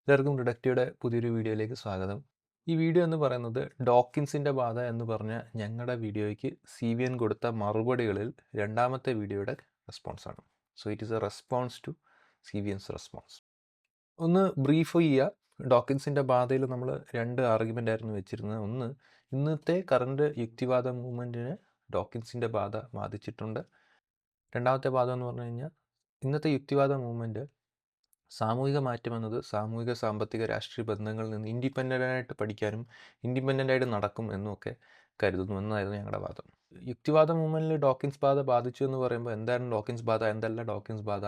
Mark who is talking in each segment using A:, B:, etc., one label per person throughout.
A: എല്ലാവർക്കും റിഡക്റ്റിയുടെ പുതിയൊരു വീഡിയോയിലേക്ക് സ്വാഗതം. ഈ വീഡിയോ എന്ന് പറയുന്നത് ഡോക്കിൻസിൻ്റെ ബാധ എന്ന് പറഞ്ഞ ഞങ്ങളുടെ വീഡിയോയ്ക്ക് CVN കൊടുത്ത മറുപടികളിൽ രണ്ടാമത്തെ വീഡിയോയുടെ റെസ്പോൺസാണ്. So it is a response to CVN's response. ഒന്ന് ബ്രീഫ് ചെയ്യുക. ഡോക്കിൻസിൻ്റെ ബാധയിൽ നമ്മൾ രണ്ട് ആർഗ്യുമെൻ്റ് ആയിരുന്നു വെച്ചിരുന്നത്. ഒന്ന്, ഇന്നത്തെ കറണ്ട് യുക്തിവാദ മൂവ്മെൻറ്റിന് ഡോക്കിൻസിൻ്റെ ബാധ ബാധിച്ചിട്ടുണ്ട്. രണ്ടാമത്തെ ബാധ എന്ന് പറഞ്ഞു കഴിഞ്ഞാൽ ഇന്നത്തെ യുക്തിവാദ മൂവ്മെൻറ്റ് സാമൂഹിക മാറ്റം എന്നത് സാമൂഹിക, സാമ്പത്തിക, രാഷ്ട്രീയ ബന്ധങ്ങളിൽ നിന്ന് ഇൻഡിപെൻഡൻ്റായിട്ട് പഠിക്കാനും ഇൻഡിപെൻഡൻ്റായിട്ട് നടക്കും എന്നുമൊക്കെ കരുതുന്നു എന്നായിരുന്നു ഞങ്ങളുടെ വാദം. യുക്തിവാദ മൂവ്മെൻറ്റിൽ ഡോക്കിൻസ് ബാധ ബാധിച്ചു എന്ന് പറയുമ്പോൾ എന്താണ് ഡോക്കിൻസ് ബാധ, എന്തല്ല ഡോക്കിൻസ് ബാധ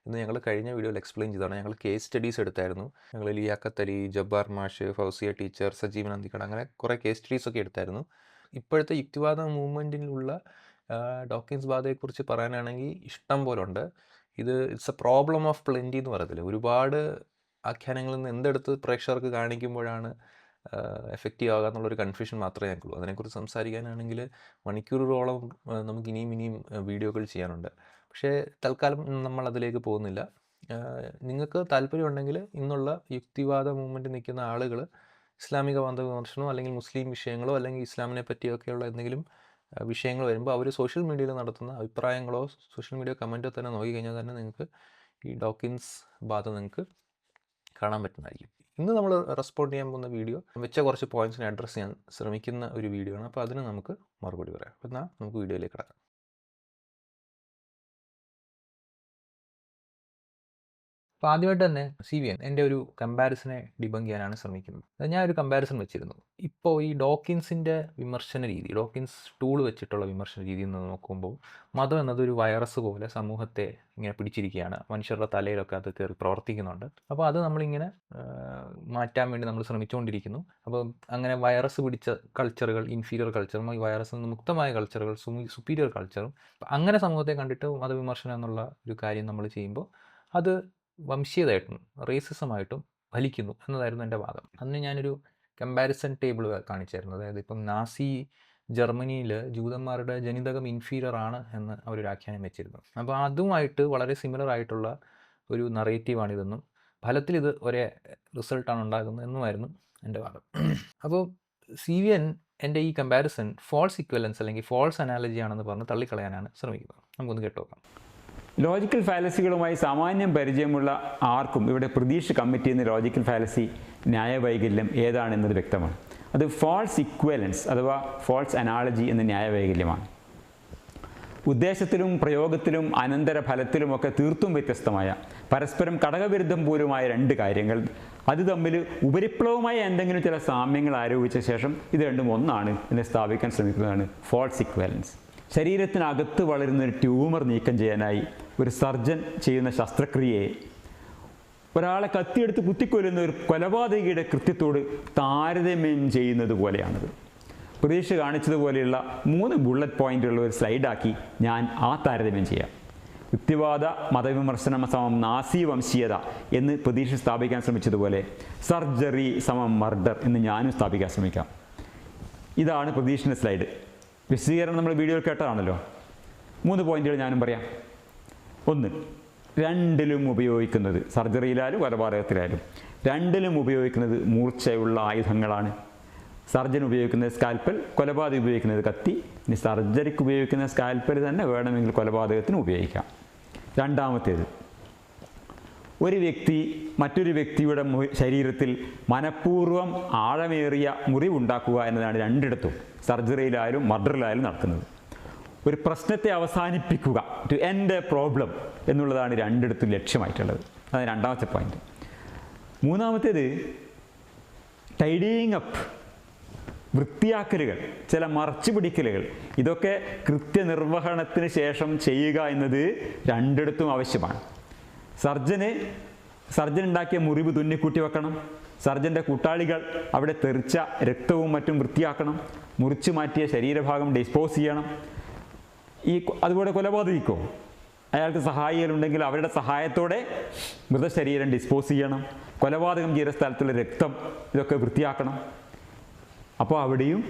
A: എന്ന് ഞങ്ങൾ കഴിഞ്ഞ വീഡിയോയിൽ എക്സ്പ്ലെയിൻ ചെയ്തതാണ്. ഞങ്ങൾ കേസ് സ്റ്റഡീസ് എടുത്തായിരുന്നു. ഞങ്ങൾ ലിയാഖത്ത് അലി, ജബ്ബാർ മാഷ്, ഫൗസിയ ടീച്ചർ, സജീവൻ അന്തിക്കട, അങ്ങനെ കുറേ കേസ് സ്റ്റഡീസ് ഒക്കെ എടുത്തായിരുന്നു. ഇപ്പോഴത്തെ യുക്തിവാദ മൂവ്മെൻറ്റിലുള്ള ഡോക്കിൻസ് ബാധയെക്കുറിച്ച് പറയാനാണെങ്കിൽ ഇഷ്ടം പോലെ ഉണ്ട്. It's A problem of plenty എന്ന് പറയത്തില്ല. ഒരുപാട് ആഖ്യാനങ്ങളിൽ നിന്ന് എന്തെടുത്ത് പ്രേക്ഷകർക്ക് കാണിക്കുമ്പോഴാണ് എഫക്റ്റീവ് ആകുക എന്നുള്ളൊരു കൺഫ്യൂഷൻ മാത്രമേ ഞങ്ങൾക്കുള്ളൂ. അതിനെക്കുറിച്ച് സംസാരിക്കാനാണെങ്കിൽ മണിക്കൂറുകളോളം നമുക്ക് ഇനിയും വീഡിയോകൾ ചെയ്യാനുണ്ട്. പക്ഷേ തൽക്കാലം നമ്മൾ അതിലേക്ക് പോകുന്നില്ല. നിങ്ങൾക്ക് താല്പര്യമുണ്ടെങ്കിൽ ഇന്നുള്ള യുക്തിവാദ മൂവ്മെൻറ്റ് നിൽക്കുന്ന ആളുകൾ ഇസ്ലാമിക മതവിമർശനമോ അല്ലെങ്കിൽ മുസ്ലിം വിഷയങ്ങളോ അല്ലെങ്കിൽ ഇസ്ലാമിനെ പറ്റിയൊക്കെയുള്ള എന്തെങ്കിലും വിഷയങ്ങൾ വരുമ്പോൾ അവർ സോഷ്യൽ മീഡിയയിൽ നടത്തുന്ന അഭിപ്രായങ്ങളോ സോഷ്യൽ മീഡിയ കമൻറ്റോ തന്നെ നോക്കിക്കഴിഞ്ഞാൽ തന്നെ നിങ്ങൾക്ക് ഈ ഡോക്കിൻസ് ബാധ നിങ്ങൾക്ക് കാണാൻ പറ്റുന്നതായിരിക്കും. ഇന്ന് നമ്മൾ റെസ്പോണ്ട് ചെയ്യാൻ പോകുന്ന വീഡിയോ വെച്ച കുറച്ച് പോയിൻറ്റ്സിനെ അഡ്രസ്സ് ചെയ്യാൻ ശ്രമിക്കുന്ന ഒരു വീഡിയോ ആണ്. അപ്പോൾ അതിന് നമുക്ക് മറുപടി പറയാം. അപ്പോൾ എന്നാൽ നമുക്ക് വീഡിയോയിലേക്ക് കിടക്കാം. അപ്പോൾ ആദ്യമായിട്ട് തന്നെ CVN എൻ്റെ ഒരു കമ്പാരിസനെ ഡിബങ്ക് ചെയ്യാനാണ് ശ്രമിക്കുന്നത്. ഞാൻ ഒരു കമ്പാരിസൺ വെച്ചിരുന്നു. ഇപ്പോൾ ഈ ഡോക്കിൻസിൻ്റെ വിമർശന രീതി, ഡോക്കിൻസ് ടൂൾ വെച്ചിട്ടുള്ള വിമർശന രീതി എന്ന് നോക്കുമ്പോൾ മതം എന്നതൊരു വൈറസ് പോലെ സമൂഹത്തെ ഇങ്ങനെ പിടിച്ചിരിക്കുകയാണ്. മനുഷ്യരുടെ തലയിലൊക്കെ അത് കയറി പ്രവർത്തിക്കുന്നുണ്ട്. അപ്പോൾ അത് നമ്മളിങ്ങനെ മാറ്റാൻ വേണ്ടി നമ്മൾ ശ്രമിച്ചുകൊണ്ടിരിക്കുന്നു. അപ്പോൾ അങ്ങനെ വൈറസ് പിടിച്ച കൾച്ചറുകൾ, ഇൻഫീരിയർ കൾച്ചറും ഈ വൈറസിൽ നിന്ന് മുക്തമായ കൾച്ചറുകൾ, സുപ്പീരിയർ കൾച്ചറും, അങ്ങനെ സമൂഹത്തെ കണ്ടിട്ട് മതവിമർശനം എന്നുള്ള ഒരു കാര്യം നമ്മൾ ചെയ്യുമ്പോൾ അത് വംശീയതയായിട്ടും റേസിസമായിട്ടും ഫലിക്കുന്നു എന്നതായിരുന്നു എൻ്റെ വാദം. അന്ന് ഞാനൊരു കമ്പാരിസൺ ടേബിൾ കാണിച്ചായിരുന്നു. അതായത് ഇപ്പം നാസി ജർമ്മനിയിൽ ജൂതന്മാരുടെ ജനിതകം ഇൻഫീരിയർ ആണ് എന്ന് അവരൊരു ആഖ്യാനം വെച്ചിരുന്നു. അപ്പോൾ അതുമായിട്ട് വളരെ സിമിലർ ആയിട്ടുള്ള ഒരു നറേറ്റീവാണിതെന്നും ഫലത്തിൽ ഇത് ഒരേ റിസൾട്ടാണ് ഉണ്ടാകുന്നത് എന്നുമായിരുന്നു എൻ്റെ വാദം. അപ്പോൾ CVN എൻ്റെ ഈ കമ്പാരിസൺ ഫോൾസ് ഇക്വലൻസ് അല്ലെങ്കിൽ ഫോൾസ് അനാലജി ആണെന്ന് പറഞ്ഞ് തള്ളിക്കളയാനാണ് ശ്രമിക്കുന്നത്. നമുക്കൊന്ന് കേട്ടുനോക്കാം.
B: ലോജിക്കൽ ഫാലസികളുമായി സാമാന്യം പരിചയമുള്ള ആർക്കും ഇവിടെ പ്രതീക്ഷ കമ്മിറ്റ് ചെയ്യുന്ന ലോജിക്കൽ ഫാലസി ന്യായവൈകല്യം ഏതാണെന്നത് വ്യക്തമാണ്. അത് ഫോൾസ് ഇക്വലൻസ് അഥവാ ഫോൾസ് അനാളജി എന്ന ന്യായവൈകല്യമാണ്. ഉദ്ദേശത്തിലും പ്രയോഗത്തിലും അനന്തരഫലത്തിലുമൊക്കെ തീർത്തും വ്യത്യസ്തമായ, പരസ്പരം ഘടകവിരുദ്ധം പോലുമായ രണ്ട് കാര്യങ്ങൾ അത് തമ്മിൽ ഉപരിപ്ലവമായ എന്തെങ്കിലും ചില സാമ്യങ്ങൾ ആരോപിച്ച ശേഷം ഇത് രണ്ടും ഒന്നാണ് എന്ന് സ്ഥാപിക്കാൻ ശ്രമിക്കുന്നതാണ് ഫോൾസ് ഇക്വലൻസ്. ശരീരത്തിനകത്ത് വളരുന്ന ഒരു ട്യൂമർ നീക്കം ചെയ്യാനായി ഒരു സർജൻ ചെയ്യുന്ന ശസ്ത്രക്രിയയെ ഒരാളെ കത്തിയെടുത്ത് കുത്തിക്കൊല്ലുന്ന ഒരു കൊലപാതകിയുടെ കൃത്യത്തോട് താരതമ്യം ചെയ്യുന്നത് പോലെയാണത്. പ്രതീക്ഷ കാണിച്ചതുപോലെയുള്ള 3 ബുള്ളറ്റ് പോയിൻ്റുള്ള ഒരു സ്ലൈഡാക്കി ഞാൻ ആ താരതമ്യം ചെയ്യാം. യുക്തിവാദ മതവിമർശനം സമം നാസി വംശീയത എന്ന് പ്രതീക്ഷ സ്ഥാപിക്കാൻ ശ്രമിച്ചതുപോലെ സർജറി സമം മർഡർ എന്ന് ഞാനും സ്ഥാപിക്കാൻ ശ്രമിക്കാം. ഇതാണ് പ്രതീക്ഷിൻ്റെ സ്ലൈഡ്. വിശദീകരണം നമ്മൾ വീഡിയോയിൽ കേട്ടതാണല്ലോ. 3 പോയിന്റുകൾ ഞാനും പറയാം. 1, രണ്ടിലും ഉപയോഗിക്കുന്നത്, സർജറിയിലായാലും കൊലപാതകത്തിലായാലും രണ്ടിലും ഉപയോഗിക്കുന്നത് മൂർച്ചയുള്ള ആയുധങ്ങളാണ്. സർജൻ ഉപയോഗിക്കുന്നത് സ്കാൽപ്പൽ, കൊലപാതകം ഉപയോഗിക്കുന്നത് കത്തി. ഇനി സർജറിക്ക് ഉപയോഗിക്കുന്ന സ്കാൽപ്പൽ തന്നെ വേണമെങ്കിൽ കൊലപാതകത്തിന് ഉപയോഗിക്കാം. രണ്ടാമത്തേത്, ഒരു വ്യക്തി മറ്റൊരു വ്യക്തിയുടെ ശരീരത്തിൽ മനഃപൂർവ്വം ആഴമേറിയ മുറിവുണ്ടാക്കുക എന്നതാണ് രണ്ടിടത്തും, സർജറിയിലായാലും മർഡറിലായാലും നടക്കുന്നത്. ഒരു പ്രശ്നത്തെ അവസാനിപ്പിക്കുക, ടു എൻഡ് എ പ്രോബ്ലം എന്നുള്ളതാണ് രണ്ടിടത്തും ലക്ഷ്യമായിട്ടുള്ളത്. അതാണ് രണ്ടാമത്തെ പോയിന്റ്. മൂന്നാമത്തേത് ടൈഡിയിങ് അപ്പ്, വൃത്തിയാക്കലുകൾ, ചില മറച്ചുപിടിക്കലുകൾ, ഇതൊക്കെ കൃത്യനിർവഹണത്തിന് ശേഷം ചെയ്യുക എന്നത് രണ്ടിടത്തും ആവശ്യമാണ്. സർജൻ ഉണ്ടാക്കിയ മുറിവ് തുന്നിക്കൂട്ടി വെക്കണം. സർജൻ്റെ കൂട്ടാളികൾ അവിടെ തെറിച്ച രക്തവും മറ്റും വൃത്തിയാക്കണം. മുറിച്ചു മാറ്റിയ ശരീരഭാഗം ഡിസ്പോസ് ചെയ്യണം. അതുപോലെ കൊലപാതകിക്കോ അയാൾക്ക് സഹായികളുണ്ടെങ്കിൽ അവരുടെ സഹായത്തോടെ മൃതശരീരം ഡിസ്പോസ് ചെയ്യണം. കൊലപാതകം ചെയ്ത സ്ഥലത്തുള്ള രക്തം ഇതൊക്കെ വൃത്തിയാക്കണം. അപ്പോൾ അവിടെയും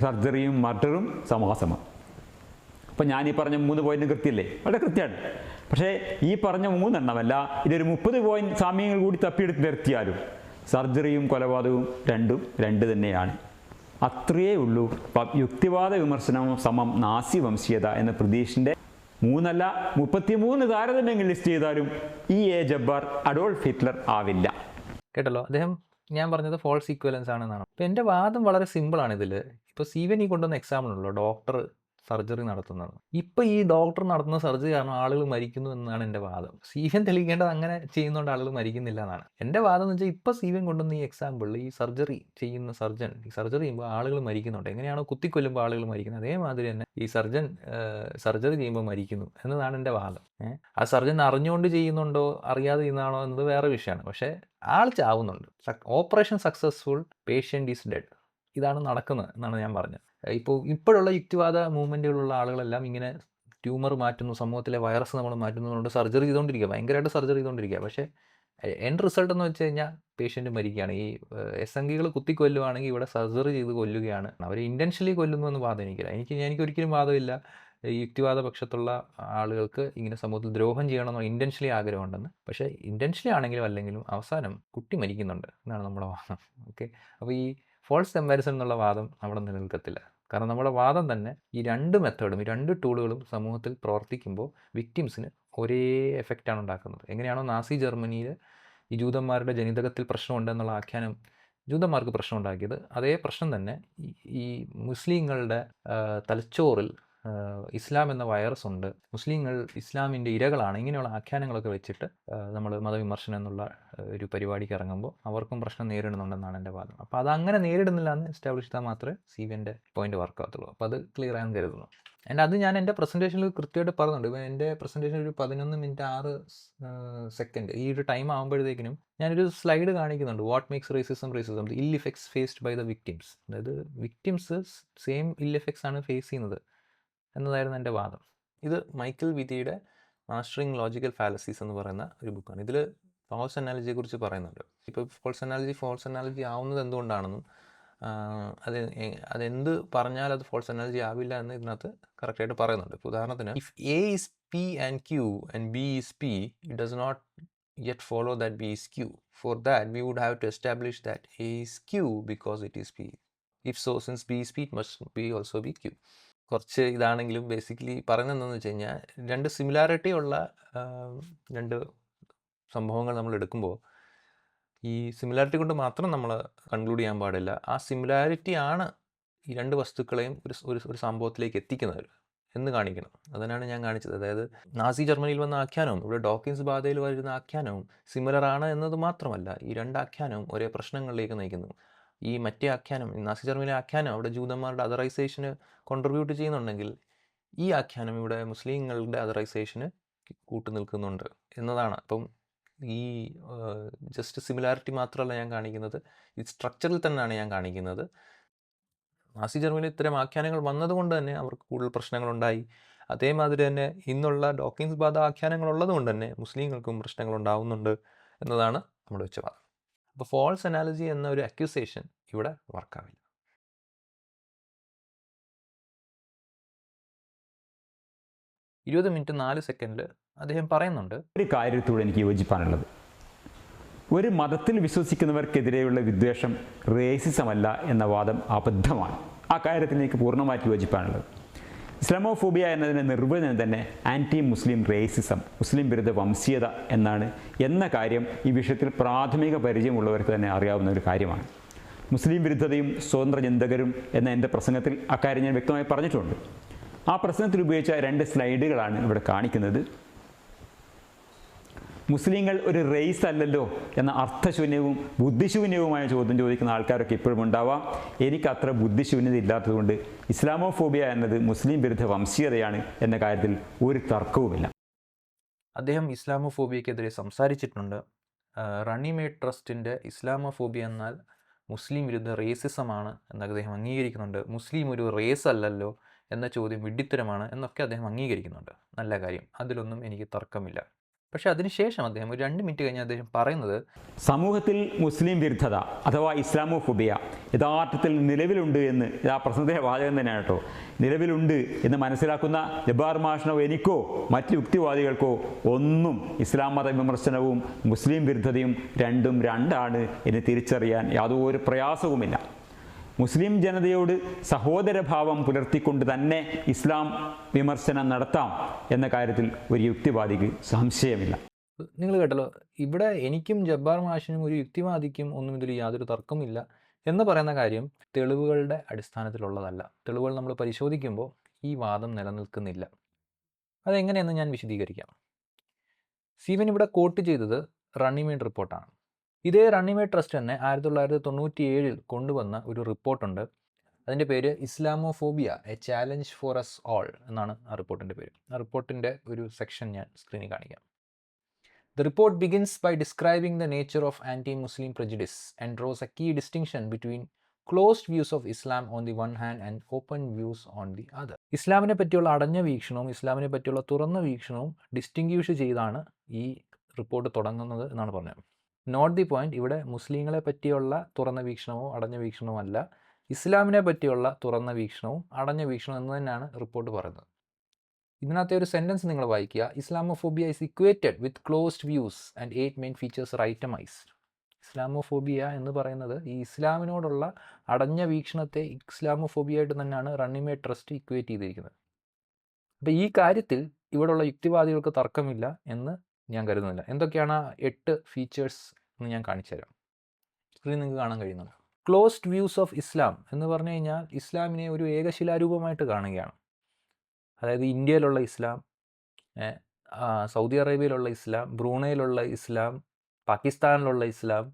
B: സർജറിയും മർഡറും സമാസമാണ്. അപ്പോൾ ഞാൻ ഈ പറഞ്ഞ 3 പോയിന്റ് കൃത്യമല്ലേ? വളരെ കൃത്യമാണ്. പക്ഷേ ഈ പറഞ്ഞ 3 എണ്ണമല്ല, ഇതൊരു 30 പോയിന്റ് സാമ്യങ്ങൾ കൂടി തപ്പിയെടുത്ത് നിർത്തിയാലും സർജറിയും കൊലപാതകവും രണ്ടും രണ്ട് തന്നെയാണ്. അത്രയേ ഉള്ളൂ. യുക്തിവാദ വിമർശനം സമം നാസി വംശീയത എന്ന പ്രതീഷിൻ്റെ 3 അല്ല 33 താരതമ്യങ്ങൾ ലിസ്റ്റ് ചെയ്താലും എ ജബ്ബാർ അഡോൾഫ് ഹിറ്റ്ലർ ആവില്ല.
A: കേട്ടല്ലോ, അദ്ദേഹം ഞാൻ പറഞ്ഞത് ഫോൾസ് ഈക്വലൻസ് ആണെന്നാണ്. അപ്പോൾ എൻ്റെ വാദം വളരെ സിമ്പിളാണ് ഇതിൽ. ഇപ്പോൾ സീവൻ ഈ കൊണ്ടുവന്ന എക്സാമ്പിൾ ഉള്ളൂ, ഡോക്ടർ സർജറി നടത്തുന്നത്. ഇപ്പോൾ ഈ ഡോക്ടർ നടത്തുന്ന സർജറി കാരണം ആളുകൾ മരിക്കുന്നു എന്നാണ് എൻ്റെ വാദം. സീവൻ തെളിയിക്കേണ്ടത് അങ്ങനെ ചെയ്യുന്നതുകൊണ്ട് ആളുകൾ മരിക്കുന്നില്ല എന്നാണ് എൻ്റെ വാദം. എന്ന് വെച്ചാൽ ഇപ്പോൾ സീവൻ കൊണ്ടുവന്ന ഈ എക്സാമ്പിളിൽ ഈ സർജറി ചെയ്യുന്ന സർജൻ ഈ സർജറി ചെയ്യുമ്പോൾ ആളുകൾ മരിക്കുന്നുണ്ട്. എങ്ങനെയാണോ കുത്തിക്കൊല്ലുമ്പോൾ ആളുകൾ മരിക്കുന്നത്, അതേമാതിരി തന്നെ ഈ സർജൻ സർജറി ചെയ്യുമ്പോൾ മരിക്കുന്നു എന്നതാണ് എൻ്റെ വാദം. ആ സർജൻ അറിഞ്ഞുകൊണ്ട് ചെയ്യുന്നുണ്ടോ അറിയാതെ ചെയ്യുന്നതാണോ എന്നത് വേറെ വിഷയമാണ്. പക്ഷേ ആൾ ചാവുന്നുണ്ട്. Operation successful, patient is dead. ഇതാണ് നടക്കുന്നത് എന്നാണ് ഞാൻ പറഞ്ഞത്. ഇപ്പോഴുള്ള യുക്തിവാദ മൂവ്മെൻറ്റുകളുള്ള ആളുകളെല്ലാം ഇങ്ങനെ ട്യൂമർ മാറ്റുന്നു, സമൂഹത്തിലെ വൈറസ് നമ്മൾ മാറ്റുന്നതുകൊണ്ട് സർജറി ചെയ്തുകൊണ്ടിരിക്കുക, ഭയങ്കരമായിട്ട് സർജറി ചെയ്തുകൊണ്ടിരിക്കുക. പക്ഷേ എൻഡ് റിസൾട്ട് എന്ന് വെച്ച് കഴിഞ്ഞാൽ പേഷ്യൻ്റ് മരിക്കുകയാണ്. ഈ എസംഗികൾ കുത്തിക്കൊല്ലുവാണെങ്കിൽ ഇവിടെ സർജറി ചെയ്ത് കൊല്ലുകയാണ്. അവർ ഇൻറ്റൻഷ്യലി കൊല്ലുന്നു എന്ന് വാദം എനിക്കില്ല. എനിക്കൊരിക്കലും വാദമില്ല ഈ യുക്തിവാദ പക്ഷത്തുള്ള ആളുകൾക്ക് ഇങ്ങനെ സമൂഹത്തിൽ ദ്രോഹം ചെയ്യണമെന്ന് ഇൻറ്റൻഷ്യലി ആഗ്രഹമുണ്ടെന്ന്. പക്ഷേ ഇൻറ്റൻഷ്യലി ആണെങ്കിലും അല്ലെങ്കിലും അവസാനം കുട്ടി മരിക്കുന്നുണ്ട് എന്നാണ് നമ്മുടെ വാദം. ഓക്കെ, അപ്പോൾ ഈ ഫോൾസ് കമ്പാരിസൺ എന്നുള്ള വാദം അവിടെ നിലനിൽക്കത്തില്ല. കാരണം നമ്മുടെ വാദം തന്നെ ഈ രണ്ട് മെത്തേഡും ഈ രണ്ട് ടൂളുകളും സമൂഹത്തിൽ പ്രവർത്തിക്കുമ്പോൾ വിക്ടിംസിന് ഒരേ എഫക്റ്റാണ് ഉണ്ടാക്കുന്നത്. എങ്ങനെയാണോ നാസി ജർമ്മനിയിൽ ഈ ജൂതന്മാരുടെ ജനിതകത്തിൽ പ്രശ്നമുണ്ടെന്നുള്ള ആഖ്യാനം ജൂതന്മാർക്ക് പ്രശ്നം ഉണ്ടാക്കിയത്, അതേ പ്രശ്നം തന്നെ ഈ മുസ്ലിങ്ങളുടെ തലച്ചോറിൽ ഇസ്ലാം എന്ന വൈറസ് ഉണ്ട്, മുസ്ലിങ്ങൾ ഇസ്ലാമിൻ്റെ ഇരകളാണ്, ഇങ്ങനെയുള്ള ആഖ്യാനങ്ങളൊക്കെ വെച്ചിട്ട് നമ്മൾ മതവിമർശനം എന്നുള്ള ഒരു പരിപാടിക്ക് ഇറങ്ങുമ്പോൾ അവർക്കും പ്രശ്നം നേരിടുന്നുണ്ടെന്നാണ് എൻ്റെ വാദം. അപ്പോൾ അതങ്ങനെ നേരിടുന്നില്ല എന്ന് എസ്റ്റാബ്ലിഷ് ചെയ്താൽ മാത്രമേ CVൻ്റെ പോയിന്റ് വർക്ക് ആകത്തുള്ളൂ. അപ്പോൾ അത് ക്ലിയർ ആയെന്ന് കരുതുന്നു. അത് ഞാൻ എൻ്റെ പ്രസൻറ്റേഷനിൽ കൃത്യമായിട്ട് പറയുന്നുണ്ട്. ഇപ്പോൾ എൻ്റെ പ്രസൻറ്റേഷൻ ഒരു 11 മിനിറ്റ് 6 സെക്കൻഡ് ഈ ഒരു ടൈം ആകുമ്പോഴത്തേക്കിനും ഞാനൊരു സ്ലൈഡ് കാണിക്കുന്നുണ്ട്. What makes racism the ill effects faced by the victims. അതായത് വിക്ടിംസ് സെയിം ഇൽ ഇഫക്ട്സ് ആണ് ഫേസ് ചെയ്യുന്നത് എന്നതായിരുന്നു എൻ്റെ വാദം. ഇത് മൈക്കൽ വിധിയുടെ മാസ്റ്ററിങ് ലോജിക്കൽ ഫാലസീസ് എന്ന് പറയുന്ന ഒരു ബുക്കാണ്. ഇതിൽ ഫോൾസ് അനാലജിയെക്കുറിച്ച് പറയുന്നുണ്ട്. ഇപ്പോൾ ഫോൾസ് അനാലജി ആവുന്നത് എന്തുകൊണ്ടാണെന്നും അതെന്ത് പറഞ്ഞാൽ അത് ഫോൾസ് അനാലജി ആവില്ല എന്ന് ഇതിനകത്ത് കറക്റ്റായിട്ട് പറയുന്നുണ്ട്. ഇപ്പോൾ ഉദാഹരണത്തിന്, if A is P and Q and B is P, it does not yet follow that B is Q. For that, we would have to establish that A is Q because it is P. If so, since B is P, it must be also be Q. കുറച്ച് ഇതാണെങ്കിലും basically പറയുന്നത് എന്താണെന്ന് വെച്ച് കഴിഞ്ഞാൽ, രണ്ട് similarity ഉള്ള രണ്ട് സംഭവങ്ങൾ നമ്മൾ എടുക്കുമ്പോൾ ഈ സിമിലാരിറ്റി കൊണ്ട് മാത്രം നമ്മൾ കൺക്ലൂഡ് ചെയ്യാൻ പാടില്ല. ആ സിമിലാരിറ്റി ആണ് ഈ രണ്ട് വസ്തുക്കളെയും ഒരു സംഭവത്തിലേക്ക് എത്തിക്കുന്നത് എന്ന് കാണിക്കണം. അതിനാണ് ഞാൻ കാണിച്ചത്. അതായത് നാസി ജർമ്മനിയിൽ വന്ന ആഖ്യാനവും ഇവിടെ ഡോക്കിൻസ് ബാധയിൽ വരുന്ന ആഖ്യാനവും സിമിലർ ആണ് എന്നത് മാത്രമല്ല, ഈ രണ്ട് ആഖ്യാനവും ഒരേ പ്രശ്നങ്ങളിലേക്ക് നയിക്കുന്നു. ഈ മറ്റേ ആഖ്യാനം, നാസി ജർമ്മനിയിലെ ആഖ്യാനം അവിടെ ജൂതന്മാരുടെ അതറൈസേഷന് കോൺട്രിബ്യൂട്ട് ചെയ്യുന്നുണ്ടെങ്കിൽ, ഈ ആഖ്യാനം ഇവിടെ മുസ്ലിങ്ങളുടെ അതറൈസേഷന് കൂട്ടുനിൽക്കുന്നുണ്ട് എന്നതാണ്. അപ്പം ഈ ജസ്റ്റ് സിമിലാരിറ്റി മാത്രമല്ല ഞാൻ കാണിക്കുന്നത്, ഈ സ്ട്രക്ചറിൽ തന്നെയാണ് ഞാൻ കാണിക്കുന്നത്. നാസി ജർമ്മനിയിൽ ഇത്തരം ആഖ്യാനങ്ങൾ വന്നതുകൊണ്ട് തന്നെ അവർക്ക് കൂടുതൽ പ്രശ്നങ്ങളുണ്ടായി. അതേമാതിരി തന്നെ ഇന്നുള്ള ഡോക്കിൻസ് ബാധ ആഖ്യാനങ്ങൾ ഉള്ളത് കൊണ്ട് തന്നെ മുസ്ലിങ്ങൾക്കും പ്രശ്നങ്ങൾ ഉണ്ടാവുന്നുണ്ട് എന്നതാണ് നമ്മുടെ വെച്ച വാദം. അപ്പോൾ ഫോൾസ് അനാലജി എന്ന ഒരു അക്യൂസേഷൻ ഇവിടെ വർക്കാവില്ല. 20 മിനിറ്റ് 4 സെക്കൻഡിൽ അദ്ദേഹം പറയുന്നുണ്ട്,
B: ഒരു കാര്യത്തോട് എനിക്ക് യോജിപ്പാനുള്ളത്, ഒരു മതത്തിൽ വിശ്വസിക്കുന്നവർക്കെതിരെയുള്ള വിദ്വേഷം റേസിസമല്ല എന്ന വാദം അബദ്ധമാണ്. ആ കാര്യത്തിൽ എനിക്ക് പൂർണ്ണമായിട്ട് യോജിപ്പാനുള്ളത്. ഇസ്ലാമോഫോബിയ എന്നതിൻ്റെ നിർവചനം തന്നെ ആൻറ്റി മുസ്ലിം റേസിസം, മുസ്ലിം വിരുദ്ധ വംശീയത എന്നാണ് എന്ന കാര്യം ഈ വിഷയത്തിൽ പ്രാഥമിക പരിചയമുള്ളവർക്ക് തന്നെ അറിയാവുന്ന ഒരു കാര്യമാണ്. മുസ്ലിം വിരുദ്ധതയും സ്വതന്ത്ര ചിന്തകരും എന്ന എൻ്റെ പ്രസംഗത്തിൽ അക്കാര്യം ഞാൻ വ്യക്തമായി പറഞ്ഞിട്ടുണ്ട്. ആ പ്രസംഗത്തിൽ ഉപയോഗിച്ച 2 സ്ലൈഡുകളാണ് ഇവിടെ കാണിക്കുന്നത്. മുസ്ലിങ്ങൾ ഒരു റേസ് അല്ലല്ലോ എന്ന അർത്ഥശൂന്യവും ബുദ്ധിശൂന്യവുമായ ചോദ്യം ചോദിക്കുന്ന ആൾക്കാരൊക്കെ ഇപ്പോഴും ഉണ്ടാവാം. എനിക്ക് അത്ര ബുദ്ധിശൂന്യത ഇല്ലാത്തതുകൊണ്ട് ഇസ്ലാമോഫോബിയ എന്നത് മുസ്ലിം വിരുദ്ധ വംശീയതയാണ് എന്ന കാര്യത്തിൽ ഒരു തർക്കവുമില്ല.
A: അദ്ദേഹം ഇസ്ലാമോഫോബിയക്കെതിരെ സംസാരിച്ചിട്ടുണ്ട്. റണ്ണിമേഡ് ട്രസ്റ്റിൻ്റെ ഇസ്ലാമോഫോബിയ എന്നാൽ മുസ്ലിം വിരുദ്ധ റേസിസമാണ് എന്ന് അദ്ദേഹം അംഗീകരിക്കുന്നുണ്ട്. മുസ്ലിം ഒരു റേസ് അല്ലല്ലോ എന്ന ചോദ്യം വിഡ്ഢിത്തരമാണ് എന്നൊക്കെ അദ്ദേഹം അംഗീകരിക്കുന്നുണ്ട്. നല്ല കാര്യം, അതിലൊന്നും എനിക്ക് തർക്കമില്ല. പക്ഷേ അതിനുശേഷം അദ്ദേഹം ഒരു 2 മിനിറ്റ് കഴിഞ്ഞ് അദ്ദേഹം പറയുന്നത്
B: സമൂഹത്തിൽ മുസ്ലിം വിരുദ്ധത അഥവാ ഇസ്ലാമോഫോബിയ യഥാർത്ഥത്തിൽ നിലവിലുണ്ട് എന്ന് ആ പ്രസംഗത്തിലെ വാചകം തന്നെയാണ് കേട്ടോ. നിലവിലുണ്ട് എന്ന് മനസ്സിലാക്കുന്ന ജബ്ബാർ മാഷിനോ എനിക്കോ മറ്റ് യുക്തിവാദികൾക്കോ ഒന്നും ഇസ്ലാം മത വിമർശനവും മുസ്ലിം വിരുദ്ധതയും രണ്ടും രണ്ടാണ് എന്ന് തിരിച്ചറിയാൻ യാതൊരു പ്രയാസവുമില്ല. മുസ്ലിം ജനതയോട് സഹോദരഭാവം പുലർത്തിക്കൊണ്ട് തന്നെ ഇസ്ലാം വിമർശനം നടത്താം എന്ന കാര്യത്തിൽ ഒരു യുക്തിവാദിക്ക് സംശയമില്ല.
A: നിങ്ങൾ കേട്ടല്ലോ, ഇവിടെ എനിക്കും ജബ്ബാർ മാഷിനും ഒരു യുക്തിവാദിക്കും ഒന്നും ഇതിൽ യാതൊരു തർക്കമില്ല എന്ന് പറയുന്ന കാര്യം തെളിവുകളുടെ അടിസ്ഥാനത്തിലുള്ളതല്ല. തെളിവുകൾ നമ്മൾ പരിശോധിക്കുമ്പോൾ ഈ വാദം നിലനിൽക്കുന്നില്ല. അതെങ്ങനെയെന്ന് ഞാൻ വിശദീകരിക്കാം. സീവൻ ഇവിടെ കോട്ട് ചെയ്തത് റണ്ണിമേഡ് റിപ്പോർട്ടാണ്. ഇതേ റണ്ണിമേഡ് ട്രസ്റ്റ് തന്നെ 1997 കൊണ്ടുവന്ന ഒരു റിപ്പോർട്ടുണ്ട്. അതിൻ്റെ പേര് Islamophobia a challenge for us all എന്നാണ് ആ റിപ്പോർട്ടിൻ്റെ പേര്. ആ റിപ്പോർട്ടിൻ്റെ ഒരു സെക്ഷൻ ഞാൻ സ്ക്രീനിൽ കാണിക്കാം. The report begins by describing the nature of anti-Muslim prejudice and draws a key distinction between closed views of Islam on the one hand and open views on the other. ഇസ്ലാമിനെ പറ്റിയുള്ള അടഞ്ഞ വീക്ഷണവും ഇസ്ലാമിനെ പറ്റിയുള്ള തുറന്ന വീക്ഷണവും distinguish ചെയ്താണ് ഈ report തുടങ്ങുന്നത് എന്നാണ് പറഞ്ഞത്. നോട്ട് ദി പോയിന്റ്, ഇവിടെ മുസ്ലിങ്ങളെ പറ്റിയുള്ള തുറന്ന വീക്ഷണമോ അടഞ്ഞ വീക്ഷണമോ അല്ല, ഇസ്ലാമിനെ പറ്റിയുള്ള തുറന്ന വീക്ഷണവും അടഞ്ഞ വീക്ഷണവും എന്ന് തന്നെയാണ് റിപ്പോർട്ട് പറയുന്നത്. ഇതിനകത്തെ ഒരു സെൻറ്റൻസ് നിങ്ങൾ വായിക്കുക. Islamophobia is equated with closed views and 8 main features are itemised. Islamophobia എന്ന് പറയുന്നത് ഈ ഇസ്ലാമിനോടുള്ള അടഞ്ഞ വീക്ഷണത്തെ ഇസ്ലാമോഫോബിയ ആയിട്ട് തന്നെയാണ് റണ്ണിമേഡ് ട്രസ്റ്റ് ഇക്വേറ്റ് ചെയ്തിരിക്കുന്നത്. അപ്പോൾ ഈ കാര്യത്തിൽ ഇവിടെയുള്ള യുക്തിവാദികൾക്ക് തർക്കമില്ല എന്ന് ഞാൻ കരുതുന്നില്ല. എന്തൊക്കെയാണ് ആ 8 ഫീച്ചേഴ്സ് എന്ന് ഞാൻ കാണിച്ചു തരാം. സ്ക്രീൻ നിങ്ങൾക്ക് കാണാൻ കഴിയുന്നുണ്ട്. ക്ലോസ്ഡ് വ്യൂസ് ഓഫ് ഇസ്ലാം എന്ന് പറഞ്ഞു കഴിഞ്ഞാൽ ഇസ്ലാമിനെ ഒരു ഏകശിലാരൂപമായിട്ട് കാണുകയാണ്. അതായത് ഇന്ത്യയിലുള്ള ഇസ്ലാം, സൗദി അറേബ്യയിലുള്ള ഇസ്ലാം, ബ്രൂണയിലുള്ള ഇസ്ലാം, പാകിസ്ഥാനിലുള്ള ഇസ്ലാം,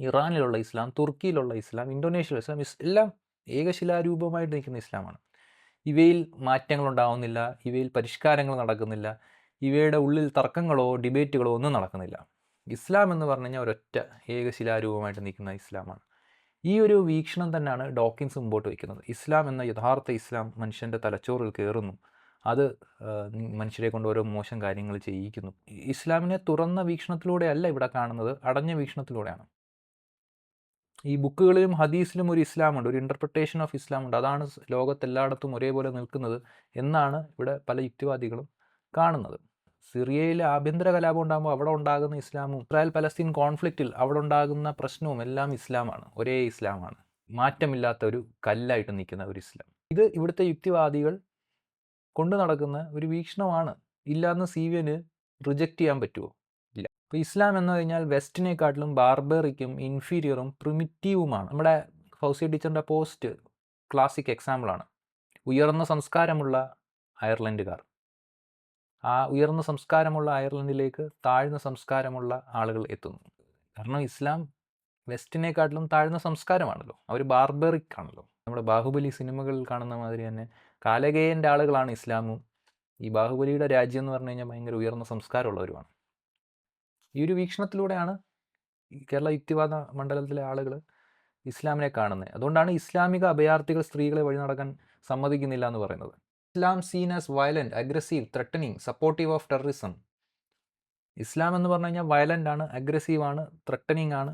A: ഇറാനിലുള്ള ഇസ്ലാം, തുർക്കിയിലുള്ള ഇസ്ലാം, ഇന്തോനേഷ്യയിലുള്ള ഇസ്ലാം, എല്ലാം ഏകശിലാരൂപമായിട്ട് നിൽക്കുന്ന ഇസ്ലാമാണ്. ഇവയിൽ മാറ്റങ്ങൾ ഉണ്ടാവുന്നില്ല, ഇവയിൽ പരിഷ്കാരങ്ങൾ നടക്കുന്നില്ല, ഇവയുടെ ഉള്ളിൽ തർക്കങ്ങളോ ഡിബേറ്റുകളോ ഒന്നും നടക്കുന്നില്ല. ഇസ്ലാം എന്ന് പറഞ്ഞു കഴിഞ്ഞാൽ ഒരൊറ്റ ഏകശിലാരൂപമായിട്ട് നിൽക്കുന്ന ഇസ്ലാമാണ്. ഈ ഒരു വീക്ഷണം തന്നെയാണ് ഡോക്കിൻസ് മുമ്പോട്ട് വയ്ക്കുന്നത്. ഇസ്ലാം എന്ന യഥാർത്ഥ ഇസ്ലാം മനുഷ്യൻ്റെ തലച്ചോറിൽ കയറുന്നു, അത് മനുഷ്യരെ കൊണ്ട് ഓരോ മോശം കാര്യങ്ങൾ ചെയ്യിക്കുന്നു. ഇസ്ലാമിനെ തുറന്ന വീക്ഷണത്തിലൂടെയല്ല ഇവിടെ കാണുന്നത്, അടഞ്ഞ വീക്ഷണത്തിലൂടെയാണ്. ഈ ബുക്കുകളിലും ഹദീസിലും ഒരു ഇസ്ലാമുണ്ട്, ഒരു ഇൻ്റർപ്രിട്ടേഷൻ ഓഫ് ഇസ്ലാം ഉണ്ട്. അതാണ് ലോകത്തെല്ലായിടത്തും ഒരേപോലെ നിൽക്കുന്നത് എന്നാണ് ഇവിടെ പല യുക്തിവാദികളും കാണുന്നത്. സിറിയയിൽ ആഭ്യന്തര കലാപം ഉണ്ടാകുമ്പോൾ അവിടെ ഉണ്ടാകുന്ന ഇസ്ലാമും ഇസ്രായേൽ പലസ്തീൻ കോൺഫ്ലിക്റ്റിൽ അവിടെ ഉണ്ടാകുന്ന പ്രശ്നവും എല്ലാം ഇസ്ലാമാണ്, ഒരേ ഇസ്ലാമാണ്, മാറ്റമില്ലാത്ത ഒരു കല്ലായിട്ട് നിൽക്കുന്ന ഒരു ഇസ്ലാം. ഇത് ഇവിടുത്തെ യുക്തിവാദികൾ കൊണ്ടു നടക്കുന്ന ഒരു വീക്ഷണമാണ്. ഇല്ലാന്ന് സീവിയന് റിജക്റ്റ് ചെയ്യാൻ പറ്റുമോ? ഇല്ല. അപ്പോൾ ഇസ്ലാം എന്ന് കഴിഞ്ഞാൽ വെസ്റ്റിനെക്കാട്ടിലും ബാർബറിക്കും ഇൻഫീരിയറും പ്രിമിറ്റീവുമാണ്. നമ്മുടെ ഫൗസിയ ടീച്ചറിൻ്റെ പോസ്റ്റ് ക്ലാസിക് എക്സാമ്പിളാണ്. ഉയർന്ന സംസ്കാരമുള്ള അയർലൻഡുകാർ, ആ ഉയർന്ന സംസ്കാരമുള്ള അയർലൻഡിലേക്ക് താഴ്ന്ന സംസ്കാരമുള്ള ആളുകൾ എത്തുന്നു. കാരണം ഇസ്ലാം വെസ്റ്റിനെക്കാട്ടിലും താഴ്ന്ന സംസ്കാരമാണല്ലോ, അവർ ബാർബറിക് ആണല്ലോ. നമ്മുടെ ബാഹുബലി സിനിമകളിൽ കാണുന്ന മാതിരി തന്നെ കാലകേയൻ്റെ ആളുകളാണ് ഇസ്ലാമും. ഈ ബാഹുബലിയുടെ രാജ്യം എന്ന് പറഞ്ഞു കഴിഞ്ഞാൽ ഭയങ്കര ഉയർന്ന സംസ്കാരമുള്ളവരുമാണ്. ഈ ഒരു വീക്ഷണത്തിലൂടെയാണ് കേരള യുക്തിവാദ മണ്ഡലത്തിലെ ആളുകൾ ഇസ്ലാമിനെ കാണുന്നത്. അതുകൊണ്ടാണ് ഇസ്ലാമിക അഭയാർത്ഥികൾ സ്ത്രീകളെ വഴി നടക്കാൻ സമ്മതിക്കുന്നില്ല എന്ന് പറയുന്നത്. Islam seen as violent, aggressive, threatening, supportive of terrorism. Islam എന്ന് പറഞ്ഞു കഴിഞ്ഞാൽ വയലൻ്റ് ആണ്, അഗ്രസീവാണ്, ത്രട്ടനിങ് ആണ്.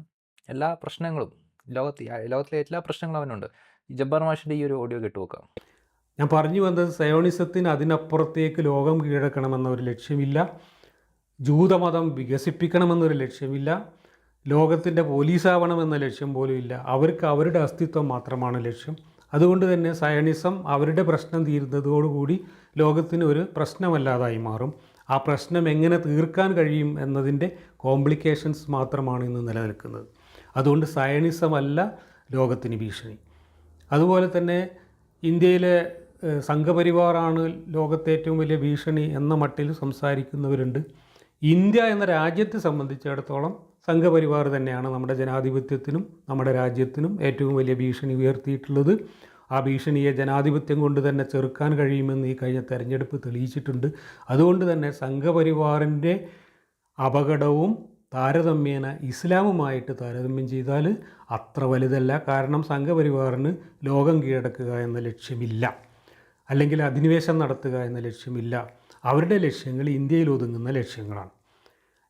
A: എല്ലാ പ്രശ്നങ്ങളും ലോകത്തിലെ എല്ലാ പ്രശ്നങ്ങളും അവനുണ്ട്. ജബ്ബാർ മാഷിൻ്റെ ഈ ഒരു ഓഡിയോ കേട്ടു നോക്കാം.
C: ഞാൻ പറഞ്ഞു വന്നത് സയോണിസത്തിന് അതിനപ്പുറത്തേക്ക് ലോകം കീഴടക്കണമെന്ന ഒരു ലക്ഷ്യമില്ല, ജൂതമതം വികസിപ്പിക്കണമെന്നൊരു ലക്ഷ്യമില്ല, ലോകത്തിൻ്റെ പോലീസാവണമെന്ന ലക്ഷ്യം പോലും ഇല്ല. അവർക്ക് അവരുടെ അസ്തിത്വം മാത്രമാണ് ലക്ഷ്യം. അതുകൊണ്ട് തന്നെ സയണിസം അവരുടെ പ്രശ്നം തീരുന്നതോടുകൂടി ലോകത്തിന് ഒരു പ്രശ്നമല്ലാതായി മാറും. ആ പ്രശ്നം എങ്ങനെ തീർക്കാൻ കഴിയും എന്നതിൻ്റെ കോംപ്ലിക്കേഷൻസ് മാത്രമാണ് ഇന്ന് നിലനിൽക്കുന്നത്. അതുകൊണ്ട് സയണിസമല്ല ലോകത്തിന് ഭീഷണി. അതുപോലെ തന്നെ ഇന്ത്യയിലെ സംഘപരിവാറാണ് ലോകത്തെ ഏറ്റവും വലിയ ഭീഷണി എന്ന മട്ടിൽ സംസാരിക്കുന്നവരുണ്ട്. ഇന്ത്യ എന്ന രാജ്യത്തെ സംബന്ധിച്ചിടത്തോളം സംഘപരിവാർ തന്നെയാണ് നമ്മുടെ ജനാധിപത്യത്തിനും നമ്മുടെ രാജ്യത്തിനും ഏറ്റവും വലിയ ഭീഷണി ഉയർത്തിയിട്ടുള്ളത്. ആ ഭീഷണിയെ ജനാധിപത്യം കൊണ്ട് തന്നെ ചെറുക്കാൻ കഴിയുമെന്ന് ഈ കഴിഞ്ഞ തെരഞ്ഞെടുപ്പ് തെളിയിച്ചിട്ടുണ്ട്. അതുകൊണ്ട് തന്നെ സംഘപരിവാറിൻ്റെ അപകടവും താരതമ്യേന ഇസ്ലാമുമായിട്ട് താരതമ്യം ചെയ്താൽ അത്ര വലുതല്ല. കാരണം സംഘപരിവാറിന് ലോകം കീഴടക്കുക എന്ന ലക്ഷ്യമില്ല, അല്ലെങ്കിൽ അധിനിവേശം നടത്തുക എന്ന ലക്ഷ്യമില്ല. അവരുടെ ലക്ഷ്യങ്ങൾ ഇന്ത്യയിൽ ഒതുങ്ങുന്ന ലക്ഷ്യങ്ങളാണ്.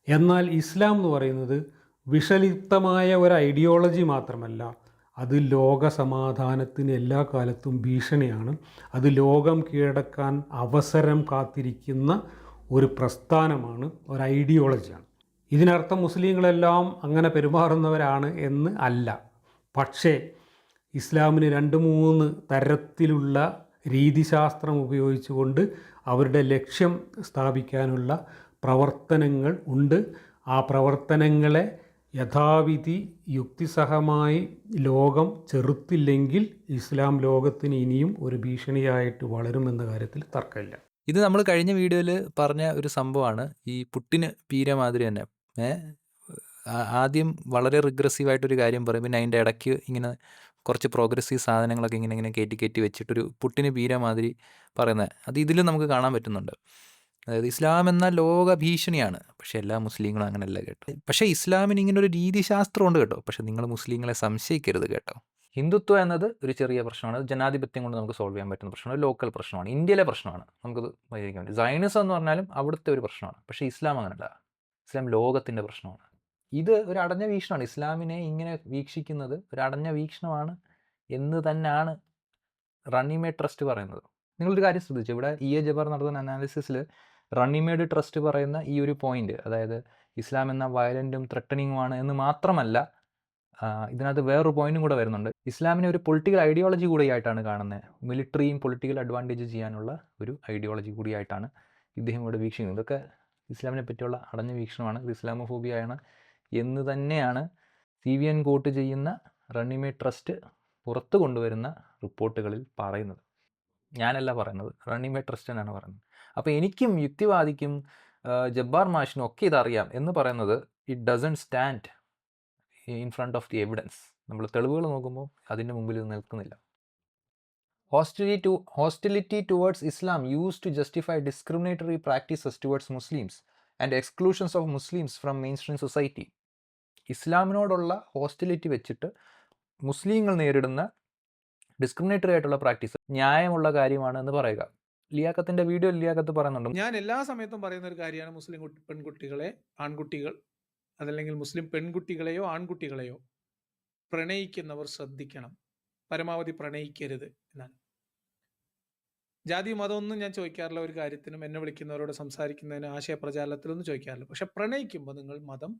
C: എന്നാൽ ഇസ്ലാം എന്ന് പറയുന്നത് വിഷലിപ്തമായ ഒരു ഐഡിയോളജി മാത്രമല്ല, അത് ലോക സമാധാനത്തിന് എല്ലാ കാലത്തും ഭീഷണിയാണ്. അത് ലോകം കീഴടക്കാൻ അവസരം കാത്തിരിക്കുന്ന ഒരു പ്രസ്ഥാനമാണ്, ഒരു ഐഡിയോളജിയാണ്. ഇതിനർത്ഥം മുസ്ലിങ്ങളെല്ലാം അങ്ങനെ പെരുമാറുന്നവരാണ് എന്ന് അല്ല. പക്ഷേ ഇസ്ലാമിന് 2-3 തരത്തിലുള്ള രീതിശാസ്ത്രം ഉപയോഗിച്ചുകൊണ്ട് അവരുടെ ലക്ഷ്യം സ്ഥാപിക്കാനുള്ള പ്രവർത്തനങ്ങൾ ഉണ്ട്. ആ പ്രവർത്തനങ്ങളെ യഥാവിധി യുക്തിസഹമായി ലോകം ചെറുത്തില്ലെങ്കിൽ ഇസ്ലാം ലോകത്തിന് ഇനിയും ഒരു ഭീഷണിയായിട്ട് വളരുമെന്ന കാര്യത്തിൽ തർക്കമില്ല.
A: ഇത് നമ്മൾ കഴിഞ്ഞ വീഡിയോയിൽ പറഞ്ഞ ഒരു സംഭവമാണ്. ഈ പുട്ടിന് പീര മാതിരി തന്നെ ആദ്യം വളരെ റിഗ്രസീവായിട്ടൊരു കാര്യം പറയും, പിന്നെ അതിൻ്റെ ഇടയ്ക്ക് ഇങ്ങനെ കുറച്ച് പ്രോഗ്രസീവ് സാധനങ്ങളൊക്കെ ഇങ്ങനെ കയറ്റി വെച്ചിട്ടൊരു പുട്ടിന് പീര മാതിരി പറയുന്നത്. അത് ഇതിലും നമുക്ക് കാണാൻ പറ്റുന്നുണ്ട്. അതായത് ഇസ്ലാം എന്ന ലോക ഭീഷണിയാണ്. പക്ഷേ എല്ലാ മുസ്ലിങ്ങളും അങ്ങനെയല്ല കേട്ടോ. പക്ഷേ ഇസ്ലാമിന് ഇങ്ങനെ ഒരു രീതിശാസ്ത്രമുണ്ട് കേട്ടോ. പക്ഷേ നിങ്ങൾ മുസ്ലിങ്ങളെ സംശയിക്കരുത് കേട്ടോ. ഹിന്ദുത്വം എന്നത് ഒരു ചെറിയ പ്രശ്നമാണ്. ജനാധിപത്യം കൊണ്ട് നമുക്ക് സോൾവ് ചെയ്യാൻ പറ്റുന്ന പ്രശ്നമാണ്. ലോക്കൽ പ്രശ്നമാണ്, ഇന്ത്യയിലെ പ്രശ്നമാണ്, നമുക്കത് പരിഹരിക്കാൻ പറ്റും. സയനിസം എന്ന് പറഞ്ഞാലും അവിടുത്തെ ഒരു പ്രശ്നമാണ്. പക്ഷേ ഇസ്ലാം അങ്ങനെയല്ല. ഇസ്ലാം ലോകത്തിൻ്റെ പ്രശ്നമാണ്. ഇത് ഒരു അടഞ്ഞ വീക്ഷണമാണ്. ഇസ്ലാമിനെ ഇങ്ങനെ വീക്ഷിക്കുന്നത് ഒരു അടഞ്ഞ വീക്ഷണമാണ് എന്ന് തന്നെയാണ് റണ്ണിമേഡ് ട്രസ്റ്റ് പറയുന്നത്. നിങ്ങളൊരു കാര്യം ശ്രദ്ധിച്ചു, ഇവിടെ E.A. ജബ്ബാർ നടത്തുന്ന അനാലിസിസിൽ റണ്ണിമേഡ് ട്രസ്റ്റ് പറയുന്ന ഈ ഒരു പോയിന്റ്, അതായത് ഇസ്ലാം എന്ന വയലൻറ്റും ത്രെട്ടനിങ്ങുമാണ് എന്ന് മാത്രമല്ല, ഇതിനകത്ത് വേറൊരു പോയിന്റും കൂടെ വരുന്നുണ്ട്. ഇസ്ലാമിനെ ഒരു പൊളിറ്റിക്കൽ ഐഡിയോളജി കൂടിയായിട്ടാണ് കാണുന്നത്. മിലിറ്ററിയും പൊളിറ്റിക്കൽ അഡ്വാൻറ്റേജ് ചെയ്യാനുള്ള ഒരു ഐഡിയോളജി കൂടിയായിട്ടാണ് ഇദ്ദേഹം ഇവിടെ വീക്ഷിക്കുന്നത്. ഇതൊക്കെ ഇസ്ലാമിനെ പറ്റിയുള്ള അടഞ്ഞ വീക്ഷണമാണ്, ഇത് ഇസ്ലാമോഫോബിയാണ് എന്ന് തന്നെയാണ് CVN കോട്ട് ചെയ്യുന്ന റണ്ണിമേഡ് ട്രസ്റ്റ് പുറത്തു കൊണ്ടുവരുന്ന റിപ്പോർട്ടുകളിൽ പറയുന്നത്. ഞാനല്ല പറയുന്നത്, റണ്ണിമേഡ് ട്രസ്റ്റ് തന്നെയാണ് പറയുന്നത്. അപ്പോൾ എനിക്കും യുക്തിവാദിക്കും ജബ്ബാർ മാഷിനും ഒക്കെ ഇതറിയാം എന്ന് പറയുന്നത് it doesn't stand in front of the evidence. നമ്മൾ തെളിവുകൾ നോക്കുമ്പോൾ അതിൻ്റെ മുമ്പിൽ ഇത് നിൽക്കുന്നില്ല. Hostility towards Islam used to justify discriminatory practices towards Muslims and exclusions of Muslims from mainstream society. ഇസ്ലാമിനോടുള്ള ഹോസ്റ്റിലിറ്റി വെച്ചിട്ട് മുസ്ലിങ്ങൾ നേരിടുന്ന ഡിസ്ക്രിമിനേറ്ററി ആയിട്ടുള്ള പ്രാക്ടീസ് ന്യായമുള്ള കാര്യമാണ് എന്ന് പറയുക. ലിയാഖത്തിൻ്റെ വീഡിയോ ലിയാഖത്ത് പറയുന്നുണ്ട്.
D: ഞാൻ എല്ലാ സമയത്തും പറയുന്ന ഒരു കാര്യമാണ്, മുസ്ലിം പെൺകുട്ടികളെ, ആൺകുട്ടികൾ അതല്ലെങ്കിൽ മുസ്ലിം പെൺകുട്ടികളെയോ ആൺകുട്ടികളെയോ പ്രണയിക്കുന്നവർ ശ്രദ്ധിക്കണം, പരമാവധി പ്രണയിക്കരുത് എന്നാണ്. ജാതി മതമൊന്നും ഞാൻ ചോദിക്കാറില്ല ഒരു കാര്യത്തിനും. എന്നെ വിളിക്കുന്നവരോട് സംസാരിക്കുന്നതിന് ആശയപ്രചാരണത്തിലൊന്നും ചോദിക്കാറില്ല. പക്ഷെ പ്രണയിക്കുമ്പോൾ നിങ്ങൾ മതം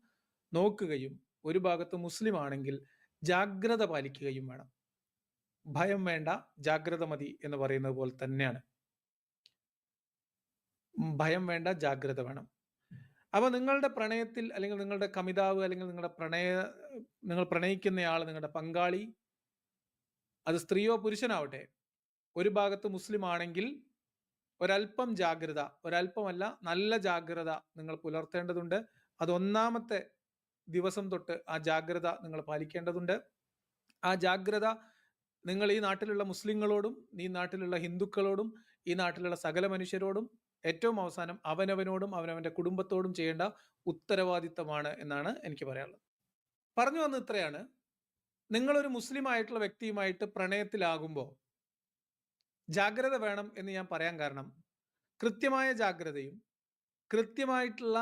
D: നോക്കുകയും ഒരു ഭാഗത്ത് മുസ്ലിം ആണെങ്കിൽ ജാഗ്രത പാലിക്കുകയും വേണം. ഭയം വേണ്ട, ജാഗ്രത മതി എന്ന് പറയുന്നത് പോലെ തന്നെയാണ്. ഭയം വേണ്ട, ജാഗ്രത വേണം. അപ്പോൾ നിങ്ങളുടെ പ്രണയത്തിൽ അല്ലെങ്കിൽ നിങ്ങളുടെ കമിതാവ് അല്ലെങ്കിൽ നിങ്ങൾ പ്രണയിക്കുന്നയാൾ, നിങ്ങളുടെ പങ്കാളി, അത് സ്ത്രീയോ പുരുഷനാവട്ടെ, ഒരു ഭാഗത്ത് മുസ്ലിം ആണെങ്കിൽ ഒരല്പം ജാഗ്രത, ഒരല്പമല്ല നല്ല ജാഗ്രത നിങ്ങൾ പുലർത്തേണ്ടതുണ്ട്. അത് ഒന്നാമത്തെ ദിവസം തൊട്ട് ആ ജാഗ്രത നിങ്ങൾ പാലിക്കേണ്ടതുണ്ട്. ആ ജാഗ്രത നിങ്ങൾ ഈ നാട്ടിലുള്ള മുസ്ലിങ്ങളോടും ഈ നാട്ടിലുള്ള ഹിന്ദുക്കളോടും ഈ നാട്ടിലുള്ള സകല മനുഷ്യരോടും ഏറ്റവും അവസാനം അവനവനോടും അവനവൻ്റെ കുടുംബത്തോടും ചെയ്യേണ്ട ഉത്തരവാദിത്തമാണ് എന്നാണ് എനിക്ക് പറയാനുള്ളത്. പറഞ്ഞു വന്നത് ഇത്രയാണ്. നിങ്ങളൊരു മുസ്ലിം ആയിട്ടുള്ള വ്യക്തിയുമായിട്ട് പ്രണയത്തിലാകുമ്പോൾ ജാഗ്രത വേണം എന്ന് ഞാൻ പറയാൻ കാരണം, കൃത്യമായ ജാഗ്രതയും കൃത്യമായിട്ടുള്ള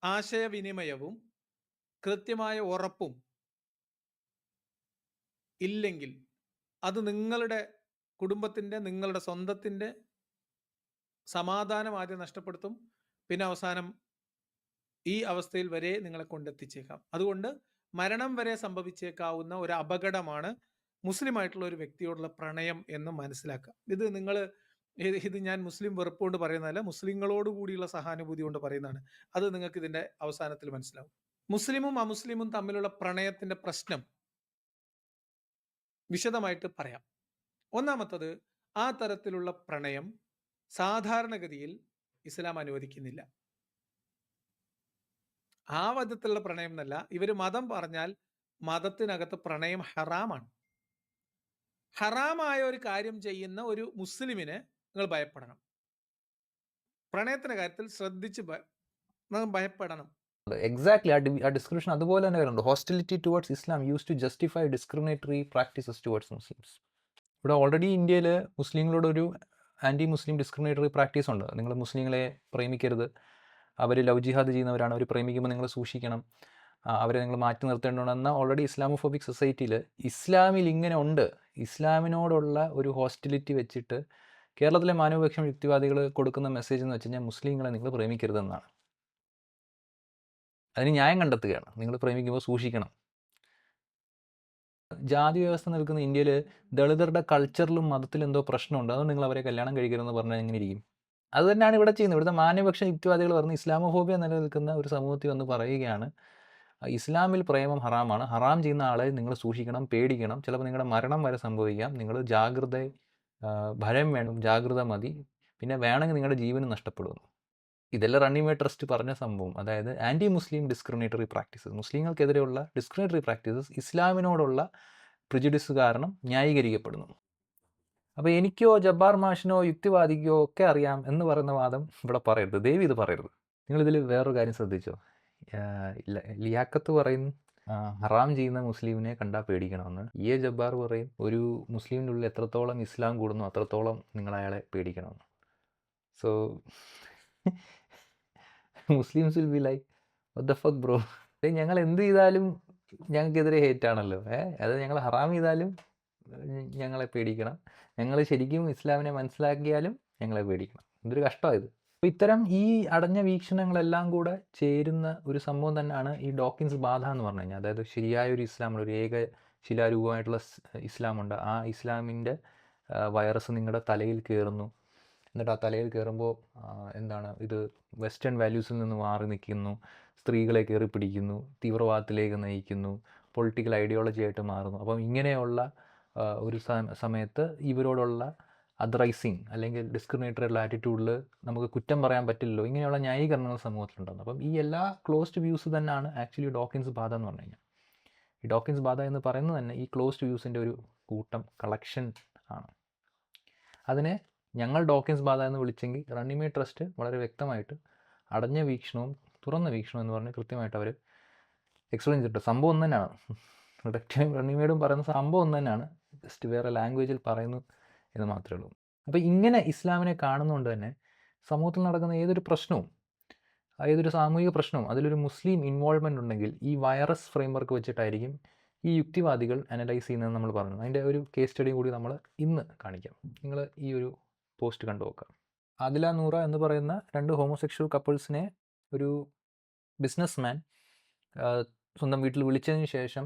D: ആശയവിനിമയവും കൃത്യമായ ഉറപ്പും ഇല്ലെങ്കിൽ അത് നിങ്ങളുടെ കുടുംബത്തിൻ്റെ, നിങ്ങളുടെ സ്വന്തത്തിൻ്റെ സമാധാനം ആദ്യം നഷ്ടപ്പെടുത്തും. പിന്നെ അവസാനം ഈ അവസ്ഥയിൽ വരെ നിങ്ങളെ കൊണ്ടെത്തിച്ചേക്കാം. അതുകൊണ്ട് മരണം വരെ സംഭവിച്ചേക്കാവുന്ന ഒരു അപകടമാണ് മുസ്ലിമായിട്ടുള്ള ഒരു വ്യക്തിയോടുള്ള പ്രണയം എന്ന് മനസ്സിലാക്കുക. ഇത് ഞാൻ മുസ്ലിം വെറുപ്പ് കൊണ്ട് പറയുന്നതല്ല, മുസ്ലിങ്ങളോട് കൂടിയുള്ള സഹാനുഭൂതി കൊണ്ട് പറയുന്നതാണ്. അത് നിങ്ങൾക്ക് ഇതിൻ്റെ അവസാനത്തിൽ മനസ്സിലാവും. മുസ്ലിമും അമുസ്ലിമും തമ്മിലുള്ള പ്രണയത്തിന്റെ പ്രശ്നം വിശദമായിട്ട് പറയാം. ഒന്നാമത്തത്, ആ തരത്തിലുള്ള പ്രണയം സാധാരണഗതിയിൽ ഇസ്ലാം അനുവദിക്കുന്നില്ല. ആ വിധത്തിലുള്ള പ്രണയം എന്നല്ല, ഇവര് മതം പറഞ്ഞാൽ മതത്തിനകത്ത് പ്രണയം ഹറാമാണ്. ഹറാമായ ഒരു കാര്യം ചെയ്യുന്ന ഒരു മുസ്ലിമിനെ നിങ്ങൾ ഭയപ്പെടണം. പ്രണയത്തിന്റെ കാര്യത്തിൽ ശ്രദ്ധിച്ച് ഭയപ്പെടണം.
A: എക്സാക്ട്ലി ആ ഡിസ്ക്രിപ്ഷൻ അതുപോലെ തന്നെ വരുന്നുണ്ട്. Hostility towards Islam use to justify discriminatory practices towards Muslims. ഇവിടെ ഓൾറെഡി ഇന്ത്യയിൽ മുസ്ലിങ്ങളോടൊരു ആൻറ്റി മുസ്ലിം ഡിസ്ക്രിമിനേറ്ററി പ്രാക്ടീസ് ഉണ്ട്. നിങ്ങൾ മുസ്ലിങ്ങളെ പ്രേമിക്കരുത്, അവർ ലവ് ജിഹാദ് ചെയ്യുന്നവരാണ്, അവർ പ്രേമിക്കുമ്പോൾ നിങ്ങൾ സൂക്ഷിക്കണം, അവരെ നിങ്ങൾ മാറ്റി നിർത്തേണ്ടതെന്ന ഓൾറെഡി ഇസ്ലാമോഫോബിക് സൊസൈറ്റിയിൽ ഇസ്ലാമിൽ ഇങ്ങനെ ഉണ്ട്. ഇസ്ലാമിനോടുള്ള ഒരു ഹോസ്റ്റിലിറ്റി വെച്ചിട്ട് കേരളത്തിലെ മാനവപക്ഷം യുക്തിവാദികൾ കൊടുക്കുന്ന മെസ്സേജ് എന്ന് വെച്ച് കഴിഞ്ഞാൽ മുസ്ലിങ്ങളെ നിങ്ങൾ പ്രേമിക്കരുതെന്നാണ്. അതിന് ന്യായം കണ്ടെത്തുകയാണ്, നിങ്ങൾ പ്രേമിക്കുമ്പോൾ സൂക്ഷിക്കണം. ജാതി വ്യവസ്ഥ നിൽക്കുന്ന ഇന്ത്യയിൽ ദളിതരുടെ കൾച്ചറിലും മതത്തിലും എന്തോ പ്രശ്നമുണ്ട്, അതുകൊണ്ട് നിങ്ങൾ അവരെ കല്യാണം കഴിക്കരുതെന്ന് പറഞ്ഞാൽ എങ്ങനെ ഇരിക്കും? അത് തന്നെയാണ് ഇവിടെ ചെയ്യുന്നത്. ഇവിടുത്തെ മാന്യപക്ഷ യുക്തിവാദികൾ പറഞ്ഞ് ഇസ്ലാമോഫോബിയ നിലനിൽക്കുന്ന ഒരു സമൂഹത്തിൽ വന്ന് പറയുകയാണ്, ഇസ്ലാമിൽ പ്രേമം ഹറാമാണ്, ഹറാം ചെയ്യുന്ന ആളെ നിങ്ങൾ സൂക്ഷിക്കണം, പേടിക്കണം, ചിലപ്പോൾ നിങ്ങളുടെ മരണം വരെ സംഭവിക്കാം, നിങ്ങൾ ഭയം വേണം, ജാഗ്രത മതി, പിന്നെ വേണമെങ്കിൽ നിങ്ങളുടെ ജീവനും നഷ്ടപ്പെടുന്നു. ഇതെല്ലാം റണ്ണിംഗ് മേ ട്രസ്റ്റ് പറഞ്ഞ സംഭവം. അതായത് ആൻറ്റി മുസ്ലിം ഡിസ്ക്രിമിനേറ്ററി പ്രാക്ടീസസ്, മുസ്ലിങ്ങൾക്കെതിരെയുള്ള ഡിസ്ക്രിമിനേറ്ററി പ്രാക്ടീസസ് ഇസ്ലാമിനോടുള്ള പ്രിജുഡിസ് കാരണം ന്യായീകരിക്കപ്പെടുന്നു. അപ്പോൾ എനിക്കോ ജബ്ബാർ മാഷിനോ യുക്തിവാദിക്കോ ഒക്കെ അറിയാം എന്ന് പറയുന്ന വാദം ഇവിടെ പറയരുത്, ദയവ് ഇത് പറയരുത്. നിങ്ങളിതിൽ വേറൊരു കാര്യം ശ്രദ്ധിച്ചോ? ലിയാക്കത്ത് പറയുന്നു ഹറാം ചെയ്യുന്ന മുസ്ലിമിനെ കണ്ടാൽ പേടിക്കണമെന്ന്. ജബ്ബാർ പറയും ഒരു മുസ്ലിമിൻ്റെ ഉള്ളിൽ എത്രത്തോളം ഇസ്ലാം കൂടുന്നു അത്രത്തോളം നിങ്ങൾ അയാളെ പേടിക്കണമെന്ന്. So Muslims will be like what the fuck bro, ഞങ്ങൾ എന്ത് ചെയ്താലും ഞങ്ങൾക്കെതിരെ ഹേറ്റ് ആണല്ലോ. അത് ഞങ്ങൾ ഹറാം ചെയ്താലും ഞങ്ങളെ പേടിക്കണം, ഞങ്ങൾ ശരിക്കും ഇസ്ലാമിനെ മനസ്സിലാക്കിയാലും ഞങ്ങളെ പേടിക്കണം. ഇതൊരു കഷ്ടമാണ് ഇത്. അപ്പോൾ ഇത്തരം ഈ അടഞ്ഞ വീക്ഷണങ്ങളെല്ലാം കൂടെ ചേരുന്ന ഒരു സംഭവം തന്നെയാണ് ഈ ഡോക്കിൻസ് ബാധ എന്ന് പറഞ്ഞു കഴിഞ്ഞാൽ. അതായത് ശരിയായ ഒരു ഇസ്ലാമുള്ള ഒരു ഏക ശിലാരൂപമായിട്ടുള്ള ഇസ്ലാമുണ്ട്, ആ ഇസ്ലാമിൻ്റെ വൈറസ് നിങ്ങളുടെ തലയിൽ കയറുന്നു. എന്നിട്ട് ആ തലയിൽ കയറുമ്പോൾ എന്താണ്, ഇത് വെസ്റ്റേൺ വാല്യൂസിൽ നിന്ന് മാറി നിൽക്കുന്നു, സ്ത്രീകളെ കയറി പിടിക്കുന്നു, തീവ്രവാദത്തിലേക്ക് നയിക്കുന്നു, പൊളിറ്റിക്കൽ ഐഡിയോളജി ആയിട്ട് മാറുന്നു. അപ്പം ഇങ്ങനെയുള്ള ഒരു സമയത്ത് ഇവരോടുള്ള അദ്റൈസിങ് അല്ലെങ്കിൽ ഡിസ്ക്രിമിനേറ്ററി ഉള്ള ആറ്റിറ്റ്യൂഡിൽ നമുക്ക് കുറ്റം പറയാൻ പറ്റില്ലല്ലോ, ഇങ്ങനെയുള്ള ന്യായീകരണങ്ങൾ സമൂഹത്തിലുണ്ടാകുന്നു. അപ്പം ഈ എല്ലാ ക്ലോസ്ഡ് വ്യൂസ് തന്നെയാണ് ആക്ച്വലി ഡോക്കിൻസ് ബാധ എന്ന് പറഞ്ഞു കഴിഞ്ഞാൽ. ഈ ഡോക്കിൻസ് ബാധ എന്ന് പറയുന്നത് തന്നെ ഈ ക്ലോസ്ഡ് വ്യൂസിൻ്റെ ഒരു കൂട്ടം കളക്ഷൻ ആണ്. അതിനെ ഞങ്ങൾ ഡോക്കിൻസ് ബാധ എന്ന് വിളിച്ചെങ്കിൽ റണ്ണിംഗ് മേ ട്രസ്റ്റ് വളരെ വ്യക്തമായിട്ട് അടഞ്ഞ വീക്ഷണവും തുറന്ന വീക്ഷണവും എന്ന് പറഞ്ഞ് കൃത്യമായിട്ട് അവർ എക്സ്പ്ലെയിൻ ചെയ്തിട്ട് സംഭവം ഒന്ന് തന്നെയാണ്. റിഡക്റ്റീവും റണ്ണിംഗ് മേഡും പറയുന്ന സംഭവം ഒന്ന് തന്നെയാണ്, ജസ്റ്റ് വേറെ ലാംഗ്വേജിൽ പറയുന്നു എന്ന് മാത്രമേ ഉള്ളൂ. അപ്പോൾ ഇങ്ങനെ ഇസ്ലാമിനെ കാണുന്നതുകൊണ്ട് തന്നെ സമൂഹത്തിൽ നടക്കുന്ന ഏതൊരു പ്രശ്നവും, ഏതൊരു സാമൂഹിക പ്രശ്നവും അതിലൊരു മുസ്ലിം ഇൻവോൾവ്മെൻ്റ് ഉണ്ടെങ്കിൽ ഈ വൈറസ് ഫ്രെയിംവർക്ക് വെച്ചിട്ടായിരിക്കും ഈ യുക്തിവാദികൾ അനലൈസ് ചെയ്യുന്നതെന്ന് നമ്മൾ പറഞ്ഞു. അതിൻ്റെ ഒരു കേസ് സ്റ്റഡി കൂടി നമ്മൾ ഇന്ന് കാണിക്കാം. നിങ്ങൾ ഈ ഒരു പോസ്റ്റ് കണ്ടു നോക്കാം. ആദില നൂറ എന്ന് പറയുന്ന 2 ഹോമോസെക്ഷൽ കപ്പിൾസിനെ ഒരു ബിസിനസ് മാൻ സ്വന്തം വീട്ടിൽ വിളിച്ചതിന് ശേഷം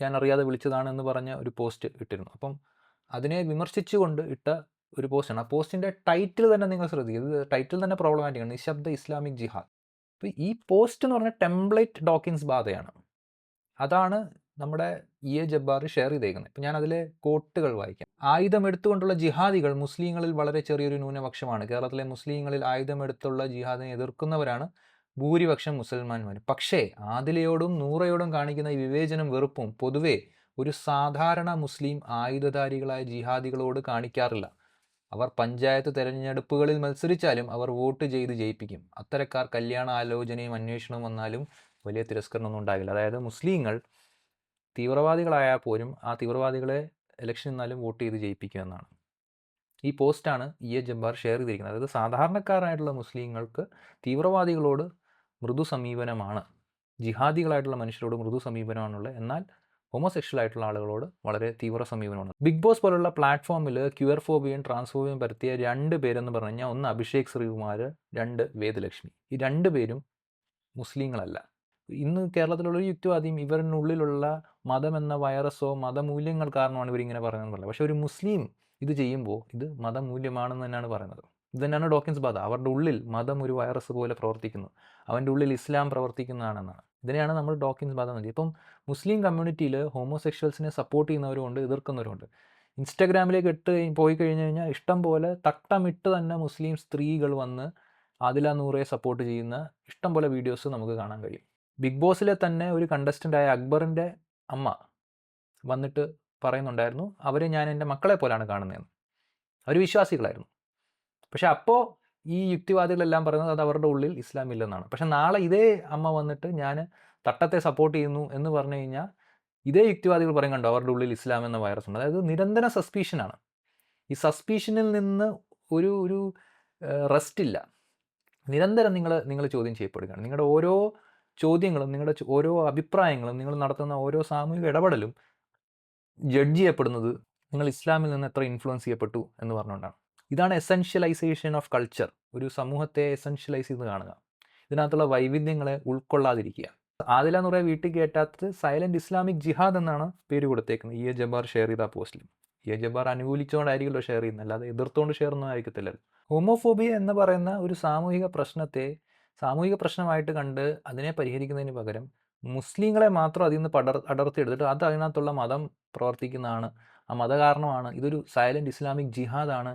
A: ഞാൻ അറിയാതെ വിളിച്ചതാണെന്ന് പറഞ്ഞ ഒരു പോസ്റ്റ് ഇട്ടിരുന്നു. അപ്പം അതിനെ വിമർശിച്ചുകൊണ്ട് ഇട്ട ഒരു പോസ്റ്റാണ്. ആ പോസ്റ്റിൻ്റെ ടൈറ്റിൽ തന്നെ നിങ്ങൾ ശ്രദ്ധിക്കുക, ഇത് ടൈറ്റിൽ തന്നെ പ്രോബ്ലമാറ്റിക്കാണ്, നിശബ്ദ ഇസ്ലാമിക് ജിഹാദ്. അപ്പോൾ ഈ പോസ്റ്റ് എന്ന് പറഞ്ഞാൽ ടെംപ്ലേറ്റ് ഡോക്കിൻസ് ബാധയാണ്. അതാണ് നമ്മുടെ ജബ്ബാർ ഷെയർ ചെയ്തേക്കുന്നത്. ഇപ്പം ഞാൻ അതിലെ കോട്ടുകൾ വായിക്കാം. ആയുധമെടുത്തുകൊണ്ടുള്ള ജിഹാദികൾ മുസ്ലിങ്ങളിൽ വളരെ ചെറിയൊരു ന്യൂനപക്ഷമാണ്. കേരളത്തിലെ മുസ്ലിങ്ങളിൽ ആയുധമെടുത്തുള്ള ജിഹാദിനെ എതിർക്കുന്നവരാണ് ഭൂരിപക്ഷം മുസൽമാന്മാർ. പക്ഷേ ആദിലയോടും നൂറയോടും കാണിക്കുന്ന ഈ വിവേചനം വെറുപ്പും പൊതുവേ ഒരു സാധാരണ മുസ്ലിം ആയുധധാരികളായ ജിഹാദികളോട് കാണിക്കാറില്ല. അവർ പഞ്ചായത്ത് തെരഞ്ഞെടുപ്പുകളിൽ മത്സരിച്ചാലും അവർ വോട്ട് ചെയ്ത് ജയിപ്പിക്കും. അത്തരക്കാർ കല്യാണ ആലോചനയും അന്വേഷണവും വന്നാലും വലിയ തിരസ്കരണമൊന്നും ഉണ്ടാകില്ല. അതായത് മുസ്ലിങ്ങൾ തീവ്രവാദികളായാൽ പോലും ആ തീവ്രവാദികളെ ഇലക്ഷൻ നിന്നാലും വോട്ട് ചെയ്ത് ജയിപ്പിക്കുക എന്നാണ്. ഈ പോസ്റ്റാണ് ജബ്ബാർ ഷെയർ ചെയ്തിരിക്കുന്നത്. അതായത് സാധാരണക്കാരായിട്ടുള്ള മുസ്ലിങ്ങൾക്ക് തീവ്രവാദികളോട് മൃദു സമീപനമാണ്, ജിഹാദികളായിട്ടുള്ള മനുഷ്യരോട് മൃദു സമീപനമാണുള്ളത്, എന്നാൽ ഹോമോസെക്ഷൽ ആയിട്ടുള്ള ആളുകളോട് വളരെ തീവ്ര സമീപനമാണ്. ബിഗ് ബോസ് പോലുള്ള പ്ലാറ്റ്ഫോമിൽ ക്യൂർഫോബിയയും ട്രാൻസ്ഫോബിയയും പരത്തിയ 2 പേരെന്ന് പറഞ്ഞു കഴിഞ്ഞാൽ, ഒന്ന് അഭിഷേക് ശ്രീകുമാർ, 2 വേദലക്ഷ്മി. ഈ 2 പേരും മുസ്ലിങ്ങളല്ല. ഇന്ന് കേരളത്തിലുള്ള ഒരു യുക്തിവാദിയും ഇവരിനുള്ളിലുള്ള മതം എന്ന വൈറസോ മതമൂല്യങ്ങൾ കാരണമാണ് ഇവരിങ്ങനെ പറയുന്നത്. പക്ഷേ ഒരു മുസ്ലിം ഇത് ചെയ്യുമ്പോൾ ഇത് മതമൂല്യമാണെന്ന് തന്നെയാണ് പറയുന്നത്. ഇത് തന്നെയാണ് ഡോക്കിൻസ് ബാധ. അവരുടെ ഉള്ളിൽ മതം ഒരു വൈറസ് പോലെ പ്രവർത്തിക്കുന്നു, അവൻ്റെ ഉള്ളിൽ ഇസ്ലാം പ്രവർത്തിക്കുന്നതാണെന്നാണ്. ഇതിനെയാണ് നമ്മൾ ഡോക്കിൻസ് ബാധ എന്ന് പറയുന്നത്. ഇപ്പം മുസ്ലിം കമ്മ്യൂണിറ്റിയിൽ ഹോമോസെക്ഷൽസിനെ സപ്പോർട്ട് ചെയ്യുന്നവരുമുണ്ട്, എതിർക്കുന്നവരുമുണ്ട്. ഇൻസ്റ്റാഗ്രാമിലേക്ക് പോയി കഴിഞ്ഞ് കഴിഞ്ഞാൽ ഇഷ്ടം പോലെ തട്ടമിട്ട് തന്നെ മുസ്ലിം സ്ത്രീകൾ വന്ന് ആദില നൂറയെ സപ്പോർട്ട് ചെയ്യുന്ന ഇഷ്ടം പോലെ വീഡിയോസ് നമുക്ക് കാണാൻ കഴിയും. ബിഗ് ബോസിലെ തന്നെ ഒരു കണ്ടസ്റ്റൻ്റായ അക്ബറിൻ്റെ അമ്മ വന്നിട്ട് പറയുന്നുണ്ടായിരുന്നു, അവരെ ഞാൻ എൻ്റെ മക്കളെ പോലാണ് കാണുന്നതെന്ന്. അവർ വിശ്വാസികളായിരുന്നു. പക്ഷെ അപ്പോൾ ഈ യുക്തിവാദികളെല്ലാം പറയുന്നത് അത് അവരുടെ ഉള്ളിൽ ഇസ്ലാം ഇല്ലെന്നാണ്. പക്ഷെ നാളെ ഇതേ അമ്മ വന്നിട്ട് ഞാൻ തട്ടത്തെ സപ്പോർട്ട് ചെയ്യുന്നു എന്ന് പറഞ്ഞു കഴിഞ്ഞാൽ ഇതേ യുക്തിവാദികൾ പറയും, കണ്ടോ അവരുടെ ഉള്ളിൽ ഇസ്ലാം എന്ന വൈറസ് ഉണ്ട്. അതായത് നിരന്തര സസ്പീഷനാണ്. ഈ സസ്പീഷനിൽ നിന്ന് ഒരു റെസ്റ്റ് ഇല്ല. നിരന്തരം നിങ്ങൾ ചോദ്യം ചെയ്യപ്പെടുകയാണ്. നിങ്ങളുടെ ഓരോ ചോദ്യങ്ങളും നിങ്ങളുടെ ഓരോ അഭിപ്രായങ്ങളും നിങ്ങൾ നടത്തുന്ന ഓരോ സാമൂഹിക ഇടപെടലും ജഡ്ജ് ചെയ്യപ്പെടുന്നത് നിങ്ങൾ ഇസ്ലാമിൽ നിന്ന് എത്ര ഇൻഫ്ലുവൻസ് ചെയ്യപ്പെട്ടു എന്ന് പറഞ്ഞുകൊണ്ടാണ്. ഇതാണ് എസെൻഷ്യലൈസേഷൻ ഓഫ് കൾച്ചർ. ഒരു സമൂഹത്തെ എസെൻഷ്യലൈസ് ചെയ്ത് കാണുക, ഇതിനകത്തുള്ള വൈവിധ്യങ്ങളെ ഉൾക്കൊള്ളാതിരിക്കുക. ആദില എന്ന് പറയുക വീട്ടിൽ കയറ്റാത്തത് സൈലന്റ് ഇസ്ലാമിക് ജിഹാദ് എന്നാണ് പേര് കൊടുത്തേക്കുന്നത്. ഇ എ ജബ്ബാർ ഷെയർ ചെയ്ത പോസ്റ്റിൽ. ഇ എ ജബ്ബാർ അനുകൂലിച്ചുകൊണ്ടായിരിക്കുമല്ലോ ഷെയർ ചെയ്യുന്നത്, അല്ലാതെ എതിർത്തുകൊണ്ട് ഷെയർ ഒന്നും ആയിരിക്കത്തില്ലല്ലോ. ഹോമോഫോബിയ എന്ന് പറയുന്ന ഒരു സാമൂഹിക പ്രശ്നത്തെ സാമൂഹിക പ്രശ്നമായിട്ട് കണ്ട് അതിനെ പരിഹരിക്കുന്നതിന് പകരം മുസ്ലിങ്ങളെ മാത്രം അതിൽ നിന്ന് അടർത്തിയെടുത്തിട്ട് അത് അതിനകത്തുള്ള മതം പ്രവർത്തിക്കുന്നതാണ്, ആ മത കാരണമാണ്, ഇതൊരു സൈലന്റ് ഇസ്ലാമിക് ജിഹാദാണ്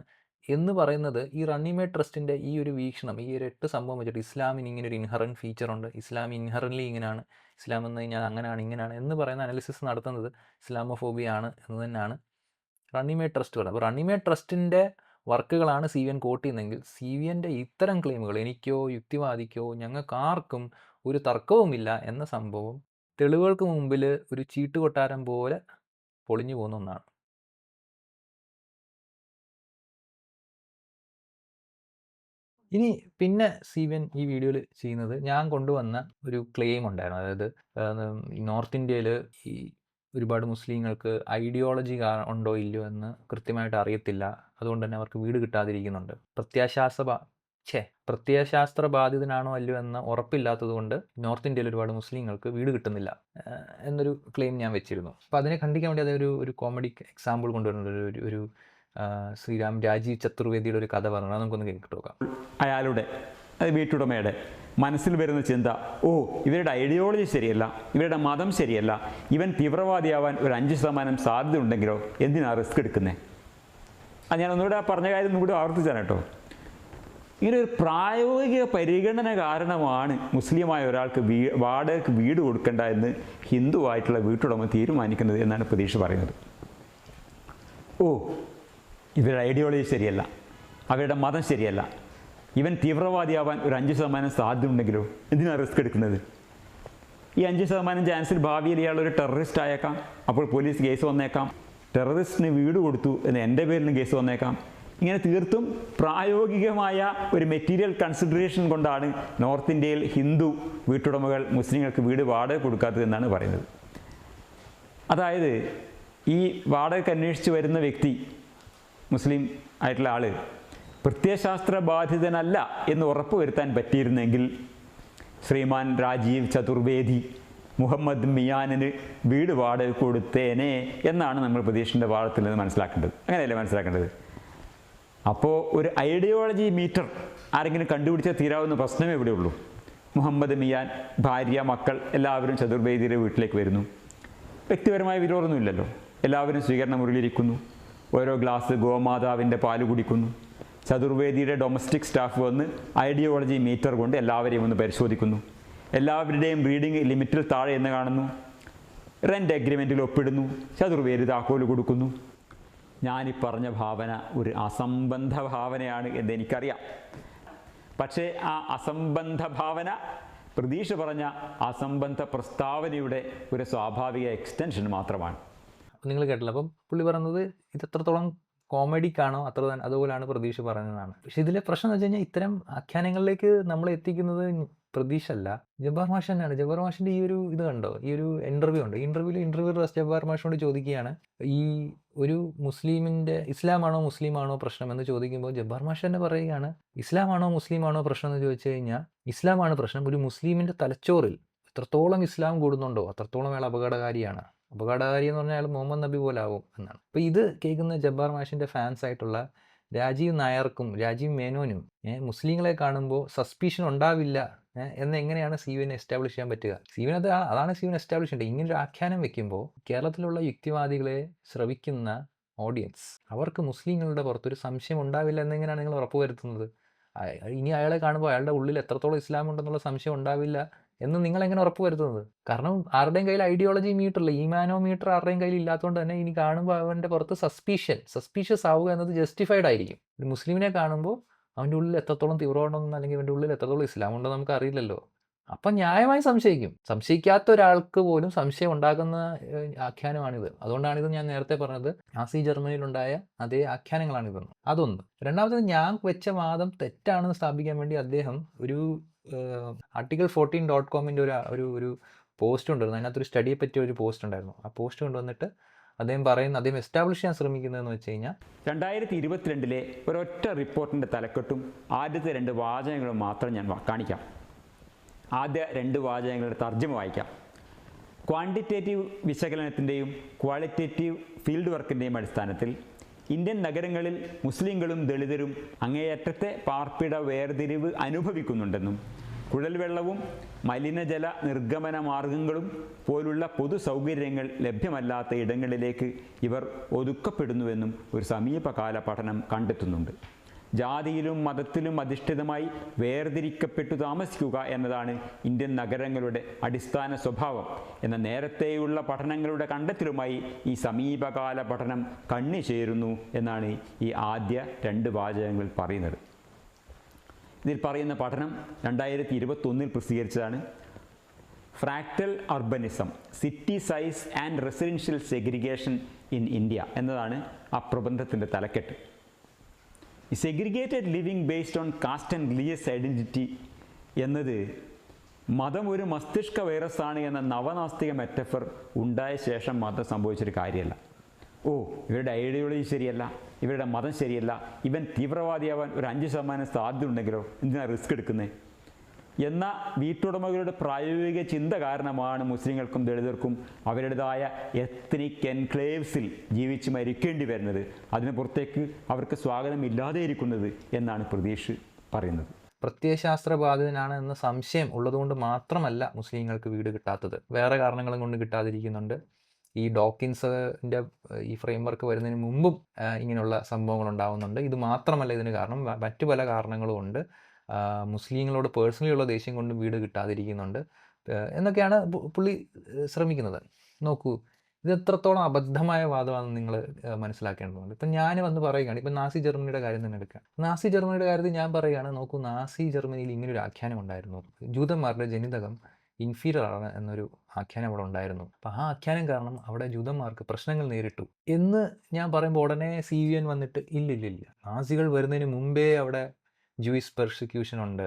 A: എന്ന് പറയുന്നത് ഈ റണ്ണിമേഡ് ട്രസ്റ്റിൻ്റെ ഈ ഒരു വീക്ഷണം, ഈ ഒരു 8 സംഭവം വെച്ചിട്ട് ഇസ്ലാമിന് ഇങ്ങനെ ഒരു ഇൻഹറൻറ്റ് ഫീച്ചറുണ്ട്, ഇസ്ലാം ഇൻഹറൻ്റ്ലി ഇങ്ങനെയാണ്, ഇസ്ലാം എന്ന് കഴിഞ്ഞാൽ അങ്ങനെയാണ് ഇങ്ങനെയാണ് എന്ന് പറയുന്ന അനാലിസിസ് നടത്തുന്നത് ഇസ്ലാമോഫോബിയ ആണ് എന്ന് തന്നെയാണ് റണ്ണിമേഡ് ട്രസ്റ്റ് പറയുന്നത്. അപ്പോൾ റണ്ണിമേഡ് ട്രസ്റ്റിൻ്റെ വർക്കുകളാണ് CVN കോട്ട് ചെയ്യുന്നതെങ്കിൽ CVNൻ്റെ ഇത്തരം ക്ലെയിമുകൾ എനിക്കോ യുക്തിവാദിക്കോ ഞങ്ങൾക്കാർക്കും ഒരു തർക്കവുമില്ല എന്ന സംഭവം തെളിവുകൾക്ക് മുമ്പിൽ ഒരു ചീട്ടുകൊട്ടാരം പോലെ പൊളിഞ്ഞു പോകുന്ന ഒന്നാണ്. ഇനി പിന്നെ CVN ഈ വീഡിയോയിൽ ചെയ്യുന്നത്, ഞാൻ കൊണ്ടുവന്ന ഒരു ക്ലെയിം ഉണ്ടായിരുന്നു. അതായത് നോർത്ത് ഇന്ത്യയിൽ ഈ ഒരുപാട് മുസ്ലിങ്ങൾക്ക് ഐഡിയോളജി ഉണ്ടോ ഇല്ലയോ എന്ന് കൃത്യമായിട്ട് അറിയത്തില്ല, അതുകൊണ്ട് തന്നെ അവർക്ക് വീട് കിട്ടാതിരിക്കുന്നുണ്ട്. പ്രത്യയശാസ്ത്ര ബാധിതനാണോ അല്ലയോ എന്ന ഉറപ്പില്ലാത്തത് കൊണ്ട് നോർത്ത് ഇന്ത്യയിൽ ഒരുപാട് മുസ്ലിങ്ങൾക്ക് വീട് കിട്ടുന്നില്ല എന്നൊരു ക്ലെയിം ഞാൻ വെച്ചിരുന്നു. അപ്പോൾ അതിനെ ഖണ്ഡിക്കാൻ വേണ്ടി അതൊരു കോമഡി എക്സാമ്പിൾ കൊണ്ടുവരുന്നുണ്ട്. ഒരു രാജീവ് ചതുർവേദിയുടെ ഒരു കഥ പറഞ്ഞു, നമുക്കൊന്ന് കേട്ടിട്ട് നോക്കാം.
B: അയാളുടെ വീട്ടുടമയുടെ മനസ്സിൽ വരുന്ന ചിന്ത, ഓ ഇവരുടെ ഐഡിയോളജി ശരിയല്ല, ഇവരുടെ മതം ശരിയല്ല, ഇവൻ തീവ്രവാദിയാവാൻ ഒരു 5% സാധ്യത ഉണ്ടെങ്കിലോ എന്തിനാ റിസ്ക് എടുക്കുന്നത്? അത് ഞാൻ ഒന്നുകൂടെ പറഞ്ഞ കാര്യം ഒന്നുകൂടി ആവർത്തിച്ചാണ് കേട്ടോ. ഇങ്ങനെ ഒരു പ്രായോഗിക പരിഗണന കാരണമാണ് മുസ്ലിമായ ഒരാൾക്ക് വാടകയ്ക്ക് വീട് കൊടുക്കേണ്ട എന്ന് ഹിന്ദുവായിട്ടുള്ള വീട്ടുടമ തീരുമാനിക്കുന്നത് എന്നാണ് പ്രതീക്ഷ പറയുന്നത്. ഓ ഇവരുടെ ഐഡിയോളജി ശരിയല്ല, അവരുടെ മതം ശരിയല്ല, ഇവൻ തീവ്രവാദിയാവാൻ ഒരു 5% സാധ്യത ഉണ്ടെങ്കിലോ എന്തിനാണ് റിസ്ക് എടുക്കുന്നത്? ഈ 5% ചാൻസിൽ ഭാവിയിൽ ഇയാൾ ഒരു ടെററിസ്റ്റ് ആയേക്കാം, അപ്പോൾ പോലീസ് കേസ് വന്നേക്കാം. ടെററിസ്റ്റിന് വീട് കൊടുത്തു എന്ന് എൻ്റെ പേരിലും കേസ് വന്നേക്കാം. ഇങ്ങനെ തീർത്തും പ്രായോഗികമായ ഒരു മെറ്റീരിയൽ കൺസിഡറേഷൻ കൊണ്ടാണ് നോർത്ത് ഇന്ത്യയിൽ ഹിന്ദു വീട്ടുടമകൾ മുസ്ലിങ്ങൾക്ക് വീട് വാടക കൊടുക്കാത്തതെന്നാണ് പറയുന്നത്. അതായത് ഈ വാടകയ്ക്ക് അന്വേഷിച്ച് വരുന്ന വ്യക്തി, മുസ്ലിം ആയിട്ടുള്ള ആൾ പ്രത്യയശാസ്ത്ര ബാധിതനല്ല എന്ന് ഉറപ്പുവരുത്താൻ പറ്റിയിരുന്നെങ്കിൽ ശ്രീമാൻ രാജീവ് ചതുർവേദി മുഹമ്മദ് മിയാനിന് വീട് വാടക കൊടുത്തേനെ എന്നാണ് നമ്മൾ പ്രതീക്ഷൻ്റെ ഭാഗത്തിൽ നിന്ന് മനസ്സിലാക്കേണ്ടത്. അങ്ങനെയല്ലേ മനസ്സിലാക്കേണ്ടത്? അപ്പോൾ ഒരു ഐഡിയോളജി മീറ്റർ ആരെങ്കിലും കണ്ടുപിടിച്ചാൽ തീരാവുന്ന പ്രശ്നമേ ഇവിടെ ഉള്ളൂ. മുഹമ്മദ് മിയാൻ, ഭാര്യ, മക്കൾ എല്ലാവരും ചതുർവേദിയുടെ വീട്ടിലേക്ക് വരുന്നു. വ്യക്തിപരമായ വിരോധമൊന്നുമില്ലല്ലോ. എല്ലാവരും സ്വീകരണ മുറിയിലിരിക്കുന്നു. ഓരോ ഗ്ലാസ് ഗോമാതാവിൻ്റെ പാല് കുടിക്കുന്നു. ചതുർവേദിയുടെ ഡൊമസ്റ്റിക് സ്റ്റാഫ് വന്ന് ഐഡിയോളജി മീറ്റർ കൊണ്ട് എല്ലാവരെയും ഒന്ന് പരിശോധിക്കുന്നു. എല്ലാവരുടെയും റീഡിംഗ് ലിമിറ്റിൽ താഴെ എന്ന് കാണുന്നു. റെൻ്റ് അഗ്രിമെൻറ്റിൽ ഒപ്പിടുന്നു. ചതുർവേദി താക്കോല് കൊടുക്കുന്നു. ഞാനീ പറഞ്ഞ ഭാവന ഒരു അസംബന്ധ ഭാവനയാണ് എന്ന് എനിക്കറിയാം. പക്ഷേ ആ അസംബന്ധ ഭാവന പ്രതീക്ഷ പറഞ്ഞ അസംബന്ധ പ്രസ്താവനയുടെ ഒരു സ്വാഭാവിക എക്സ്റ്റൻഷൻ മാത്രമാണ്.
A: നിങ്ങൾ കേട്ടില്ല. അപ്പം പുള്ളി പറയുന്നത് ഇത് എത്രത്തോളം കോമഡിക്കാണോ അതുപോലെയാണ് പ്രതീക്ഷ പറയുന്നതാണ്. പക്ഷെ ഇതിലെ പ്രശ്നം എന്ന് വെച്ച് കഴിഞ്ഞാൽ ഇത്തരം ആഖ്യാനങ്ങളിലേക്ക് നമ്മളെ എത്തിക്കുന്നത് പ്രതീക്ഷ അല്ല, ജബ്ബാർ മാഷ് തന്നെയാണ്. ജബ്ബാർ മാഷിൻ്റെ ഈ ഒരു ഇത് കണ്ടോ, ഈ ഒരു ഇൻ്റർവ്യൂ ഉണ്ട്. ഇൻ്റർവ്യൂ ജബ്ബാർ മാഷിനോട് ചോദിക്കുകയാണ്, ഈ ഒരു മുസ്ലിമിൻ്റെ ഇസ്ലാമാണോ മുസ്ലിമാണോ പ്രശ്നം എന്ന് ചോദിക്കുമ്പോൾ ജബ്ബാർ മാഷ് തന്നെ പറയുകയാണ്, ഇസ്ലാമാണോ മുസ്ലിമാണോ പ്രശ്നം എന്ന് ചോദിച്ചു കഴിഞ്ഞാൽ ഇസ്ലാമാണ് പ്രശ്നം. ഒരു മുസ്ലിമിൻ്റെ തലച്ചോറിൽ എത്രത്തോളം ഇസ്ലാം കൂടുന്നുണ്ടോ അത്രത്തോളം അയാൾ അപകടകാരിയാണ്. അപകടകാരി എന്ന് പറഞ്ഞാൽ അയാൾ മുഹമ്മദ് നബി പോലെ ആവും എന്നാണ്. അപ്പോൾ ഇത് കേൾക്കുന്ന ജബ്ബാർ മാഷിൻ്റെ ഫാൻസ് ആയിട്ടുള്ള രാജീവ് നായർക്കും രാജീവ് മേനോനും മുസ്ലിങ്ങളെ കാണുമ്പോൾ സസ്പീഷൻ ഉണ്ടാവില്ല എന്നെങ്ങനെയാണ് CVN എസ്റ്റാബ്ലിഷ് ചെയ്യാൻ പറ്റുക? അതാണ് CVN എസ്റ്റാബ്ലിഷ് ചെയ്യേണ്ടത്. ഇങ്ങനൊരു ആഖ്യാനം വെക്കുമ്പോൾ കേരളത്തിലുള്ള യുക്തിവാദികളെ ശ്രവിക്കുന്ന ഓഡിയൻസ് അവർക്ക് മുസ്ലിങ്ങളുടെ പുറത്തൊരു സംശയം ഉണ്ടാവില്ല എന്നെങ്ങനെയാണ് നിങ്ങൾ ഉറപ്പുവരുത്തുന്നത്? ഇനി അയാളെ കാണുമ്പോൾ അയാളുടെ ഉള്ളിൽ എത്രത്തോളം ഇസ്ലാം ഉണ്ടെന്നുള്ള സംശയം ഉണ്ടാവില്ല എന്ന് നിങ്ങൾ എങ്ങനെ ഉറപ്പുവരുത്തുന്നത്? കാരണം ആരുടെയും കയ്യിൽ ഐഡിയോളജി മീറ്റർ ഇല്ല, ഈമാനോ മീറ്റർ ആരുടെയും കയ്യിൽ ഇല്ലാത്തതുകൊണ്ട് തന്നെ ഇനി കാണുമ്പോൾ അവൻ്റെ പുറത്ത് സസ്പീഷ്യസ് ആവുക എന്നത് ജസ്റ്റിഫൈഡ് ആയിരിക്കും. ഒരു മുസ്ലിമിനെ കാണുമ്പോൾ അവൻ്റെ ഉള്ളിൽ എത്രത്തോളം തീവ്രമുണ്ടെന്ന് അല്ലെങ്കിൽ അവൻ്റെ ഉള്ളിൽ എത്രത്തോളം ഇസ്ലാം ഉണ്ടെന്ന് നമുക്ക് അറിയില്ലല്ലോ. അപ്പം ന്യായമായി സംശയിക്കും. സംശയിക്കാത്ത ഒരാൾക്ക് പോലും സംശയം ഉണ്ടാക്കുന്ന ആഖ്യാനമാണിത്. അതുകൊണ്ടാണിത് ഞാൻ നേരത്തെ പറഞ്ഞത് നാസി ജർമ്മനിയിലുണ്ടായ അതേ ആഖ്യാനങ്ങളാണിതെന്ന്. അതൊന്ന്. രണ്ടാമത്തത് ഞാൻ വെച്ച വാദം തെറ്റാണെന്ന് സ്ഥാപിക്കാൻ വേണ്ടി അദ്ദേഹം ഒരു ആർട്ടിക്കിൾ 14.comൻ്റെ ഒരു പോസ്റ്റ് കൊണ്ടുവരുന്നു. അതിനകത്തൊരു സ്റ്റഡിയെ പറ്റിയ ഒരു പോസ്റ്റ് ഉണ്ടായിരുന്നു. ആ പോസ്റ്റ് കൊണ്ടുവന്നിട്ട് അദ്ദേഹം എസ്റ്റാബ്ലിഷ് ചെയ്യാൻ ശ്രമിക്കുന്നതെന്ന് വെച്ച് കഴിഞ്ഞാൽ
B: 2022 ഒരൊറ്റ റിപ്പോർട്ടിൻ്റെ തലക്കെട്ടും ആദ്യത്തെ 2 വാചകങ്ങളും മാത്രം ഞാൻ കാണിക്കാം. ആദ്യ 2 വാചകങ്ങളുടെ തർജ്ജമ വായിക്കാം. ക്വാണ്ടിറ്റേറ്റീവ് വിശകലനത്തിൻ്റെയും ക്വാളിറ്റേറ്റീവ് ഫീൽഡ് വർക്കിൻ്റെയും അടിസ്ഥാനത്തിൽ ഇന്ത്യൻ നഗരങ്ങളിൽ മുസ്ലിങ്ങളും ദളിതരും അങ്ങേയറ്റത്തെ പാർപ്പിട വേർതിരിവ് അനുഭവിക്കുന്നുണ്ടെന്നും കുഴൽവെള്ളവും മലിനജല നിർഗമന മാർഗങ്ങളും പോലുള്ള പൊതു സൗകര്യങ്ങൾ ലഭ്യമല്ലാത്ത ഇടങ്ങളിലേക്ക് ഇവർ ഒതുക്കപ്പെടുന്നുവെന്നും ഒരു സമീപകാല പഠനം കണ്ടെത്തുന്നുണ്ട്. ജാതിയിലും മതത്തിലും അധിഷ്ഠിതമായി വേർതിരിക്കപ്പെട്ടു താമസിക്കുക എന്നതാണ് ഇന്ത്യൻ നഗരങ്ങളുടെ അടിസ്ഥാന സ്വഭാവം എന്ന നേരത്തെയുള്ള പഠനങ്ങളുടെ കണ്ടെത്തലുമായി ഈ സമീപകാല പഠനം കണ്ണി ചേരുന്നു എന്നാണ് ഈ ആദ്യ 2 വാചകങ്ങളിൽ പറയുന്നത്. ഇതിൽ പറയുന്ന പഠനം 2021 പ്രസിദ്ധീകരിച്ചതാണ്. Fractal urbanism, city size and residential segregation in India എന്നതാണ് ആ പ്രബന്ധത്തിൻ്റെ തലക്കെട്ട്. ഈ segregated living based on caste and religious identity എന്നത് മതം ഒരു മസ്തിഷ്ക വൈറസാണ് എന്ന നവനാസ്തിക മെറ്റഫർ ഉണ്ടായ ശേഷം മാത്രം സംഭവിച്ചൊരു കാര്യമല്ല. ഇവരുടെ ഐഡിയോളജി ശരിയല്ല, ഇവരുടെ മതം ശരിയല്ല, ഇവൻ തീവ്രവാദിയാവാൻ ഒരു 5% സാധ്യത ഉണ്ടെങ്കിലോ എന്തിനാണ് റിസ്ക് എടുക്കുന്നത് എന്ന വീട്ടുടമകളുടെ പ്രായോഗിക ചിന്ത കാരണമാണ് മുസ്ലിങ്ങൾക്കും ദളിതർക്കും അവരുടേതായ എത്നിക് എൻക്ലേവ്സിൽ ജീവിച്ച് മരിക്കേണ്ടി വരുന്നത്, അതിന് പുറത്തേക്ക് അവർക്ക് സ്വാഗതമില്ലാതെ ഇരിക്കുന്നത് എന്നാണ് പ്രതീഷ് പറയുന്നത്.
A: പ്രത്യയശാസ്ത്രബാധിതനാണ് എന്ന സംശയം ഉള്ളതുകൊണ്ട് മാത്രമല്ല മുസ്ലിങ്ങൾക്ക് വീട് കിട്ടാത്തത്. വേറെ കാരണങ്ങളും കൊണ്ട് കിട്ടാതിരിക്കുന്നുണ്ട്. ഈ ഡോക്കിൻസിൻ്റെ ഈ ഫ്രെയിംവർക്ക് വരുന്നതിന് മുമ്പും ഇങ്ങനെയുള്ള സംഭവങ്ങൾ ഉണ്ടാകുന്നുണ്ട്. ഇത് മാത്രമല്ല ഇതിന് കാരണം, മറ്റു പല കാരണങ്ങളും ഉണ്ട്. മുസ്ലിങ്ങളോട് പേഴ്സണലി ഉള്ള ദേഷ്യം കൊണ്ട് വീട് കിട്ടാതിരിക്കുന്നുണ്ട് എന്നൊക്കെയാണ് പുള്ളി ശ്രമിക്കുന്നത്. നോക്കൂ, ഇത് എത്രത്തോളം അബദ്ധമായ വാദമാണെന്ന് നിങ്ങൾ മനസ്സിലാക്കേണ്ടതുണ്ട്. ഇപ്പം ഞാൻ വന്ന് പറയുകയാണ്, ഇപ്പം നാസി ജർമ്മനിയുടെ കാര്യം തന്നെ എടുക്കുക. നാസി ജർമ്മനിയുടെ കാര്യത്തിൽ ഞാൻ പറയുകയാണ്, നോക്കൂ, നാസി ജർമ്മനിയിൽ ഇങ്ങനൊരു ആഖ്യാനം ഉണ്ടായിരുന്നു, ജൂതന്മാരുടെ ജനിതകം ഇൻഫീരിയർ ആണ് എന്നൊരു ആഖ്യാനം അവിടെ ഉണ്ടായിരുന്നു. അപ്പോൾ ആ ആഖ്യാനം കാരണം അവിടെ ജൂതന്മാർക്ക് പ്രശ്നങ്ങൾ നേരിട്ടു എന്ന് ഞാൻ പറയുമ്പോൾ ഉടനെ CVN വന്നിട്ട് ഇല്ലില്ല, നാസികൾ വരുന്നതിന് മുമ്പേ അവിടെ ജൂയിഷ് പെർസിക്യൂഷൻ ഉണ്ട്,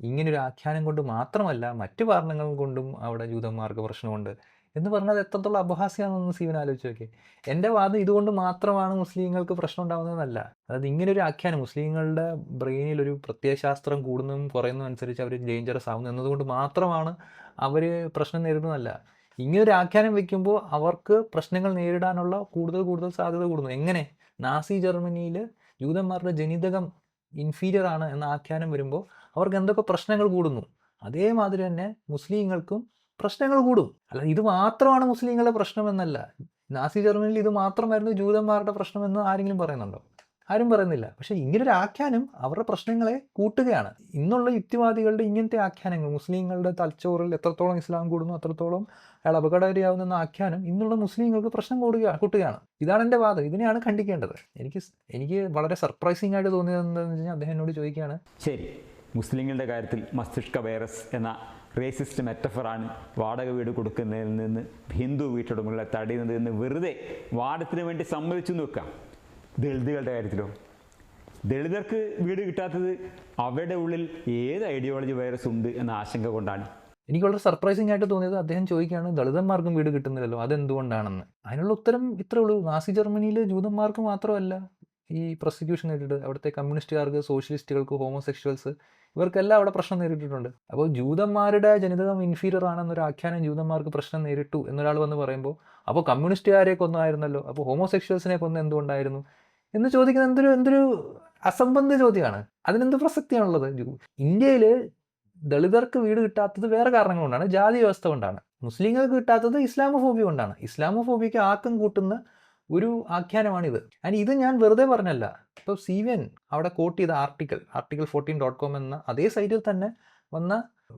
A: ഇങ്ങനൊരു ആഖ്യാനം കൊണ്ട് മാത്രമല്ല മറ്റു കാരണങ്ങൾ കൊണ്ടും അവിടെ ജൂതന്മാർക്ക് പ്രശ്നമുണ്ട് എന്ന് പറഞ്ഞാൽ എത്രത്തോളം അപഹാസ്യമാണെന്ന് CVN ആലോചിച്ച് നോക്കി. എൻ്റെ വാദം ഇതുകൊണ്ട് മാത്രമാണ് മുസ്ലിങ്ങൾക്ക് പ്രശ്നം ഉണ്ടാകുന്നതെന്നല്ല. അതായത് ഇങ്ങനൊരു ആഖ്യാനം മുസ്ലിങ്ങളുടെ ബ്രെയിനിൽ ഒരു പ്രത്യയശാസ്ത്രം കൂടുന്നതും കുറയുന്നതും അനുസരിച്ച് അവർ ഡേഞ്ചറസ് ആവുന്നു എന്നതുകൊണ്ട് മാത്രമാണ് അവർ പ്രശ്നം നേരിടുന്നതല്ല. ഇങ്ങനൊരു ആഖ്യാനം വെക്കുമ്പോൾ അവർക്ക് പ്രശ്നങ്ങൾ നേരിടാനുള്ള കൂടുതൽ സാധ്യത കൂടുന്നു. എങ്ങനെ? നാസി ജർമ്മനിയിൽ ജൂതന്മാരുടെ ജനിതകം ഇൻഫീരിയർ ആണ് എന്ന ആഖ്യാനം വരുമ്പോൾ അവർക്ക് എന്തൊക്കെ പ്രശ്നങ്ങൾ കൂടുന്നു, അതേമാതിരി തന്നെ മുസ്ലിങ്ങൾക്കും പ്രശ്നങ്ങൾ കൂടും. അല്ല, ഇത് മാത്രമാണ് മുസ്ലിങ്ങളുടെ പ്രശ്നമെന്നല്ല. നാസി ജർമ്മനിയിൽ ഇത് മാത്രമായിരുന്നു ജൂതന്മാരുടെ പ്രശ്നമെന്ന് ആരെങ്കിലും പറയുന്നുണ്ടോ? ആരും പറയുന്നില്ല. പക്ഷേ ഇങ്ങനൊരു ആഖ്യാനം അവരുടെ പ്രശ്നങ്ങളെ കൂട്ടുകയാണ്. ഇന്നുള്ള യുക്തിവാദികളുടെ ഇങ്ങനത്തെ ആഖ്യാനങ്ങൾ, മുസ്ലിങ്ങളുടെ തലച്ചോറിൽ എത്രത്തോളം ഇസ്ലാം കൂടുന്നു അത്രത്തോളം അയാൾ അപകടകാരിയാവുന്ന ആഖ്യാനം ഇന്നുള്ള മുസ്ലിങ്ങൾക്ക് പ്രശ്നം കൂട്ടുകയാണ്. ഇതാണ് എൻ്റെ വാദം. ഇതിനെയാണ് ഖണ്ഡിക്കേണ്ടത്. എനിക്ക് വളരെ സർപ്രൈസിംഗ് ആയിട്ട് തോന്നിയത് എന്താണെന്ന് വെച്ചാൽ അദ്ദേഹം എന്നോട് ചോദിക്കുകയാണ്,
B: ശരി, മുസ്ലിങ്ങളുടെ കാര്യത്തിൽ മസ്തിഷ്ക വൈറസ് എന്ന റേസിസ്റ്റ് മെറ്റഫറാണ് വാടക വീട് കൊടുക്കുന്നതിൽ നിന്ന് ഹിന്ദു വീട്ടുടമകളെ തടയുന്നത് എന്ന് വെറുതെ വാദത്തിന് വേണ്ടി സമ്മതിച്ചു നോക്കാം. ദളിതുകളുടെ കാര്യത്തിലോ? ദളിതർക്ക് വീട് കിട്ടാത്തത് അവരുടെ ഉള്ളിൽ ഏത് ഐഡിയോളജി വൈറസ് ഉണ്ട് എന്ന ആശങ്ക കൊണ്ടാണ്.
A: എനിക്ക് വളരെ സർപ്രൈസിംഗ് ആയിട്ട് തോന്നിയത് അദ്ദേഹം ചോദിക്കുകയാണ്, ദളിതന്മാർക്കും വീട് കിട്ടുന്നില്ലല്ലോ, അതെന്തുകൊണ്ടാണെന്ന്. അതിനുള്ള ഉത്തരം ഇത്രേ ഉള്ളൂ. നാസി ജർമ്മനിയിൽ ജൂതന്മാർക്ക് മാത്രമല്ല ഈ പ്രോസിക്യൂഷൻ നേരിട്ട്, അവിടുത്തെ കമ്മ്യൂണിസ്റ്റുകാർക്ക്, സോഷ്യലിസ്റ്റുകൾക്ക്, ഹോമോസെക്ഷൽസ്, ഇവർക്കെല്ലാം അവിടെ പ്രശ്നം നേരിട്ടിട്ടുണ്ട്. അപ്പോൾ ജൂതന്മാരുടെ ജനിതകം ഇൻഫീരിയർ ആണെന്നൊരു ആഖ്യാനം ജൂതന്മാർക്ക് പ്രശ്നം നേരിട്ടു എന്നൊരാൾ വന്ന് പറയുമ്പോൾ, അപ്പോൾ കമ്മ്യൂണിസ്റ്റുകാരെ കൊന്നായിരുന്നല്ലോ, അപ്പോൾ ഹോമോസെക്ഷൽസിനെ കൊന്ന എന്തുകൊണ്ടായിരുന്നു എന്ന് ചോദിക്കുന്നത് എന്തൊരു അസംബന്ധ ചോദ്യമാണ്. അതിനെന്ത് പ്രസക്തിയാണുള്ളത്? ഇന്ത്യയിൽ ദളിതർക്ക് വീട് കിട്ടാത്തത് വേറെ കാരണങ്ങൾ കൊണ്ടാണ്, ജാതി വ്യവസ്ഥ കൊണ്ടാണ്. മുസ്ലിങ്ങൾക്ക് കിട്ടാത്തത് ഇസ്ലാമോഫോബിയ കൊണ്ടാണ്. ഇസ്ലാമോഫോബിയയ്ക്ക് ആക്കം കൂട്ടുന്ന ഒരു ആഖ്യാനമാണിത്. ആൻഡ് ഇത് ഞാൻ വെറുതെ പറഞ്ഞല്ല. ഇപ്പോൾ CVN അവിടെ കോട്ട് ചെയ്ത ആർട്ടിക്കിൾ 14.com എന്ന അതേ സൈറ്റിൽ തന്നെ വന്ന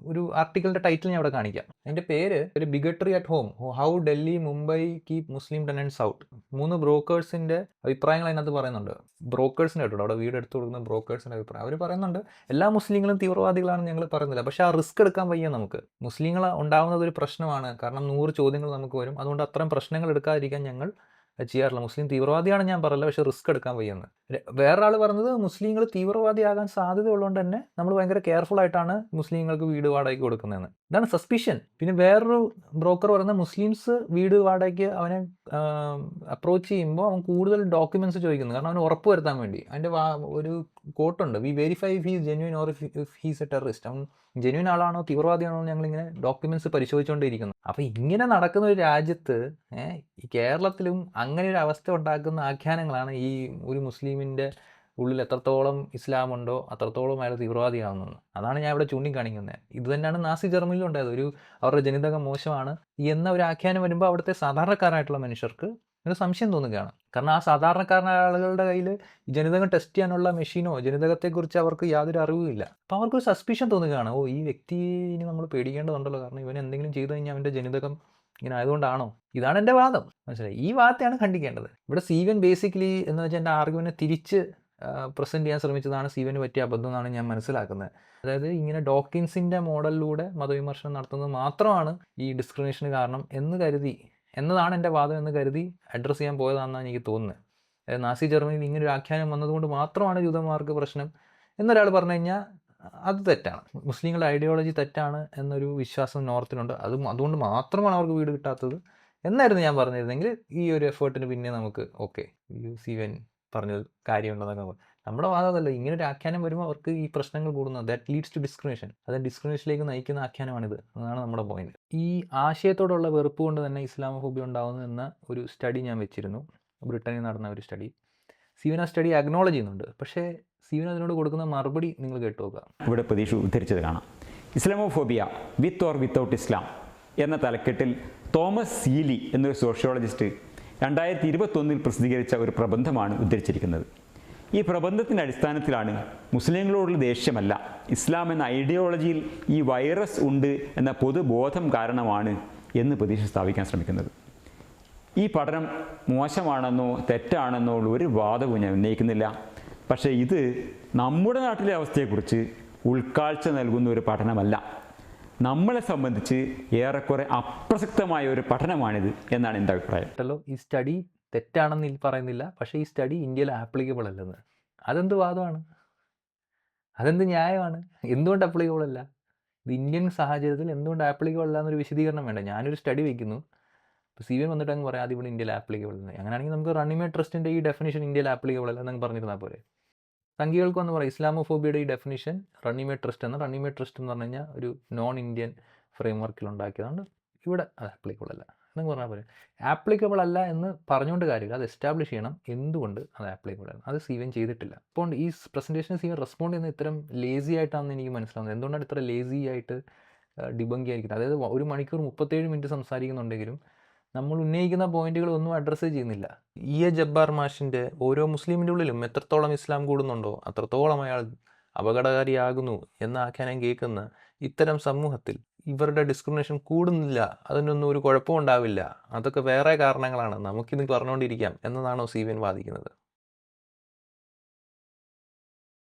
A: ഒരു ആർട്ടിക്കിളിൻ്റെ ടൈറ്റിൽ ഞാൻ അവിടെ കാണിക്കാം. അതിൻ്റെ പേര് ഒരു bigotry at home, how Delhi Mumbai keep Muslim tenants out. 3 ബ്രോക്കേഴ്സിൻ്റെ അഭിപ്രായങ്ങൾ അതിനകത്ത് പറയുന്നുണ്ട്. ബ്രോക്കേഴ്സിൻ്റെ കേട്ടോ, അവിടെ വീട് എടുത്തു കൊടുക്കുന്ന ബ്രോക്കേഴ്സിൻ്റെ അഭിപ്രായം. അവർ പറയുന്നുണ്ട് എല്ലാ മുസ്ലിങ്ങളും തീവ്രവാദികളാണെന്ന് ഞങ്ങൾ പറയുന്നില്ല, പക്ഷേ ആ റിസ്ക് എടുക്കാൻ വയ്യ നമുക്ക്. മുസ്ലിങ്ങൾ ഉണ്ടാകുന്നത് ഒരു പ്രശ്നമാണ്, കാരണം 100 ചോദ്യങ്ങൾ നമുക്ക് വരും. അതുകൊണ്ട് അത്തരം പ്രശ്നങ്ങൾ എടുക്കാതിരിക്കാൻ ഞങ്ങൾ ചെയ്യാറില്ല. മുസ്ലിം തീവ്രവാദിയാണ് ഞാൻ പറയില്ല, പക്ഷേ റിസ്ക് എടുക്കാൻ വയ്യെന്ന്. വേറൊരാൾ പറഞ്ഞത് മുസ്ലിങ്ങൾ തീവ്രവാദിയാകാൻ സാധ്യത ഉള്ളതുകൊണ്ട് തന്നെ നമ്മൾ ഭയങ്കര കെയർഫുൾ ആയിട്ടാണ് മുസ്ലിങ്ങൾക്ക് വീട് വാടകയ്ക്ക് കൊടുക്കുന്നതെന്ന്. ഇതാണ് സസ്പിഷൻ. പിന്നെ വേറൊരു ബ്രോക്കർ പറയുന്നത് മുസ്ലിംസ് വീട് വാടകയ്ക്ക് അവനെ അപ്രോച്ച് ചെയ്യുമ്പോൾ അവൻ കൂടുതൽ ഡോക്യുമെൻറ്റ്സ് ചോദിക്കുന്നു, കാരണം അവന് ഉറപ്പ് വരുത്താൻ വേണ്ടി. അതിൻ്റെ ഒരു കോട്ടുണ്ട്, we verify if he's genuine or if he's a terrorist. അവൻ ജെന്യൂൻ ആളാണോ തീവ്രവാദിയാണോ ഞങ്ങളിങ്ങനെ ഡോക്യുമെൻറ്റ്സ് പരിശോധിച്ചുകൊണ്ടിരിക്കുന്നു. അപ്പോൾ ഇങ്ങനെ നടക്കുന്ന ഒരു രാജ്യത്ത് ഈ കേരളത്തിലും അങ്ങനെ ഒരു അവസ്ഥ ഉണ്ടാക്കുന്ന ആഖ്യാനങ്ങളാണ് ഈ ഒരു മുസ്ലിമിൻ്റെ ഉള്ളിൽ എത്രത്തോളം ഇസ്ലാമുണ്ടോ അത്രത്തോളം അയാൾ തീവ്രവാദിയാവുന്നത്. അതാണ് ഞാൻ ഇവിടെ ചൂണ്ടിക്കാണിക്കുന്നത്. ഇത് തന്നെയാണ് നാസി ജർമ്മനിയിലും ഉണ്ടായത്. അവരുടെ ജനിതകം മോശമാണ് എന്ന ഒരു ആഖ്യാനം വരുമ്പോൾ അവിടുത്തെ സാധാരണക്കാരായിട്ടുള്ള മനുഷ്യർക്ക് ഒരു സംശയം തോന്നുകയാണ്. കാരണം ആ സാധാരണക്കാരനായ ആളുകളുടെ കയ്യിൽ ജനിതകം ടെസ്റ്റ് ചെയ്യാനുള്ള മെഷീനോ ജനിതകത്തെക്കുറിച്ച് അവർക്ക് യാതൊരു അറിവുമില്ല. അപ്പോൾ അവർക്കൊരു സസ്പിഷൻ തോന്നുകയാണ്, ഓ ഈ വ്യക്തിനെ നമ്മൾ പേടിക്കേണ്ടതുണ്ടല്ലോ, കാരണം ഇവൻ എന്തെങ്കിലും ചെയ്തു കഴിഞ്ഞാൽ അവൻ്റെ ജനിതകം ഇങ്ങനെ ആയതുകൊണ്ടാണോ? ഇതാണ് എൻ്റെ വാദം, മനസ്സിലായി? ഈ വാദത്തെയാണ് ഖണ്ഡിക്കേണ്ടത്. ഇവിടെ സീവൻ ബേസിക്കലി എന്ന് വെച്ചാൽ എൻ്റെ ആർഗ്യുമെൻറ്റിനെ തിരിച്ച് പ്രസൻറ്റ് ചെയ്യാൻ ശ്രമിച്ചതാണ് സീവന് പറ്റിയ അബദ്ധം എന്നാണ് ഞാൻ മനസ്സിലാക്കുന്നത്. അതായത് ഇങ്ങനെ ഡോക്കിൻസിൻ്റെ മോഡലിലൂടെ മതവിമർശനം നടത്തുന്നത് മാത്രമാണ് ഈ ഡിസ്ക്രിമിനേഷന് കാരണം എന്നതാണ് എൻ്റെ വാദം എന്ന് കരുതി അഡ്രസ്സ് ചെയ്യാൻ പോയതാണെന്നാണ് എനിക്ക് തോന്നുന്നത്. അതായത് നാസി ജർമ്മനിയിൽ ഇങ്ങനൊരു ആഖ്യാനം വന്നതുകൊണ്ട് മാത്രമാണ് ജൂതന്മാർക്ക് പ്രശ്നം എന്നൊരാൾ പറഞ്ഞു കഴിഞ്ഞാൽ അത് തെറ്റാണ്. മുസ്ലിങ്ങളുടെ ഐഡിയോളജി തെറ്റാണ് എന്നൊരു വിശ്വാസം നോർത്തിനുണ്ട്. അതുകൊണ്ട് മാത്രമാണ് അവർക്ക് വീട് കിട്ടാത്തത് എന്നായിരുന്നു ഞാൻ പറഞ്ഞിരുന്നെങ്കിൽ ഈ ഒരു എഫേർട്ടിന് പിന്നെ നമുക്ക് ഓക്കെ, സീവൻ പറഞ്ഞത് കാര്യമുണ്ടെന്നൊക്കെ. നമ്മുടെ വാദമല്ല, ഇങ്ങനൊരു ആഖ്യാനം വരുമ്പോൾ അവർക്ക് ഈ പ്രശ്നങ്ങൾ കൂടുന്നത്. That leads to discrimination. അത് ഡിസ്ക്രിമിനേഷനിലേക്ക് നയിക്കുന്ന ആഖ്യാനമാണിത്. അതാണ് നമ്മുടെ പോയിന്റ്. ഈ ആശയത്തോടുള്ള വെറുപ്പ് കൊണ്ട് തന്നെ ഇസ്ലാമോഫോബിയ ഉണ്ടാകുന്നു എന്ന ഒരു സ്റ്റഡി ഞാൻ വെച്ചിരുന്നു, ബ്രിട്ടനിൽ നടന്ന ഒരു സ്റ്റഡി. സീവൻ ആ സ്റ്റഡി അക്നോളജ് ചെയ്യുന്നുണ്ട്, പക്ഷേ സീവൻ അതിനോട് കൊടുക്കുന്ന മറുപടി നിങ്ങൾ കേട്ടു നോക്കുക.
B: ഇവിടെ പ്രതീക്ഷ ഉദ്ധരിച്ചത് കാണാം. ഇസ്ലാമോഫോബിയ വിത്ത് ഓർ വിത്തൗട്ട് ഇസ്ലാം എന്ന തലക്കെട്ടിൽ തോമസ് സീലി എന്നൊരു സോഷ്യോളജിസ്റ്റ് 2021 പ്രസിദ്ധീകരിച്ച ഒരു പ്രബന്ധമാണ് ഉദ്ധരിച്ചിരിക്കുന്നത്. ഈ പ്രബന്ധത്തിൻ്റെ അടിസ്ഥാനത്തിലാണ് മുസ്ലിങ്ങളോടുള്ള ദേഷ്യമല്ല, ഇസ്ലാം എന്ന ഐഡിയോളജിയിൽ ഈ വൈറസ് ഉണ്ട് എന്ന പൊതുബോധം കാരണമാണ് എന്ന് പ്രതീക്ഷ സ്ഥാപിക്കാൻ ശ്രമിക്കുന്നത്. ഈ പഠനം മോശമാണെന്നോ തെറ്റാണെന്നോ ഉള്ള ഒരു വാദവും ഞാൻ ഉന്നയിക്കുന്നില്ല. പക്ഷേ ഇത് നമ്മുടെ നാട്ടിലെ അവസ്ഥയെക്കുറിച്ച് ഉൾക്കാഴ്ച നൽകുന്ന ഒരു പഠനമല്ല. നമ്മളെ സംബന്ധിച്ച് ഏറെക്കുറെ അപ്രസക്തമായ ഒരു പഠനമാണിത് എന്നാണ് എൻ്റെ അഭിപ്രായം.
A: ഈ സ്റ്റഡി തെറ്റാണെന്ന് പറയുന്നില്ല, പക്ഷേ ഈ സ്റ്റഡി ഇന്ത്യയിൽ ആപ്ലിക്കബിൾ അല്ലെന്ന്. അതെന്ത് വാദമാണ്? അതെന്ത് ന്യായമാണ്? എന്തുകൊണ്ട് ആപ്ലിക്കബിൾ അല്ല? ഇത് ഇന്ത്യൻ സാഹചര്യത്തിൽ എന്തുകൊണ്ട് ആപ്ലിക്കബിൾ അല്ല എന്നൊരു വിശദീകരണം വേണ്ട. ഞാനൊരു സ്റ്റഡി വയ്ക്കുന്നു, ഇപ്പോൾ സീവൻ വന്നിട്ട് അങ്ങ് പറയാം അതിവിടെ ഇന്ത്യയിൽ ആപ്ലിക്കബിൾ എന്ന്. അങ്ങനെയാണെങ്കിൽ നമുക്ക് റണ്ണിമേഡ് ട്രസ്റ്റിൻ്റെ ഈ ഡെഫിനിഷൻ ഇന്ത്യയിൽ ആപ്ലിക്കബിൾ അല്ല എന്നങ്ങ് പറഞ്ഞിരുന്നാൽ പോരെ. സംഖ്യകൾക്ക് വന്ന് പറയാം ഇസ്ലാമോഫോബിയയുടെ ഈ ഡെഫിനിഷൻ റണ്ണിമേഡ് ട്രസ്റ്റ് എന്ന്. റണ്ണിമേഡ് ട്രസ്റ്റ് എന്ന് പറഞ്ഞു കഴിഞ്ഞാൽ ഒരു നോൺ ഇന്ത്യൻ ഫ്രെയിം വർക്കിൽ ഉണ്ടാക്കിയതുകൊണ്ട് ഇവിടെ അത് ആപ്ലിക്കബിൾ അല്ല എന്നൊക്കെ പറഞ്ഞാൽ പോലെ. ആപ്ലിക്കബിൾ അല്ല എന്ന് പറഞ്ഞുകൊണ്ട് കാര്യമില്ല, അത് എസ്റ്റാബ്ലിഷ് ചെയ്യണം എന്തുകൊണ്ട് അത് ആപ്ലിക്കബിൾ ആണ്. അത് സീവൻ ചെയ്തിട്ടില്ല. അപ്പോൾ ഈ പ്രസൻറ്റേഷന് സീവൻ റെസ്പോണ്ട് ചെയ്യുന്ന ഇത്തരം ലേസി ആയിട്ടാണെന്ന് എനിക്ക് മനസ്സിലാവുന്നത്. എന്തുകൊണ്ടാണ് ഇത്ര ലേസി ആയിട്ട് ഡിബങ്ക് ചെയ്യാതിരിക്കുന്നത്? അതായത് 1 മണിക്കൂർ 37 മിനിറ്റ് സംസാരിക്കുന്നുണ്ടെങ്കിലും നമ്മൾ ഉന്നയിക്കുന്ന പോയിന്റുകൾ ഒന്നും അഡ്രസ്സ് ചെയ്യുന്നില്ല. ജബ്ബാർ മാഷിൻ്റെ ഓരോ മുസ്ലിമിൻ്റെ ഉള്ളിലും എത്രത്തോളം ഇസ്ലാം കൂടുന്നുണ്ടോ അത്രത്തോളം അയാൾ അപകടകാരിയാകുന്നു എന്ന ആഖ്യാനം കേൾക്കുന്ന ഇത്തരം സമൂഹത്തിൽ ഇവരുടെ ഡിസ്ക്രിമിനേഷൻ കൂടുന്നില്ല, അതിനൊന്നും ഒരു കുഴപ്പവും ഉണ്ടാവില്ല, അതൊക്കെ വേറെ കാരണങ്ങളാണ്, നമുക്കിത് പറഞ്ഞുകൊണ്ടിരിക്കാം എന്നതാണോ സീവൻ വാദിക്കുന്നത്?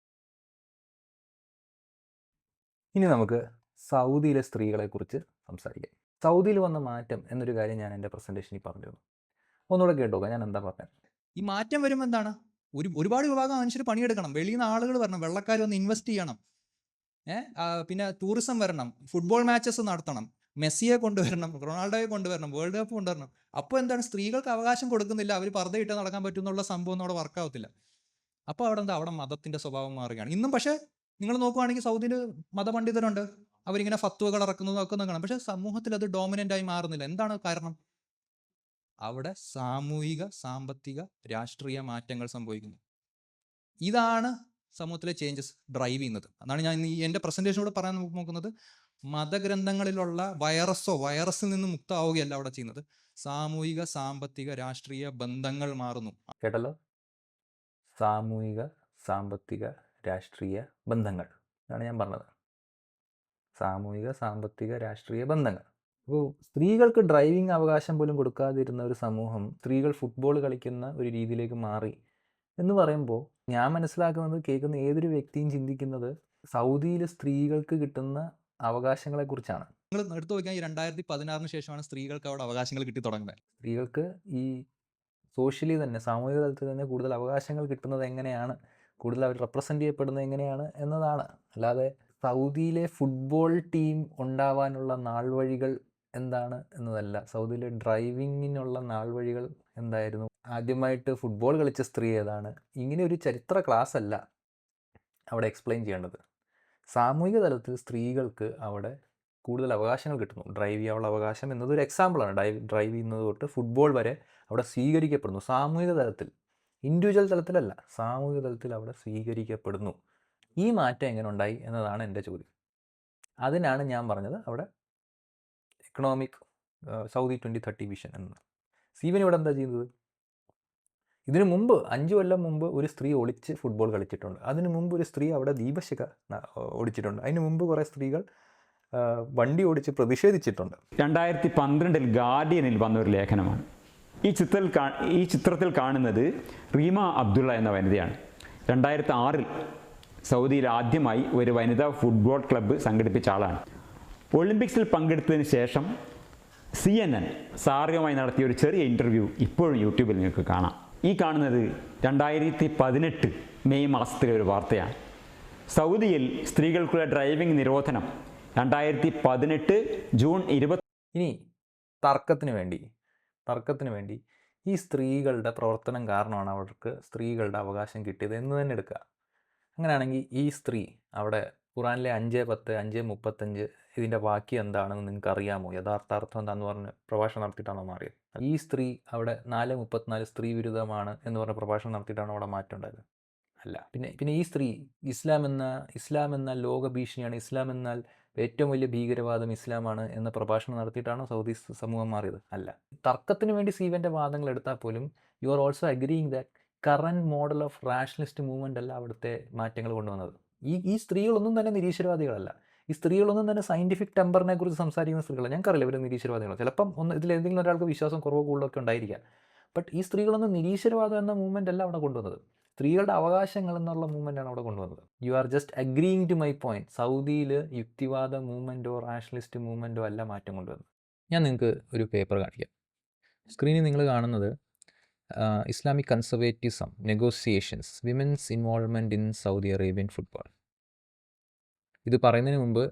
A: ഇനി നമുക്ക് സൗദിയിലെ സ്ത്രീകളെക്കുറിച്ച് സംസാരിക്കാം. സൗദിയിൽ വന്ന മാറ്റം എന്നൊരു കാര്യം ഞാൻ എൻ്റെ പ്രസൻറ്റേഷനിൽ പറഞ്ഞിരുന്നു. ഒന്നുകൂടെ കേട്ടോക്കാം ഞാൻ എന്താ പറഞ്ഞത്.
E: ഈ മാറ്റം വരുമ്പോൾ എന്താണ്? ഒരുപാട് വിഭാഗം മനുഷ്യർ പണിയെടുക്കണം, വെളിയിൽ നിന്ന് ആളുകൾ വരണം, വെള്ളക്കാർ വന്ന് ഇൻവെസ്റ്റ് ചെയ്യണം, പിന്നെ ടൂറിസം വരണം, ഫുട്ബോൾ മാച്ചസ് നടത്തണം, മെസ്സിയെ കൊണ്ടുവരണം, റൊണാൾഡോയെ കൊണ്ടുവരണം, വേൾഡ് കപ്പ് കൊണ്ടുവരണം. അപ്പോൾ എന്താണ്? സ്ത്രീകൾക്ക് അവകാശം കൊടുക്കുന്നില്ല, അവർ പർദ്ദയിട്ട് നടക്കാൻ പറ്റുമെന്നുള്ള സംഭവം ഒന്നും അവിടെ വർക്കാവത്തില്ല. അപ്പോൾ അവിടെ മതത്തിൻ്റെ സ്വഭാവം മാറുകയാണ് ഇന്നും. പക്ഷേ നിങ്ങൾ നോക്കുവാണെങ്കിൽ സൗദിയിൽ മതപണ്ഡിതരുണ്ട്, അവരിങ്ങനെ ഫത്വകൾ ഇറക്കുന്നതൊക്കെ കാണാം. പക്ഷേ സമൂഹത്തിൽ അത് ഡോമിനൻ്റ് ആയി മാറുന്നില്ല. എന്താണ് കാരണം? അവിടെ സാമൂഹിക, സാമ്പത്തിക, രാഷ്ട്രീയ മാറ്റങ്ങൾ സംഭവിക്കുന്നു. ഇതാണ് സമൂഹത്തിലെ ചേഞ്ചസ് ഡ്രൈവ് ചെയ്യുന്നത്. അതാണ് ഞാൻ എൻ്റെ പ്രസൻറ്റേഷനോട് പറയാൻ നോക്കുന്നത്. മതഗ്രന്ഥങ്ങളിലുള്ള വൈറസിൽ നിന്ന് മുക്തമാവുകയല്ല അവിടെ ചെയ്യുന്നത്. സാമൂഹിക, സാമ്പത്തിക, രാഷ്ട്രീയ ബന്ധങ്ങൾ മാറുന്നു.
A: കേട്ടല്ലോ, സാമൂഹിക, സാമ്പത്തിക, രാഷ്ട്രീയ ബന്ധങ്ങൾ ആണ് ഞാൻ പറഞ്ഞത്. സാമൂഹിക, സാമ്പത്തിക, രാഷ്ട്രീയ ബന്ധങ്ങൾ. അപ്പോൾ സ്ത്രീകൾക്ക് ഡ്രൈവിംഗ് അവകാശം പോലും കൊടുക്കാതിരുന്ന ഒരു സമൂഹം സ്ത്രീകൾ ഫുട്ബോൾ കളിക്കുന്ന ഒരു രീതിയിലേക്ക് മാറി എന്ന് പറയുമ്പോൾ ഞാൻ മനസ്സിലാക്കുന്നത്, കേൾക്കുന്ന ഏതൊരു വ്യക്തിയും ചിന്തിക്കുന്നത് സൗദിയിൽ സ്ത്രീകൾക്ക് കിട്ടുന്ന അവകാശങ്ങളെക്കുറിച്ചാണ്.
E: നിങ്ങൾ എടുത്തു നോക്കിയാൽ ഈ 2016 ശേഷമാണ് സ്ത്രീകൾക്ക് അവിടെ അവകാശങ്ങൾ കിട്ടി തുടങ്ങുന്നത്.
A: സ്ത്രീകൾക്ക് ഈ സോഷ്യലി തന്നെ, സാമൂഹിക തലത്തിൽ തന്നെ കൂടുതൽ അവകാശങ്ങൾ കിട്ടുന്നത് എങ്ങനെയാണ്, കൂടുതൽ അവർ റെപ്രസെൻ്റ് ചെയ്യപ്പെടുന്നത് എങ്ങനെയാണ് എന്നതാണ്. അല്ലാതെ സൗദിയിലെ ഫുട്ബോൾ ടീം ഉണ്ടാവാനുള്ള നാൾ വഴികൾ എന്താണ് എന്നതല്ല, സൗദിയിലെ ഡ്രൈവിങ്ങിനുള്ള നാൾ വഴികൾ എന്തായിരുന്നു, ആദ്യമായിട്ട് ഫുട്ബോൾ കളിച്ച സ്ത്രീ ഏതാണ്, ഇങ്ങനെ ഒരു ചരിത്ര ക്ലാസ് അല്ല അവിടെ എക്സ്പ്ലെയിൻ ചെയ്യേണ്ടത്. സാമൂഹിക തലത്തിൽ സ്ത്രീകൾക്ക് അവിടെ കൂടുതൽ അവകാശങ്ങൾ കിട്ടുന്നു. ഡ്രൈവ് ചെയ്യാനുള്ള അവകാശം എന്നതൊരു എക്സാമ്പിളാണ്. ഡ്രൈവ് ചെയ്യുന്നത് തൊട്ട് ഫുട്ബോൾ വരെ അവിടെ സ്വീകരിക്കപ്പെടുന്നു. സാമൂഹിക തലത്തിൽ, ഇൻഡിവിജ്വൽ തലത്തിലല്ല, സാമൂഹിക തലത്തിൽ അവിടെ സ്വീകരിക്കപ്പെടുന്നു. ഈ മാറ്റം എങ്ങനെ ഉണ്ടായി എന്നതാണ് എൻ്റെ ചോദ്യം. അതിനാണ് ഞാൻ പറഞ്ഞത് അവിടെ എക്കണോമിക് സൗദി 2030 വിഷൻ എന്ന്. സീവൻ ഇവിടെ എന്താ ചെയ്യുന്നത്? ഇതിനു മുമ്പ് 5 കൊല്ലം മുമ്പ് ഒരു സ്ത്രീ ഒളിച്ച് ഫുട്ബോൾ കളിച്ചിട്ടുണ്ട്. അതിനു മുമ്പ് ഒരു സ്ത്രീ അവിടെ ദീപശിഖ ഓടിച്ചിട്ടുണ്ട്. അതിനു മുമ്പ് കുറേ സ്ത്രീകൾ വണ്ടി ഓടിച്ച് പ്രതിഷേധിച്ചിട്ടുണ്ട്.
B: 2012 ഗാർഡിയനിൽ വന്ന ഒരു ലേഖനമാണ്. ഈ ചിത്രത്തിൽ കാണുന്നത് റീമ അബ്ദുള്ള എന്ന വനിതയാണ്. 2006 സൗദിയിൽ ആദ്യമായി ഒരു വനിതാ ഫുട്ബോൾ ക്ലബ്ബ് സംഘടിപ്പിച്ച ആളാണ്. ഒളിമ്പിക്സിൽ പങ്കെടുത്തതിന് ശേഷം CNN സാറിയുമായി നടത്തിയ ഒരു ചെറിയ ഇൻ്റർവ്യൂ ഇപ്പോഴും യൂട്യൂബിൽ നിങ്ങൾക്ക് കാണാം. ഈ കാണുന്നത് 2018 മെയ് മാസത്തിലെ ഒരു വാർത്തയാണ്. സൗദിയിൽ സ്ത്രീകൾക്കുള്ള ഡ്രൈവിംഗ് നിരോധനം 2018 ജൂൺ 20.
A: ഇനി തർക്കത്തിന് വേണ്ടി ഈ സ്ത്രീകളുടെ പ്രവർത്തനം കാരണമാണ് അവർക്ക് സ്ത്രീകളുടെ അവകാശം കിട്ടിയത് എന്ന് തന്നെ എടുക്കുക. അങ്ങനെയാണെങ്കിൽ ഈ സ്ത്രീ അവിടെ ഖുറാനിലെ 5:10, 5:35 ഇതിൻ്റെ ബാക്കി എന്താണെന്ന് നിങ്ങൾക്ക് അറിയാമോ, യഥാർത്ഥാർത്ഥം എന്താണെന്ന് പറഞ്ഞ് പ്രഭാഷണം നടത്തിയിട്ടാണോ മാറിയത്? ഈ സ്ത്രീ അവിടെ 4:34 സ്ത്രീ വിരുദ്ധമാണ് എന്ന് പറഞ്ഞ പ്രഭാഷണം നടത്തിയിട്ടാണോ അവിടെ മാറ്റം ഉണ്ടായത്? അല്ല. പിന്നെ ഈ സ്ത്രീ ഇസ്ലാം എന്ന ലോക ഭീഷണിയാണ്, ഇസ്ലാം എന്നാൽ ഏറ്റവും വലിയ ഭീകരവാദം ഇസ്ലാമാണ് എന്ന പ്രഭാഷണം നടത്തിയിട്ടാണോ സൗദി സമൂഹം മാറിയത്? അല്ല. തർക്കത്തിന് വേണ്ടി സീവൻ്റെ വാദങ്ങൾ എടുത്താൽ പോലും you are also agreeing that current model of rationalist movement അല്ല അവിടുത്തെ മാറ്റങ്ങൾ കൊണ്ടുവന്നത്. ഈ സ്ത്രീകളൊന്നും തന്നെ നിരീശ്വരവാദികളല്ല. ഈ സ്ത്രീകളൊന്നും തന്നെ സയൻറ്റിഫിക് ടെമ്പറിനെ കുറിച്ച് സംസാരിക്കുന്ന സ്ത്രീകളല്ല. ഞങ്ങൾക്കറിയില്ല ഇവർ നിരീശ്വരവാദികളോ. ചിലപ്പം ഇതിലേതെങ്കിലും ഒരാൾക്ക് വിശ്വാസം കുറവോ കൂടുതലൊക്കെ ഉണ്ടായിരിക്കാം. ബട്ട് ഈ സ്ത്രീകളൊന്നും നിരീശ്വരവാദം എന്ന മൂവ്മെൻ്റ് അല്ല അവിടെ കൊണ്ടുവന്നത്. സ്ത്രീകളുടെ അവകാശങ്ങൾ എന്നുള്ള മൂവ്മെൻ്റാണ് അവിടെ കൊണ്ടുവന്നത്. You are just agreeing to my point. സൗദിയിൽ യുക്തിവാദ മൂവ്മെൻറ്റോ റാഷണലിസ്റ്റ് മൂവ്മെൻറ്റോ അല്ല മാറ്റം കൊണ്ടുവന്നത്. ഞാൻ നിങ്ങൾക്ക് ഒരു പേപ്പർ കാണിക്കാം. സ്ക്രീനിൽ നിങ്ങൾ കാണുന്നത് Islamic conservatism negotiations women's involvement in Saudi Arabian football. ഇത് പറയുന്നതിന് മുമ്പ്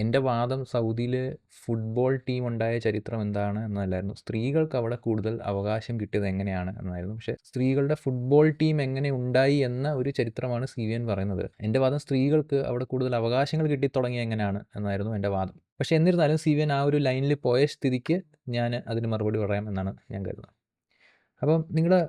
A: എൻ്റെ വാദം സൗദിയിൽ ഫുട്ബോൾ ടീം ഉണ്ടായ ചരിത്രം എന്താണ് എന്നല്ലായിരുന്നു, സ്ത്രീകൾക്ക് അവിടെ കൂടുതൽ അവകാശം കിട്ടിയത് എങ്ങനെയാണ് എന്നായിരുന്നു. പക്ഷേ സ്ത്രീകളുടെ ഫുട്ബോൾ ടീം എങ്ങനെ ഉണ്ടായി എന്ന ഒരു ചരിത്രമാണ് CVN പറയുന്നത്. എൻ്റെ വാദം സ്ത്രീകൾക്ക് അവിടെ കൂടുതൽ അവകാശങ്ങൾ കിട്ടിത്തുടങ്ങിയ എങ്ങനെയാണ് എന്നായിരുന്നു എൻ്റെ വാദം. പക്ഷേ എന്നിരുന്നാലും CVN ആ ഒരു ലൈനിൽ പോയ സ്ഥിതിക്ക് ഞാൻ അതിന് മറുപടി പറയാം എന്നാണ് ഞാൻ കരുതുന്നത്. അപ്പം നിങ്ങളുടെ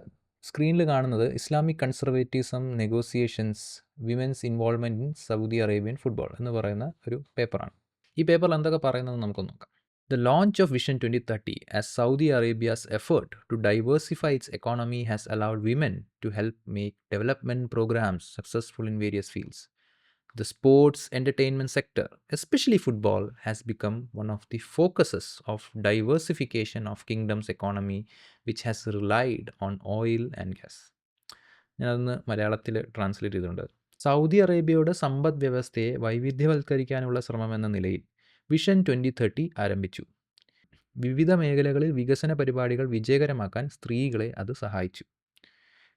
A: സ്ക്രീനിൽ കാണുന്നത് Islamic conservatism negotiations women's involvement in Saudi Arabian football എന്ന് പറയുന്ന ഒരു പേപ്പറാണ്. ഈ പേപ്പറിൽ എന്തൊക്കെ പറയുന്നതെന്ന് നമുക്കൊന്ന് നോക്കാം. The launch of Vision 2030 as Saudi Arabia's effort to diversify its economy has allowed women to help make development programs successful in various fields. The sports entertainment sector, especially football, has become one of the focuses of diversification of kingdom's economy, which has relied on oil and gas. ഞാനതൊന്ന് മലയാളത്തിൽ translate ചെയ്തിട്ടുണ്ട്. Saudi അറേബ്യയുടെ സമ്പദ് വ്യവസ്ഥയെ വൈവിധ്യവൽക്കരിക്കാനുള്ള ശ്രമമെന്ന നിലയിൽ vision 2030 ആരംഭിച്ചു. വിവിധ മേഖലകളിൽ വികസന പരിപാടികൾ വിജയകരമാക്കാൻ സ്ത്രീകളെ അത് സഹായിച്ചു.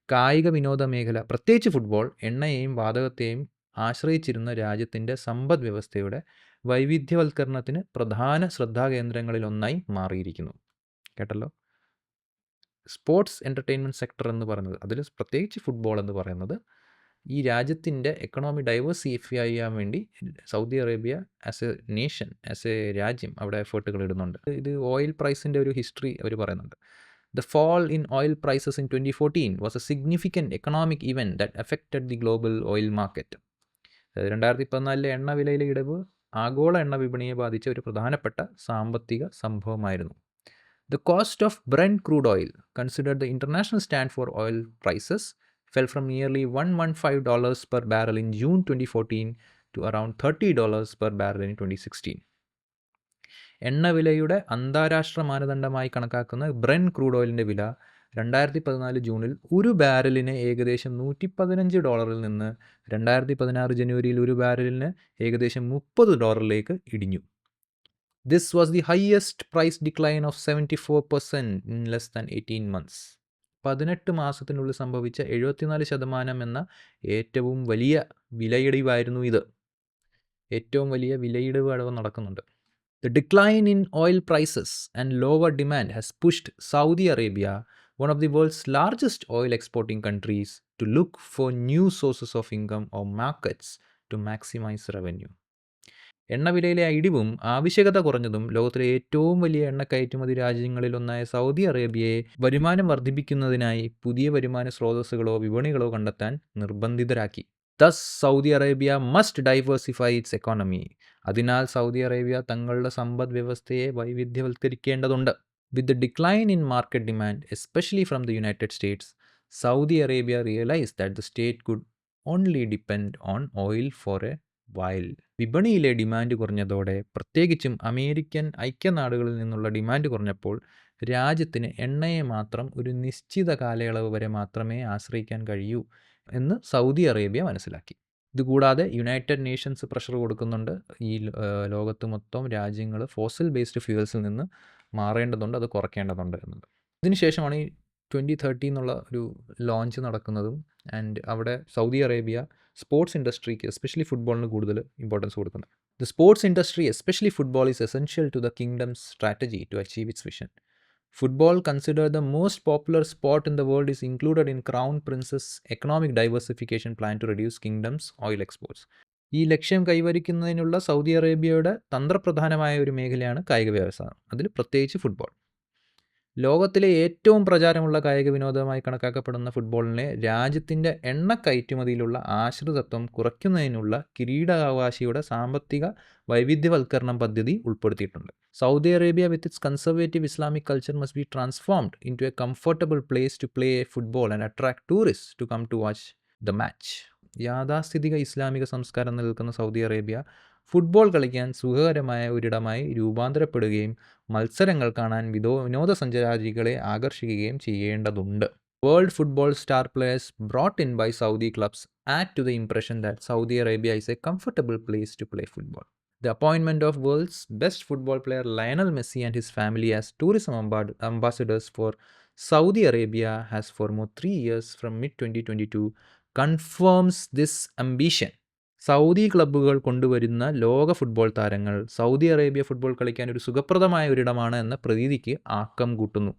A: കായിക വിനോദ മേഖല, പ്രത്യേകിച്ച് ഫുട്ബോൾ, എണ്ണയെയും വാതകത്തെയും ആശ്രയിച്ചിരുന്ന രാജ്യത്തിൻ്റെ സമ്പദ് വ്യവസ്ഥയുടെ വൈവിധ്യവൽക്കരണത്തിന് പ്രധാന ശ്രദ്ധാകേന്ദ്രങ്ങളിലൊന്നായി മാറിയിരിക്കുന്നു. കേട്ടല്ലോ. സ്പോർട്സ് എൻ്റർടൈൻമെൻറ്റ് സെക്ടർ എന്ന് പറയുന്നത്, അതിൽ പ്രത്യേകിച്ച് ഫുട്ബോൾ എന്ന് പറയുന്നത് ഈ രാജ്യത്തിൻ്റെ എക്കണോമി ഡൈവേഴ്സിഫൈ ചെയ്യാൻ വേണ്ടി Saudi Arabia as A nation, as A രാജ്യം അവിടെ എഫേർട്ടുകൾ ഇടുന്നുണ്ട്. ഇത് ഓയിൽ പ്രൈസിൻ്റെ ഒരു ഹിസ്റ്ററി അവർ പറയുന്നുണ്ട്. The fall in oil prices in 2014 was a significant economic event that affected the global oil market. 2014 എണ്ണ വിലയിലെ ഇടിവ് ആഗോള എണ്ണ വിപണിയെ ബാധിച്ച ഒരു പ്രധാനപ്പെട്ട സാമ്പത്തിക സംഭവമായിരുന്നു. The cost of Brent crude oil, considered the international stand for oil prices, fell from nearly $115 per barrel in June 2014 to around $30 per barrel in 2016. എണ്ണവിലയുടെ അന്താരാഷ്ട്ര മാനദണ്ഡമായി കണക്കാക്കുന്ന ബ്രെൻ ക്രൂഡ് ഓയിലിൻ്റെ വില 2014 ജൂണിൽ ഒരു ബാരലിന് ഏകദേശം $115 നിന്ന് 2016 ജനുവരിയിൽ ഒരു ബാരലിന് ഏകദേശം $30 ഇടിഞ്ഞു. This was the highest price decline of 74% in less than 18 months. 18 മാസത്തിനുള്ളിൽ സംഭവിച്ച 74% എന്ന ഏറ്റവും വലിയ വിലയിടിവായിരുന്നു ഇത്. ഏറ്റവും വലിയ വിലയിടിവ് അടവ് നടക്കുന്നുണ്ട്. The decline in oil prices and lower demand has pushed Saudi Arabia, one of the world's largest oil exporting countries, to look for new sources of income or markets to maximize revenue. എണ്ണവിലയിലെ ഇടിവും ആവശ്യകത കുറഞ്ഞതും ലോകത്തിലെ ഏറ്റവും വലിയ എണ്ണ കയറ്റുമതി രാജ്യങ്ങളിലൊന്നായ Saudi അറേബ്യയെ വരുമാനം വർദ്ധിപ്പിക്കുന്നതിനായി പുതിയ വരുമാന സ്രോതസ്സുകളോ വിപണികളോ കണ്ടെത്താൻ നിർബന്ധിതരാക്കി. Thus, Saudi Arabia must diversify its economy. അതിനാൽ സൗദി അറേബ്യ തങ്ങളുടെ സമ്പദ് വ്യവസ്ഥയെ വൈവിധ്യവൽക്കരിക്കേണ്ടതുണ്ട്. With the decline in market demand, especially from the United States, Saudi Arabia realized that the state could only depend on oil for a while. വിപണിയിലെ demand കുറഞ്ഞതോടെ, പ്രത്യേകിച്ചും American ഐക്യനാടുകളിൽ നിന്നുള്ള demand കുറഞ്ഞപ്പോൾ, രാജ്യത്തിന് എണ്ണയെ മാത്രം ഒരു നിശ്ചിത കാലയളവ് വരെ മാത്രമേ ആശ്രയിക്കാൻ കഴിയൂ എന്ന് സൗദി അറേബ്യ മനസ്സിലാക്കി. ഇതുകൂടാതെ യുണൈറ്റഡ് നേഷൻസ് പ്രഷർ കൊടുക്കുന്നുണ്ട്. ഈ ലോകത്ത് മൊത്തം രാജ്യങ്ങൾ ഫോസിൽ ബേസ്ഡ് ഫ്യൂവൽസിൽ നിന്ന് മാറേണ്ടതുണ്ട്, അത് കുറയ്ക്കേണ്ടതുണ്ട് എന്നത്. ഇതിനുശേഷമാണ് ഈ 2030 എന്നുള്ള ഒരു ലോഞ്ച് നടക്കുന്നതും. ആൻഡ് അവിടെ സൗദി അറേബ്യ സ്പോർട്സ് ഇൻഡസ്ട്രിക്ക്, എസ്പെഷ്യലി ഫുട്ബോളിന് കൂടുതൽ ഇമ്പോർട്ടൻസ് കൊടുക്കുന്നത്. The sports industry, especially football, is essential to the kingdom's strategy to achieve its vision. Football, considered the most popular sport in the world, is included in Crown Prince's economic diversification plan to reduce kingdom's oil exports. ഈ ലക്ഷ്യം കൈവരിക്കുന്നതിനുള്ള Saudi അറേബ്യയുടെ തന്ത്രപ്രധാനമായ ഒരു മേഖലയാണ് കായിക വ്യവസായം, അതിൽ പ്രത്യേകിച്ച് ഫുട്ബോൾ. ലോകത്തിലെ ഏറ്റവും പ്രചാരമുള്ള കായിക വിനോദമായി കണക്കാക്കപ്പെടുന്ന ഫുട്ബോളിനെ രാജ്യത്തിൻ്റെ എണ്ണ കയറ്റുമതിയിലുള്ള ആശ്രിതത്വം കുറയ്ക്കുന്നതിനുള്ള കിരീടാവകാശിയുടെ സാമ്പത്തിക വൈവിധ്യവൽക്കരണം പദ്ധതി ഉൾപ്പെടുത്തിയിട്ടുണ്ട്. Saudi Arabia with its conservative Islamic culture must be transformed in to a comfortable place to play football and attract tourist to come to watch the match. യാഥാസ്ഥിതിക ഇസ്ലാമിക സംസ്കാരം നിലനിൽക്കുന്ന സൗദി അറേബ്യ ഫുട്ബോൾ കളിക്കാൻ സുഖകരമായ ഒരിടമായി രൂപാന്തരപ്പെടുകയും മത്സരങ്ങൾ കാണാൻ വിനോദസഞ്ചാരികളെ ആകർഷിക്കുകയും ചെയ്യേണ്ടതുണ്ട്. World football star players brought in by Saudi clubs add to the impression that Saudi Arabia is a comfortable place to play football. The appointment of world's best football player Lionel Messi and his family as tourism ambassadors for Saudi Arabia has for more 3 years from mid-2022 confirms this ambition. Saudi ക്ലബ്ബുകൾ കൊണ്ടുവരുന്ന ലോക football താരങ്ങൾ Saudi Arabia football കളിക്കാൻ ഒരു സുഖപ്രദമായ ഒരിടമാണ് എന്ന പ്രതീതിക്ക് ആക്കം കൂട്ടുന്നു.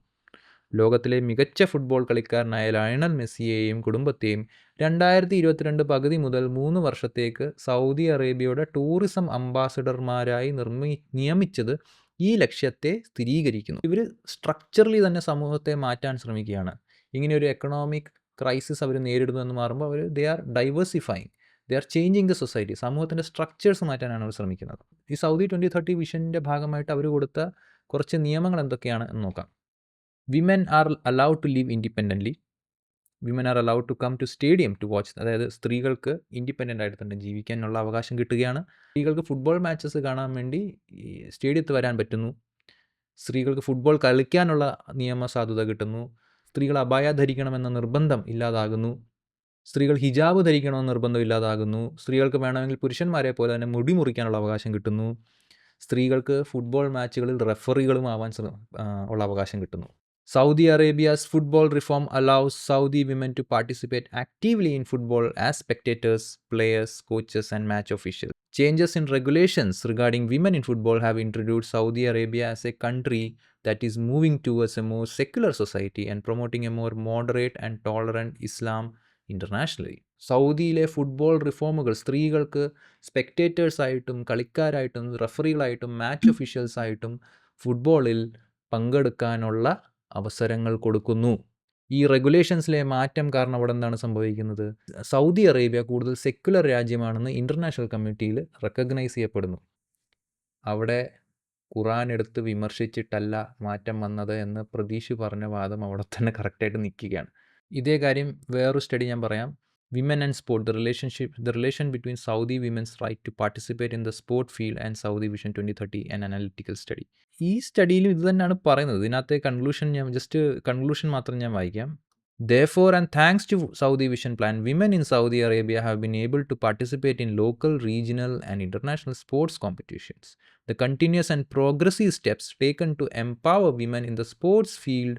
A: ലോകത്തിലെ മികച്ച ഫുട്ബോൾ കളിക്കാരനായ ലയണൽ മെസ്സിയെയും കുടുംബത്തെയും 2022 പകുതി മുതൽ 3 വർഷത്തേക്ക് സൗദി അറേബ്യയുടെ ടൂറിസം അംബാസഡർമാരായി നിയമിച്ചത് ഈ ലക്ഷ്യത്തെ സ്ഥിരീകരിക്കുന്നു. ഇവർ സ്ട്രക്ചറലി തന്നെ സമൂഹത്തെ മാറ്റാൻ ശ്രമിക്കുകയാണ്. ഇങ്ങനെ ഒരു എക്കണോമിക് ക്രൈസിസ് അവർ നേരിടുന്നതെന്ന് മാറുമ്പോൾ they are diversifying, they are changing the society. സമൂഹത്തിൻ്റെ സ്ട്രക്ചേഴ്സ് മാറ്റാനാണ് അവർ ശ്രമിക്കുന്നത്. ഈ സൗദി 2030 വിഷൻ്റെ ഭാഗമായിട്ട് അവർ കൊടുത്ത കുറച്ച് നിയമങ്ങൾ എന്തൊക്കെയാണ് എന്ന് നോക്കാം. Women are allowed to live independently. Women are allowed to come to stadium to watch. അതായത് സ്ത്രീകൾക്ക് ഇൻഡിപെൻഡൻ്റ് ആയിട്ട് തന്നെ ജീവിക്കാനുള്ള അവകാശം കിട്ടുകയാണ്. സ്ത്രീകൾക്ക് ഫുട്ബോൾ മാച്ചസ് കാണാൻ വേണ്ടി സ്റ്റേഡിയത്തിൽ വരാൻ പറ്റുന്നു. സ്ത്രീകൾക്ക് ഫുട്ബോൾ കളിക്കാനുള്ള നിയമസാധുത കിട്ടുന്നു. സ്ത്രീകൾ അബായ ധരിക്കണമെന്ന നിർബന്ധം ഇല്ലാതാകുന്നു. സ്ത്രീകൾ ഹിജാബ് ധരിക്കണമെന്ന നിർബന്ധം ഇല്ലാതാകുന്നു. സ്ത്രീകൾക്ക് വേണമെങ്കിൽ പുരുഷന്മാരെ പോലെ തന്നെ മുടി മുറിക്കാനുള്ള അവകാശം കിട്ടുന്നു. സ്ത്രീകൾക്ക് ഫുട്ബോൾ മാച്ചുകളിൽ റെഫറികളും ആവാൻ ഉള്ള അവകാശം കിട്ടുന്നു. Saudi Arabia's football reform allows Saudi women to participate actively in football as spectators, players, coaches, and match officials. Changes in regulations regarding women in football have introduced Saudi Arabia as a country that is moving towards a more secular society and promoting a more moderate and tolerant Islam internationally. സൗദിയിലെ football റിഫോമുകൾ സ്ത്രീകൾക്ക് സ്പെക്ടേറ്റേഴ്സായിട്ടും കളിക്കാരായിട്ടും റഫറികളായിട്ടും match ഒഫീഷ്യൽസായിട്ടും ഫുട്ബോളിൽ പങ്കെടുക്കാനുള്ള അവസരങ്ങൾ കൊടുക്കുന്നു. ഈ റെഗുലേഷൻസിലെ മാറ്റം കാരണം അവിടെ എന്താണ് സംഭവിക്കുന്നത്? സൗദി അറേബ്യ കൂടുതൽ സെക്യുലർ രാജ്യമാണെന്ന് ഇൻ്റർനാഷണൽ കമ്മ്യൂണിറ്റിയിൽ റെക്കഗ്നൈസ് ചെയ്യപ്പെടുന്നു. അവിടെ ഖുറാൻ എടുത്ത് വിമർശിച്ചിട്ടല്ല മാറ്റം വന്നത് എന്ന് പ്രതീക്ഷ പറഞ്ഞ വാദം അവിടെ തന്നെ കറക്റ്റായിട്ട് നിൽക്കുകയാണ്. ഇതേ കാര്യം വേറൊരു സ്റ്റഡി ഞാൻ പറയാം. Women and sport, the relation between Saudi women's right to participate in the sport field and Saudi Vision 2030, an analytical study. ഈ സ്റ്റഡിയിലും ഇത് തന്നെയാണ് പറയുന്നത്. ഇതിനകത്തെ കൺക്ലൂഷൻ മാത്രം ഞാൻ വായിക്കാം. Therefore, and thanks to Saudi Vision Plan, women in Saudi Arabia have been able to participate in local, regional, and international sports competitions. The continuous and progressive steps taken to empower women in the sports field,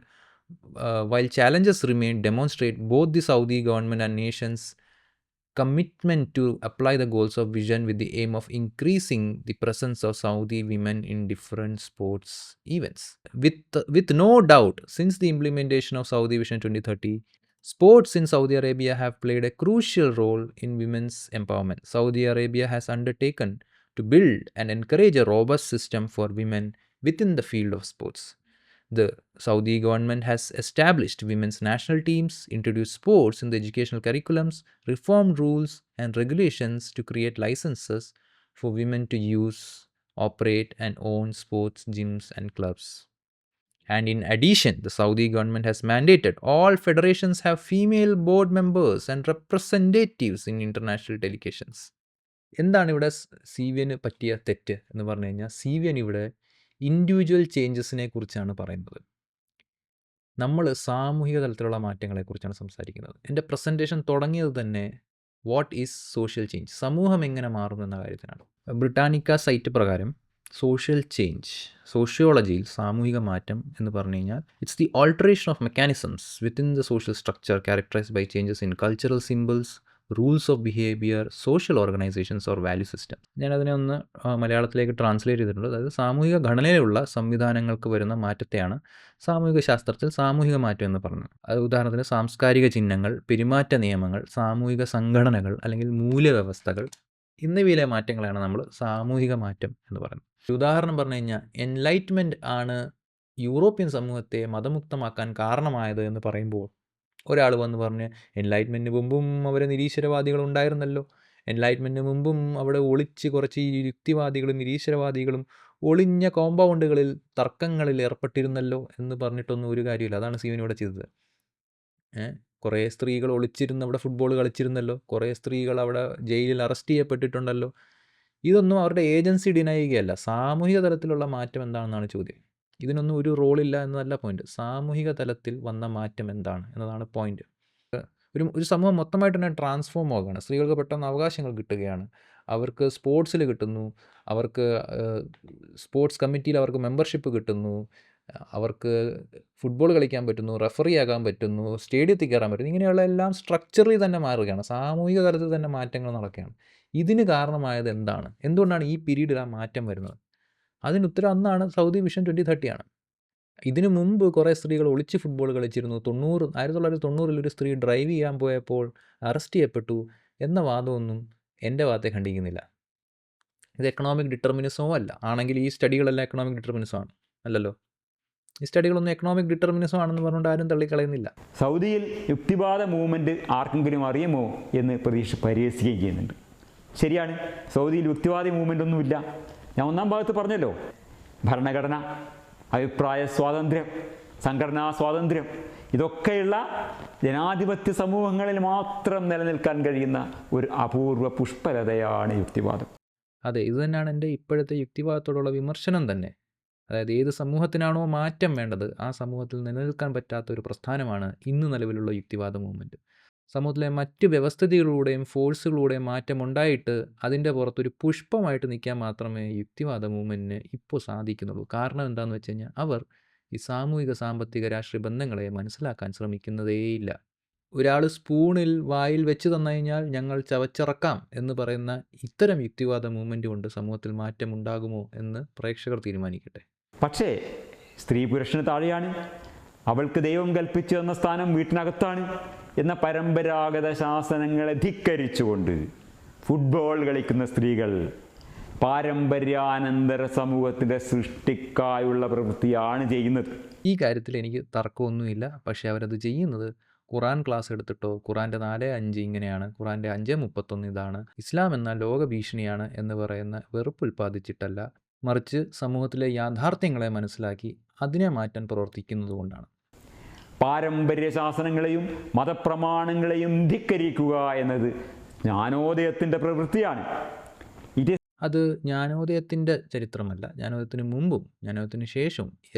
A: while challenges remain, demonstrate both the Saudi government and nation's commitment to apply the goals of vision with the aim of increasing the presence of Saudi women in different sports events. With no doubt, since the implementation of Saudi Vision 2030, sports in Saudi Arabia have played a crucial role in women's empowerment. Saudi Arabia has undertaken to build and encourage a robust system for women within the field of sports. The Saudi government has established women's national teams, introduced sports in the educational curriculums, reformed rules and regulations to create licenses for women to use, operate and own sports gyms and clubs. And in addition, the Saudi government has mandated all federations have female board members and representatives in international delegations. എന്താണ് ഇവിടെ CVN പറ്റിയ തെറ്റ് എന്ന് പറഞ്ഞു കഴിഞ്ഞാൽ, CVN ഇവിടെ individual ചേഞ്ചസിനെ കുറിച്ചാണ് പറയുന്നത്. നമ്മൾ സാമൂഹിക തലത്തിലുള്ള മാറ്റങ്ങളെക്കുറിച്ചാണ് സംസാരിക്കുന്നത്. എൻ്റെ പ്രസൻറ്റേഷൻ തുടങ്ങിയത് തന്നെ വാട്ട് ഈസ് സോഷ്യൽ ചേഞ്ച്, സമൂഹം എങ്ങനെ മാറും എന്ന കാര്യത്തിനാണ്. ബ്രിട്ടാനിക്ക സൈറ്റ് പ്രകാരം സോഷ്യൽ ചേഞ്ച്, സോഷ്യോളജിയിൽ സാമൂഹിക മാറ്റം എന്ന് പറഞ്ഞു കഴിഞ്ഞാൽ it's the alteration of mechanisms within the social structure characterised by changes in cultural symbols, rules of behaviour, social organisations or value system. ഞാനതിനെ ഒന്ന് മലയാളത്തിലേക്ക് ട്രാൻസ്ലേറ്റ് ചെയ്തിട്ടുണ്ട്. അതായത് സാമൂഹിക ഘടനയിലുള്ള സംവിധാനങ്ങൾക്ക് വരുന്ന മാറ്റത്തെയാണ് സാമൂഹിക ശാസ്ത്രത്തിൽ സാമൂഹിക മാറ്റം എന്ന് പറയുന്നത്. അത് ഉദാഹരണത്തിന് സാംസ്കാരിക ചിഹ്നങ്ങൾ, പെരുമാറ്റ നിയമങ്ങൾ, സാമൂഹിക സംഘടനകൾ അല്ലെങ്കിൽ മൂല്യവ്യവസ്ഥകൾ എന്നിവയിലെ മാറ്റങ്ങളാണ് നമ്മൾ സാമൂഹിക മാറ്റം എന്ന് പറയുന്നത്. ഉദാഹരണം പറഞ്ഞു കഴിഞ്ഞാൽ എൻലൈറ്റ്മെൻറ്റ് ആണ് യൂറോപ്യൻ സമൂഹത്തെ മതമുക്തമാക്കാൻ കാരണമായത് എന്ന് പറയുമ്പോൾ ഒരാൾ വന്ന് പറഞ്ഞ് എൻലൈറ്റ്മെൻറ്റിന് മുമ്പും അവർ നിരീശ്വരവാദികളുണ്ടായിരുന്നല്ലോ, എൻലൈറ്റ്മെൻറ്റിന് മുമ്പും അവിടെ ഒളിച്ച് കുറച്ച് യുക്തിവാദികളും നിരീശ്വരവാദികളും ഒളിഞ്ഞ കോമ്പൗണ്ടുകളിൽ തർക്കങ്ങളിൽ ഏർപ്പെട്ടിരുന്നല്ലോ എന്ന് പറഞ്ഞിട്ടൊന്നും ഒരു കാര്യമില്ല. അതാണ് CVN ഇവിടെ ചെയ്തത്. കുറേ സ്ത്രീകൾ ഒളിച്ചിരുന്ന് അവിടെ ഫുട്ബോൾ കളിച്ചിരുന്നല്ലോ, കുറേ സ്ത്രീകൾ അവിടെ ജയിലിൽ അറസ്റ്റ് ചെയ്യപ്പെട്ടിട്ടുണ്ടല്ലോ. ഇതൊന്നും അവരുടെ ഏജൻസി ഡിനൈ ചെയ്യുകയല്ല. സാമൂഹിക തലത്തിലുള്ള മാറ്റം എന്താണെന്നാണ് ചോദ്യം. ഇതിനൊന്നും ഒരു റോളില്ല എന്നതല്ല പോയിന്റ്. സാമൂഹിക തലത്തിൽ വന്ന മാറ്റം എന്താണ് എന്നതാണ് പോയിന്റ്. ഒരു സമൂഹം മൊത്തമായിട്ട് തന്നെ ട്രാൻസ്ഫോം ആവുകയാണ്. സ്ത്രീകൾക്ക് പെട്ടെന്ന് അവകാശങ്ങൾ കിട്ടുകയാണ്, അവർക്ക് സ്പോർട്സിൽ കിട്ടുന്നു, അവർക്ക് സ്പോർട്സ് കമ്മിറ്റിയിൽ അവർക്ക് മെമ്പർഷിപ്പ് കിട്ടുന്നു, അവർക്ക് ഫുട്ബോൾ കളിക്കാൻ പറ്റുന്നു, റെഫറി ആകാൻ പറ്റുന്നു, സ്റ്റേഡിയത്തിൽ കയറാൻ പറ്റുന്നു. ഇങ്ങനെയുള്ള എല്ലാം സ്ട്രക്ചറിൽ തന്നെ മാറുകയാണ്, സാമൂഹിക തലത്തിൽ തന്നെ മാറ്റങ്ങൾ നടക്കുകയാണ്. ഇതിന് കാരണമായത് എന്താണ്? എന്തുകൊണ്ടാണ് ഈ പീരീഡിൽ ആ മാറ്റം വരുന്നത്? അതിന് ഉത്തരം അന്നാണ് സൗദി വിഷൻ 2030 ആണ്. ഇതിനു മുമ്പ് കുറേ സ്ത്രീകൾ ഒളിച്ച് ഫുട്ബോൾ കളിച്ചിരുന്നു. 1990 ഒരു സ്ത്രീ ഡ്രൈവ് ചെയ്യാൻ പോയപ്പോൾ അറസ്റ്റ് ചെയ്യപ്പെട്ടു എന്ന വാദമൊന്നും എൻ്റെ ഭാഗത്തെ ഖണ്ഡിക്കുന്നില്ല. ഇത് എക്കണോമിക് ഡിറ്റർമിനിസമോ അല്ല. ആണെങ്കിൽ ഈ സ്റ്റഡികളെല്ലാം എക്കണോമിക് ഡിറ്റർമിനിസമാണ് അല്ലല്ലോ. ഈ സ്റ്റഡികളൊന്നും എക്കണോമിക് ഡിറ്റർമിനിസം ആണെന്ന് പറഞ്ഞുകൊണ്ട് ആരും തള്ളിക്കളയുന്നില്ല.
B: സൗദിയിൽ യുക്തിവാദ മൂവ്മെൻറ്റ് ആർക്കെങ്കിലും അറിയുമോ എന്ന് പരിഹസിക്കുകയും ചെയ്യുന്നുണ്ട്. ശരിയാണ്, സൗദിയിൽ യുക്തിവാദി മൂവ്മെൻ്റ് ഒന്നുമില്ല. ഞാൻ ഒന്നാം ഭാഗത്ത് പറഞ്ഞല്ലോ, ഭരണഘടന, അഭിപ്രായ സ്വാതന്ത്ര്യം, സംഘടനാ സ്വാതന്ത്ര്യം, ഇതൊക്കെയുള്ള ജനാധിപത്യ സമൂഹങ്ങളിൽ മാത്രം നിലനിൽക്കാൻ കഴിയുന്ന ഒരു അപൂർവ പുഷ്പലതയാണ് യുക്തിവാദം.
A: അതെ, ഇത് തന്നെയാണ് എൻ്റെ ഇപ്പോഴത്തെ യുക്തിവാദത്തോടുള്ള വിമർശനം തന്നെ. അതായത് ഏത് സമൂഹത്തിനാണോ മാറ്റം വേണ്ടത് ആ സമൂഹത്തിൽ നിലനിൽക്കാൻ പറ്റാത്ത ഒരു പ്രസ്ഥാനമാണ് ഇന്ന് നിലവിലുള്ള യുക്തിവാദ മൂവ്മെൻറ്റ്. സമൂഹത്തിലെ മറ്റ് വ്യവസ്ഥിതികളിലൂടെയും ഫോഴ്സുകളിലൂടെയും മാറ്റമുണ്ടായിട്ട് അതിൻ്റെ പുറത്തൊരു പുഷ്പമായിട്ട് നിൽക്കാൻ മാത്രമേ യുക്തിവാദ മൂവ്മെൻറ്റിന് ഇപ്പോൾ സാധിക്കുന്നുള്ളൂ. കാരണം എന്താണെന്ന് വെച്ച് കഴിഞ്ഞാൽ അവർ ഈ സാമൂഹിക സാമ്പത്തിക രാഷ്ട്രീയ ബന്ധങ്ങളെ മനസ്സിലാക്കാൻ ശ്രമിക്കുന്നതേയില്ല. ഒരാൾ സ്പൂണിൽ വായിൽ വെച്ച് തന്നു കഴിഞ്ഞാൽ ഞങ്ങൾ ചവച്ചിറക്കാം എന്ന് പറയുന്ന ഇത്തരം യുക്തിവാദ മൂവ്മെൻറ്റ് കൊണ്ട് സമൂഹത്തിൽ മാറ്റം ഉണ്ടാകുമോ എന്ന് പ്രേക്ഷകർ തീരുമാനിക്കട്ടെ.
B: പക്ഷേ സ്ത്രീ പുരുഷന് താഴെയാണ്, അവൾക്ക് ദൈവം കൽപ്പിച്ചു തന്ന സ്ഥാനം വീട്ടിനകത്താണ് എന്ന പരമ്പരാഗത ശാസനങ്ങളെ ധിക്കരിച്ചുകൊണ്ട് ഫുട്ബോൾ കളിക്കുന്ന സ്ത്രീകൾ പാരമ്പര്യാനന്തര സമൂഹത്തിൻ്റെ സൃഷ്ടിക്കായുള്ള പ്രവൃത്തിയാണ് ചെയ്യുന്നത്.
A: ഈ കാര്യത്തിൽ എനിക്ക് തർക്കമൊന്നുമില്ല. പക്ഷേ അവരത് ചെയ്യുന്നത് ഖുറാൻ ക്ലാസ് എടുത്തിട്ടോ, ഖുറാൻ്റെ 4:5 ഇങ്ങനെയാണ്, ഖുറാൻ്റെ 5:31 ഇതാണ്, ഇസ്ലാം എന്ന ലോക ഭീഷണിയാണ് എന്ന് പറയുന്ന വെറുപ്പ് ഉൽപ്പാദിച്ചിട്ടല്ല, മറിച്ച് സമൂഹത്തിലെ യാഥാർത്ഥ്യങ്ങളെ മനസ്സിലാക്കി അതിനെ മാറ്റാൻ പ്രവർത്തിക്കുന്നത് കൊണ്ടാണ്.
B: പാരമ്പര്യ ശാസനങ്ങളെയും മതപ്രമാണങ്ങളെയും ധിക്കരിക്കുക എന്നത് ജ്ഞാനോദയത്തിൻ്റെ പ്രവൃത്തിയാണ്.
A: അത് ജ്ഞാനോദയത്തിൻ്റെ ചരിത്രമല്ല. ജ്ഞാനോദയത്തിന് മുമ്പും ജ്ഞാനോദയത്തിന് ശേഷവും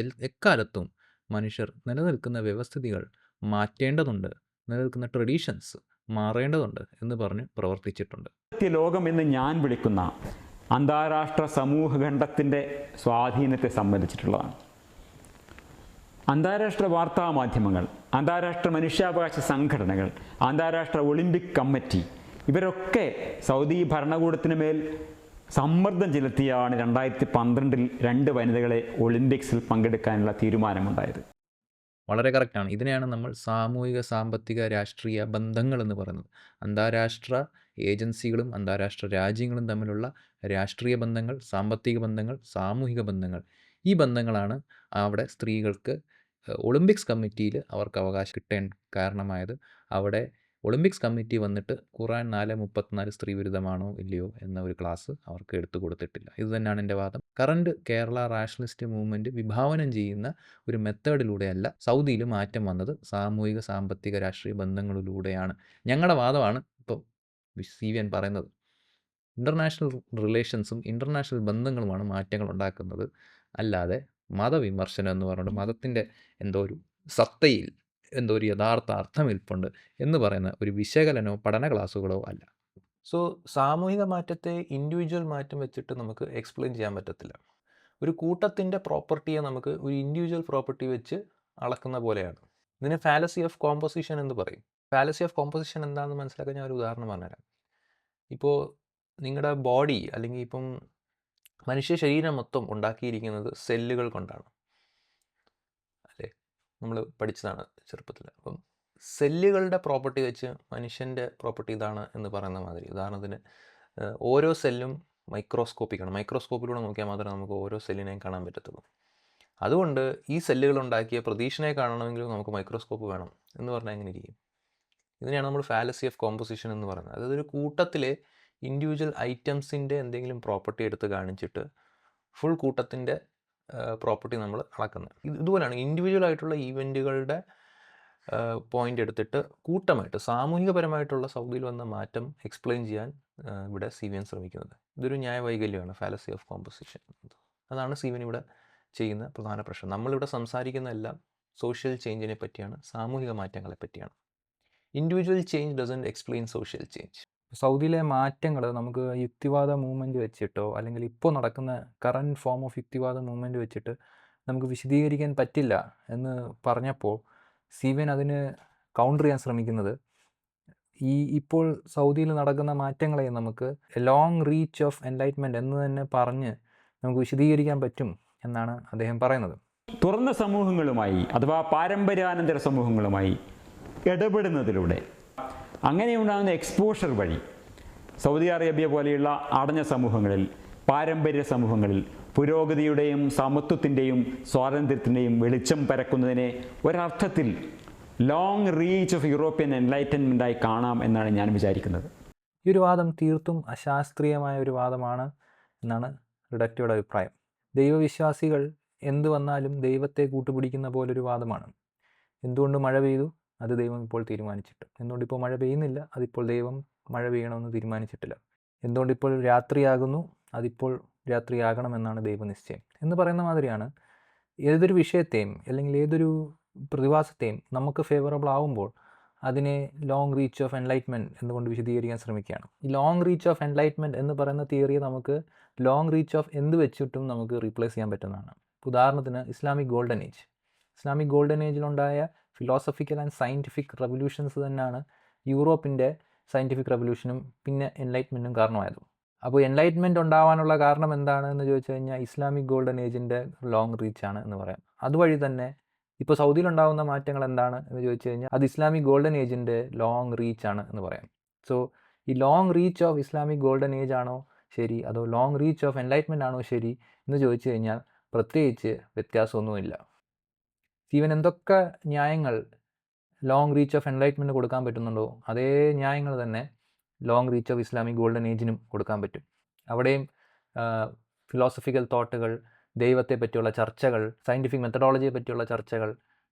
A: എക്കാലത്തും മനുഷ്യർ നിലനിൽക്കുന്ന വ്യവസ്ഥിതികൾ മാറ്റേണ്ടതുണ്ട്, നിലനിൽക്കുന്ന ട്രഡീഷൻസ് മാറേണ്ടതുണ്ട് എന്ന് പറഞ്ഞ് പ്രവർത്തിച്ചിട്ടുണ്ട്.
B: ലോകം എന്ന് ഞാൻ വിളിക്കുന്ന അന്താരാഷ്ട്ര സമൂഹഖണ്ഡത്തിൻ്റെ സ്വാധീനത്തെ സംബന്ധിച്ചിട്ടുള്ളതാണ്. അന്താരാഷ്ട്ര വാർത്താ മാധ്യമങ്ങൾ, അന്താരാഷ്ട്ര മനുഷ്യാവകാശ സംഘടനകൾ, അന്താരാഷ്ട്ര ഒളിമ്പിക് കമ്മിറ്റി ഇവരൊക്കെ സൗദി ഭരണകൂടത്തിന് മേൽ സമ്മർദ്ദം ചെലുത്തിയാണ് 2012 2 വനിതകളെ ഒളിമ്പിക്സിൽ പങ്കെടുക്കാനുള്ള തീരുമാനമുണ്ടായത്.
A: വളരെ കറക്റ്റാണ്. ഇതിനെയാണ് നമ്മൾ സാമൂഹിക, സാമ്പത്തിക, രാഷ്ട്രീയ ബന്ധങ്ങൾ എന്ന് പറയുന്നത്. അന്താരാഷ്ട്ര ഏജൻസികളും അന്താരാഷ്ട്ര രാജ്യങ്ങളും തമ്മിലുള്ള രാഷ്ട്രീയ ബന്ധങ്ങൾ, സാമ്പത്തിക ബന്ധങ്ങൾ, സാമൂഹിക ബന്ധങ്ങൾ, ഈ ബന്ധങ്ങളാണ് അവിടെ സ്ത്രീകൾക്ക് ഒളിമ്പിക്സ് കമ്മിറ്റിയിൽ അവർക്ക് അവകാശം കിട്ടാൻ കാരണമായത്. അവിടെ ഒളിമ്പിക്സ് കമ്മിറ്റി വന്നിട്ട് ഖുർആൻ 4:34 സ്ത്രീ വിരുദ്ധമാണോ ഇല്ലയോ എന്ന ഒരു ക്ലാസ് അവർക്ക് എടുത്തു കൊടുത്തിട്ടില്ല. ഇത് തന്നെയാണ് എൻ്റെ വാദം. കറണ്ട് കേരള റാഷണലിസ്റ്റ് മൂവ്മെൻറ്റ് വിഭാവനം ചെയ്യുന്ന ഒരു മെത്തേഡിലൂടെയല്ല സൗദിയിൽ മാറ്റം വന്നത്, സാമൂഹിക, സാമ്പത്തിക, രാഷ്ട്രീയ ബന്ധങ്ങളിലൂടെയാണ്. ഞങ്ങളുടെ വാദമാണ് ഇപ്പോൾ CVN പറയുന്നത്. ഇൻ്റർനാഷണൽ റിലേഷൻസും ഇൻ്റർനാഷണൽ ബന്ധങ്ങളുമാണ് മാറ്റങ്ങൾ ഉണ്ടാക്കുന്നത്, അല്ലാതെ മതവിമർശനം എന്ന് പറഞ്ഞിട്ട് മതത്തിൻ്റെ എന്തോ ഒരു സത്തയിൽ എന്തോ ഒരു യഥാർത്ഥ അർത്ഥമിൽപ്പുണ്ട് എന്ന് പറയുന്ന ഒരു വിശകലനമോ പഠന ക്ലാസ്സുകളോ അല്ല. സോ സാമൂഹിക മാറ്റത്തെ ഇൻഡിവിജ്വൽ മാറ്റം വെച്ചിട്ട് നമുക്ക് എക്സ്പ്ലെയിൻ ചെയ്യാൻ പറ്റത്തില്ല. ഒരു കൂട്ടത്തിൻ്റെ പ്രോപ്പർട്ടിയെ നമുക്ക് ഒരു ഇൻഡിവിജ്വൽ പ്രോപ്പർട്ടി വെച്ച് അളക്കുന്ന പോലെയാണ്. ഇതിനെ ഫാലസി ഓഫ് കോമ്പോസിഷൻ എന്ന് പറയും. ഫാലസി ഓഫ് കോമ്പോസിഷൻ എന്താണെന്ന് മനസ്സിലാക്കാൻ ഞാൻ ഒരു ഉദാഹരണം പറഞ്ഞുതരാം. ഇപ്പോൾ നിങ്ങളുടെ ബോഡി അല്ലെങ്കിൽ ഇപ്പം മനുഷ്യ ശരീരം മൊത്തം ഉണ്ടാക്കിയിരിക്കുന്നത് സെല്ലുകൾ കൊണ്ടാണ്, അല്ലേ? നമ്മൾ പഠിച്ചതാണ് ചെറുപ്പത്തിൽ. അപ്പം സെല്ലുകളുടെ പ്രോപ്പർട്ടി വെച്ച് മനുഷ്യൻ്റെ പ്രോപ്പർട്ടി ഇതാണ് എന്ന് പറയുന്ന മാതിരി, ഉദാഹരണത്തിന് ഓരോ സെല്ലും മൈക്രോസ്കോപ്പിക്കാണ്. മൈക്രോസ്കോപ്പിലൂടെ നോക്കിയാൽ മാത്രമേ നമുക്ക് ഓരോ സെല്ലിനെയും കാണാൻ പറ്റത്തുള്ളൂ. അതുകൊണ്ട് ഈ സെല്ലുകൾ ഉണ്ടാക്കിയ പ്രതീക്ഷനെ കാണണമെങ്കിൽ നമുക്ക് മൈക്രോസ്കോപ്പ് വേണം എന്ന് പറഞ്ഞാൽ എങ്ങനെ ഇരിക്കും? ഇതിനെയാണ് നമ്മൾ ഫാലസി ഓഫ് കോമ്പോസിഷൻ എന്ന് പറയുന്നത്. അതായത് ഒരു കൂട്ടത്തിലെ ഇൻഡിവിജ്വൽ ഐറ്റംസിൻ്റെ എന്തെങ്കിലും പ്രോപ്പർട്ടി എടുത്ത് കാണിച്ചിട്ട് ഫുൾ കൂട്ടത്തിൻ്റെ പ്രോപ്പർട്ടി നമ്മൾ അളക്കുന്നത്. ഇതുപോലെയാണ് ഇൻഡിവിജ്വൽ ആയിട്ടുള്ള ഈവൻറ്റുകളുടെ പോയിൻ്റ് എടുത്തിട്ട് കൂട്ടമായിട്ട് സാമൂഹികപരമായിട്ടുള്ള സൗദിയിൽ വന്ന മാറ്റം എക്സ്പ്ലെയിൻ ചെയ്യാൻ ഇവിടെ CVN ശ്രമിക്കുന്നത്. ഇതൊരു ന്യായവൈകല്യമാണ്, ഫാലസി ഓഫ് കോമ്പോസിഷൻ. അതാണ് CVN ഇവിടെ ചെയ്യുന്ന പ്രധാന പ്രശ്നം. നമ്മളിവിടെ സംസാരിക്കുന്നതെല്ലാം സോഷ്യൽ ചേഞ്ചിനെ പറ്റിയാണ്, സാമൂഹിക മാറ്റങ്ങളെ പറ്റിയാണ്. Individual change doesn't explain social change. സൗദിയിലെ മാറ്റങ്ങൾ നമുക്ക് യുക്തിവാദ മൂവ്മെൻറ്റ് വെച്ചിട്ടോ അല്ലെങ്കിൽ ഇപ്പോൾ നടക്കുന്ന കറൻറ്റ് ഫോം ഓഫ് യുക്തിവാദ മൂവ്മെൻറ്റ് വെച്ചിട്ട് നമുക്ക് വിശദീകരിക്കാൻ പറ്റില്ല എന്ന് പറഞ്ഞപ്പോൾ CVN അതിന് കൗണ്ടർ ചെയ്യാൻ ശ്രമിക്കുന്നത് ഇപ്പോൾ സൗദിയിൽ നടക്കുന്ന മാറ്റങ്ങളെ നമുക്ക് ലോങ് റീച്ച് ഓഫ് എൻലൈറ്റ്മെൻറ്റ് എന്ന് തന്നെ പറഞ്ഞ് നമുക്ക് വിശദീകരിക്കാൻ പറ്റും എന്നാണ് അദ്ദേഹം പറയുന്നത്.
B: തുറന്ന സമൂഹങ്ങളുമായി അഥവാ പാരമ്പര്യാനന്തര സമൂഹങ്ങളുമായി ഇടപെടുന്നതിലൂടെ അങ്ങനെ ഉണ്ടാകുന്ന എക്സ്പോഷർ വഴി സൗദി അറേബ്യ പോലെയുള്ള അടഞ്ഞ സമൂഹങ്ങളിൽ, പാരമ്പര്യ സമൂഹങ്ങളിൽ പുരോഗതിയുടെയും സമത്വത്തിൻ്റെയും സ്വാതന്ത്ര്യത്തിൻ്റെയും വെളിച്ചം പരക്കുന്നതിനെ ഒരർത്ഥത്തിൽ ലോങ് റീച്ച് ഓഫ് യൂറോപ്യൻ എൻലൈറ്റൻമെൻറ്റായി കാണാം എന്നാണ് ഞാൻ വിചാരിക്കുന്നത്.
A: ഈ ഒരു വാദം തീർത്തും അശാസ്ത്രീയമായ ഒരു വാദമാണ് എന്നാണ് റിഡക്റ്റയുടെ അഭിപ്രായം. ദൈവവിശ്വാസികൾ എന്തു വന്നാലും ദൈവത്തെ കൂട്ടുപിടിക്കുന്ന പോലൊരു വാദമാണ്. എന്തുകൊണ്ട് മഴ പെയ്തു? അത് ദൈവം ഇപ്പോൾ തീരുമാനിച്ചിട്ട്. എന്തുകൊണ്ട് ഇപ്പോൾ മഴ പെയ്യുന്നില്ല? അതിപ്പോൾ ദൈവം മഴ പെയ്യണമെന്ന് തീരുമാനിച്ചിട്ടില്ല. എന്തുകൊണ്ട് ഇപ്പോൾ രാത്രിയാകുന്നു? അതിപ്പോൾ രാത്രിയാകണമെന്നാണ് ദൈവനിശ്ചയം എന്ന് പറയുന്ന മാതിരിയാണ് ഏതൊരു വിഷയത്തെയും അല്ലെങ്കിൽ ഏതൊരു പ്രതിഭാസത്തെയും നമുക്ക് ഫേവറബിൾ ആവുമ്പോൾ അതിനെ ലോങ് റീച്ച് ഓഫ് എൻലൈറ്റ്മെൻറ്റ് എന്നുകൊണ്ട് വിശദീകരിക്കാൻ ശ്രമിക്കുകയാണ്. ഈ ലോങ് റീച്ച് ഓഫ് എൻലൈറ്റ്മെൻറ്റ് എന്ന് പറയുന്ന തിയറിയെ നമുക്ക് ലോങ് റീച്ച് ഓഫ് എന്ത് വെച്ചിട്ടും നമുക്ക് റീപ്ലേസ് ചെയ്യാൻ പറ്റുന്നതാണ്. ഉദാഹരണത്തിന് Islamic golden age. Islamic golden ഏജിലുണ്ടായ ഫിലോസഫിക്കൽ ആൻഡ് സയൻറ്റിഫിക് റെവല്യൂഷൻസ് തന്നെയാണ് യൂറോപ്പിൻ്റെ സയൻറ്റിഫിക് റെവല്യൂഷനും പിന്നെ എൻലൈറ്റ്മെൻറ്റും കാരണമായത്. അപ്പോൾ എൻലൈറ്റ്മെൻറ്റ് ഉണ്ടാവാനുള്ള കാരണം എന്താണ് എന്ന് ചോദിച്ചു കഴിഞ്ഞാൽ ഇസ്ലാമിക് ഗോൾഡൻ ഏജിൻ്റെ ലോങ് റീച്ചാണ് എന്ന് പറയാം. അതുവഴി തന്നെ ഇപ്പോൾ സൗദിയിലുണ്ടാകുന്ന മാറ്റങ്ങൾ എന്താണ് എന്ന് ചോദിച്ചു കഴിഞ്ഞാൽ അത് ഇസ്ലാമിക് ഗോൾഡൻ ഏജിൻ്റെ ലോങ് റീച്ചാണ് എന്ന് പറയാം. സോ ഈ long reach of Islamic golden age ആണോ ശരി, അതോ ലോങ് റീച്ച് ഓഫ് എൻലൈറ്റ്മെൻറ്റ് ആണോ ശരി എന്ന് ചോദിച്ചു കഴിഞ്ഞാൽ പ്രത്യേകിച്ച് വ്യത്യാസമൊന്നുമില്ല. CVN എന്തൊക്കെ ന്യായങ്ങൾ ലോങ് റീച്ച് ഓഫ് എൻലൈറ്റ്മെൻറ്റ് കൊടുക്കാൻ പറ്റുന്നുണ്ടോ അതേ ന്യായങ്ങൾ തന്നെ long reach of Islamic golden ഏജിനും കൊടുക്കാൻ പറ്റും. അവിടെയും ഫിലോസഫിക്കൽ തോട്ടുകൾ, ദൈവത്തെ പറ്റിയുള്ള ചർച്ചകൾ, സയൻറ്റിഫിക് മെത്തഡോളജിയെ പറ്റിയുള്ള ചർച്ചകൾ,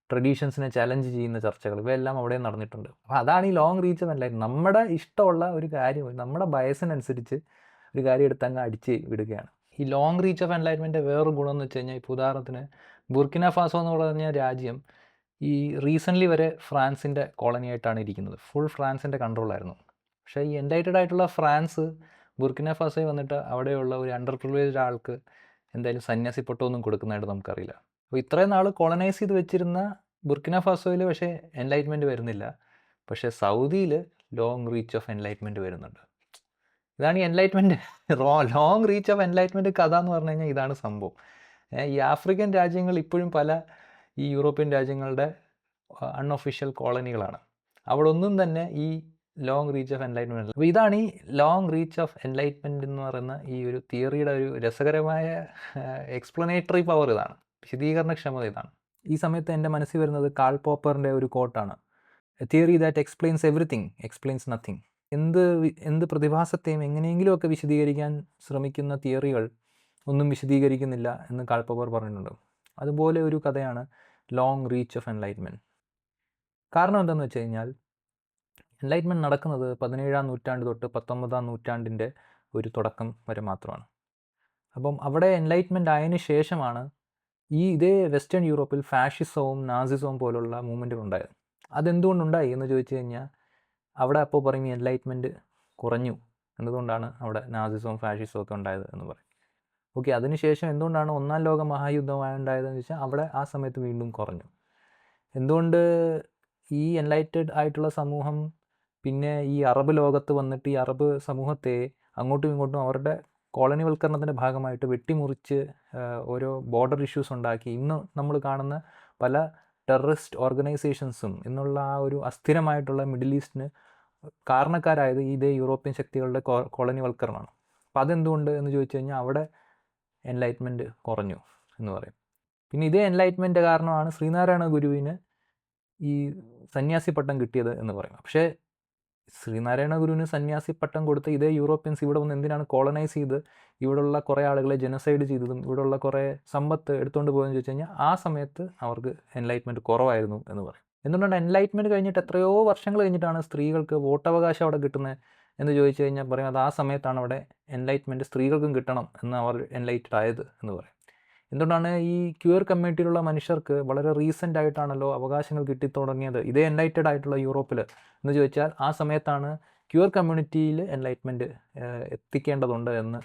A: ട്രഡീഷൻസിനെ ചലഞ്ച് ചെയ്യുന്ന ചർച്ചകൾ ഇവയെല്ലാം അവിടെ നടന്നിട്ടുണ്ട്. അപ്പോൾ അതാണ് ഈ ലോങ് റീച്ച് ഓഫ് എൻലൈറ്റ്മെൻറ്റ്. നമ്മുടെ ഇഷ്ടമുള്ള ഒരു കാര്യം നമ്മുടെ ബയസിനനുസരിച്ച് ഒരു കാര്യം എടുത്ത് അങ്ങ് അടിച്ച് വിടുകയാണ്. ഈ ലോങ് റീച്ച് ഓഫ് എൻലൈറ്റ്മെൻറ്റ് വേറൊരു ഗുണം എന്ന് വെച്ച് കഴിഞ്ഞാൽ, ഇപ്പോൾ ഉദാഹരണത്തിന് ബുർക്കിന ഫാസോ എന്ന് പറഞ്ഞ രാജ്യം ഈ റീസെൻ്റ്ലി വരെ ഫ്രാൻസിൻ്റെ കോളനി ആയിട്ടാണ് ഇരിക്കുന്നത്. ഫുൾ ഫ്രാൻസിൻ്റെ കൺട്രോളായിരുന്നു. പക്ഷേ ഈ എൻലൈറ്റഡ് ആയിട്ടുള്ള ഫ്രാൻസ് ബുർക്കിന ഫാസോയിൽ വന്നിട്ട് അവിടെയുള്ള ഒരു അണ്ടർ പ്രിവിലേജ്ഡ് ആൾക്ക് എന്തായാലും സന്യാസി പട്ടമൊന്നും കൊടുക്കുന്നതായിട്ട് നമുക്കറിയില്ല. അപ്പോൾ ഇത്രയും നാൾ കോളനൈസ് ചെയ്ത് വെച്ചിരുന്ന ബുർക്കിന ഫാസോയിൽ പക്ഷേ എൻലൈറ്റ്മെൻറ്റ് വരുന്നില്ല. പക്ഷേ സൗദിയിൽ ലോങ് റീച്ച് ഓഫ് എൻലൈറ്റ്മെൻറ്റ് വരുന്നുണ്ട്. ഇതാണ് ഈ enlightenment long reach of enlightenment കഥ എന്ന് പറഞ്ഞു കഴിഞ്ഞാൽ ഇതാണ് സംഭവം. ഈ ആഫ്രിക്കൻ രാജ്യങ്ങൾ ഇപ്പോഴും പല ഈ യൂറോപ്യൻ രാജ്യങ്ങളുടെ അൺഒഫീഷ്യൽ കോളനികളാണ്. അവിടെ ഒന്നും തന്നെ ഈ ലോങ് റീച്ച് ഓഫ് എൻലൈറ്റ്മെൻറ്റ്. അപ്പോൾ ഇതാണ് ഈ ലോങ് റീച്ച് ഓഫ് എൻലൈറ്റ്മെൻറ്റ് എന്ന് പറയുന്ന ഈ ഒരു തിയറിയുടെ ഒരു രസകരമായ എക്സ്പ്ലനേറ്ററി പവർ ഇതാണ്, വിശദീകരണക്ഷമത ഇതാണ്. ഈ സമയത്ത് എൻ്റെ മനസ്സിൽ വരുന്നത് കാൾ പോപ്പറിൻ്റെ ഒരു കോട്ടാണ്, a theory that explains everything explains nothing. എന്ത് പ്രതിഭാസത്തെയും എങ്ങനെയെങ്കിലുമൊക്കെ വിശദീകരിക്കാൻ ശ്രമിക്കുന്ന തിയറികൾ ഒന്നും വിശദീകരിക്കുന്നില്ല എന്ന് കാൾ പോപ്പർ പറഞ്ഞിട്ടുണ്ട്. അതുപോലെ ഒരു കഥയാണ് ലോങ് റീച്ച് ഓഫ് എൻലൈറ്റ്മെൻറ്റ്. കാരണം എന്താണെന്ന് വെച്ച് കഴിഞ്ഞാൽ, എൻലൈറ്റ്മെൻറ്റ് നടക്കുന്നത് 17-ാം നൂറ്റാണ്ട് തൊട്ട് 19-ാം നൂറ്റാണ്ടിൻ്റെ ഒരു തുടക്കം വരെ മാത്രമാണ്. അപ്പം അവിടെ എൻലൈറ്റ്മെൻറ്റ് ആയതിനു ശേഷമാണ് ഇതേ വെസ്റ്റേൺ യൂറോപ്പിൽ ഫാഷിസവും നാസിസവും പോലുള്ള മൂവ്മെൻറ്റുകൾ ഉണ്ടായത്. അതെന്തുകൊണ്ടുണ്ടായി എന്ന് ചോദിച്ചു കഴിഞ്ഞാൽ, അവിടെ അപ്പോൾ പറയും ഈ എൻലൈറ്റ്മെൻറ്റ് കുറഞ്ഞു എന്നതുകൊണ്ടാണ് അവിടെ നാസിസവും ഫാഷിസവും ഒക്കെ ഉണ്ടായത് എന്ന് പറയും. ഓക്കെ, അതിനുശേഷം എന്തുകൊണ്ടാണ് 1-ാം ലോക മഹായുദ്ധമായി ഉണ്ടായതെന്ന് വെച്ചാൽ അവിടെ ആ സമയത്ത് വീണ്ടും കുറഞ്ഞു. എന്തുകൊണ്ട് ഈ എൻലൈറ്റഡ് ആയിട്ടുള്ള സമൂഹം പിന്നെ ഈ അറബ് ലോകത്ത് വന്നിട്ട് ഈ അറബ് സമൂഹത്തെ അങ്ങോട്ടും ഇങ്ങോട്ടും അവരുടെ കോളനിവൽക്കരണത്തിൻ്റെ ഭാഗമായിട്ട് വെട്ടിമുറിച്ച് ഓരോ ബോർഡർ ഇഷ്യൂസ് ഉണ്ടാക്കി ഇന്ന് നമ്മൾ കാണുന്ന പല ടെററിസ്റ്റ് ഓർഗനൈസേഷൻസും ഇന്നുള്ള ആ ഒരു അസ്ഥിരമായിട്ടുള്ള മിഡിൽ ഈസ്റ്റിന് കാരണക്കാരായത് ഇതേ യൂറോപ്യൻ ശക്തികളുടെ കോളനിവൽക്കരണമാണ്. അപ്പോൾ അതെന്തുകൊണ്ട് എന്ന് ചോദിച്ചു കഴിഞ്ഞാൽ അവിടെ എൻലൈറ്റ്മെൻറ്റ് കുറഞ്ഞു എന്ന് പറയും. പിന്നെ ഇതേ എൻലൈറ്റ്മെൻറ്റ് കാരണമാണ് ശ്രീനാരായണ ഗുരുവിന് ഈ സന്യാസി പട്ടം കിട്ടിയത് എന്ന് പറയും. പക്ഷേ ശ്രീനാരായണ ഗുരുവിന് സന്യാസി പട്ടം കൊടുത്ത ഇതേ യൂറോപ്യൻസ് ഇവിടെ വന്ന് എന്തിനാണ് കോളനൈസ് ചെയ്ത് ഇവിടെയുള്ള കുറേ ആളുകളെ ജനസൈഡ് ചെയ്തതും ഇവിടെയുള്ള കുറേ സമ്പത്ത് എടുത്തുകൊണ്ട് പോയെന്ന് ചോദിച്ചു കഴിഞ്ഞാൽ ആ സമയത്ത് അവർക്ക് എൻലൈറ്റ്മെൻറ്റ് കുറവായിരുന്നു എന്ന് പറയും. എന്തുകൊണ്ടാണ് എൻലൈറ്റ്മെൻറ്റ് കഴിഞ്ഞിട്ട് എത്രയോ വർഷങ്ങൾ കഴിഞ്ഞിട്ടാണ് സ്ത്രീകൾക്ക് വോട്ടവകാശം അവിടെ കിട്ടുന്നത് എന്ന് ചോദിച്ചു കഴിഞ്ഞാൽ പറയും അത് ആ സമയത്താണ് അവിടെ എൻലൈറ്റ്മെൻറ്റ് സ്ത്രീകൾക്കും കിട്ടണം എന്ന് അവർ എൻലൈറ്റഡ് ആയത് എന്ന് പറയും. എന്തുകൊണ്ടാണ് ഈ ക്യൂർ കമ്മ്യൂണിറ്റിയിലുള്ള മനുഷ്യർക്ക് വളരെ റീസെൻ്റ് ആയിട്ടാണല്ലോ അവകാശങ്ങൾ കിട്ടിത്തുടങ്ങിയത് ഇതേ എൻലൈറ്റഡ് ആയിട്ടുള്ള യൂറോപ്പിൽ എന്ന് ചോദിച്ചാൽ ആ സമയത്താണ് ക്യൂർ കമ്മ്യൂണിറ്റിയിൽ എൻലൈറ്റ്മെൻറ്റ് എത്തിക്കേണ്ടതുണ്ട് എന്ന്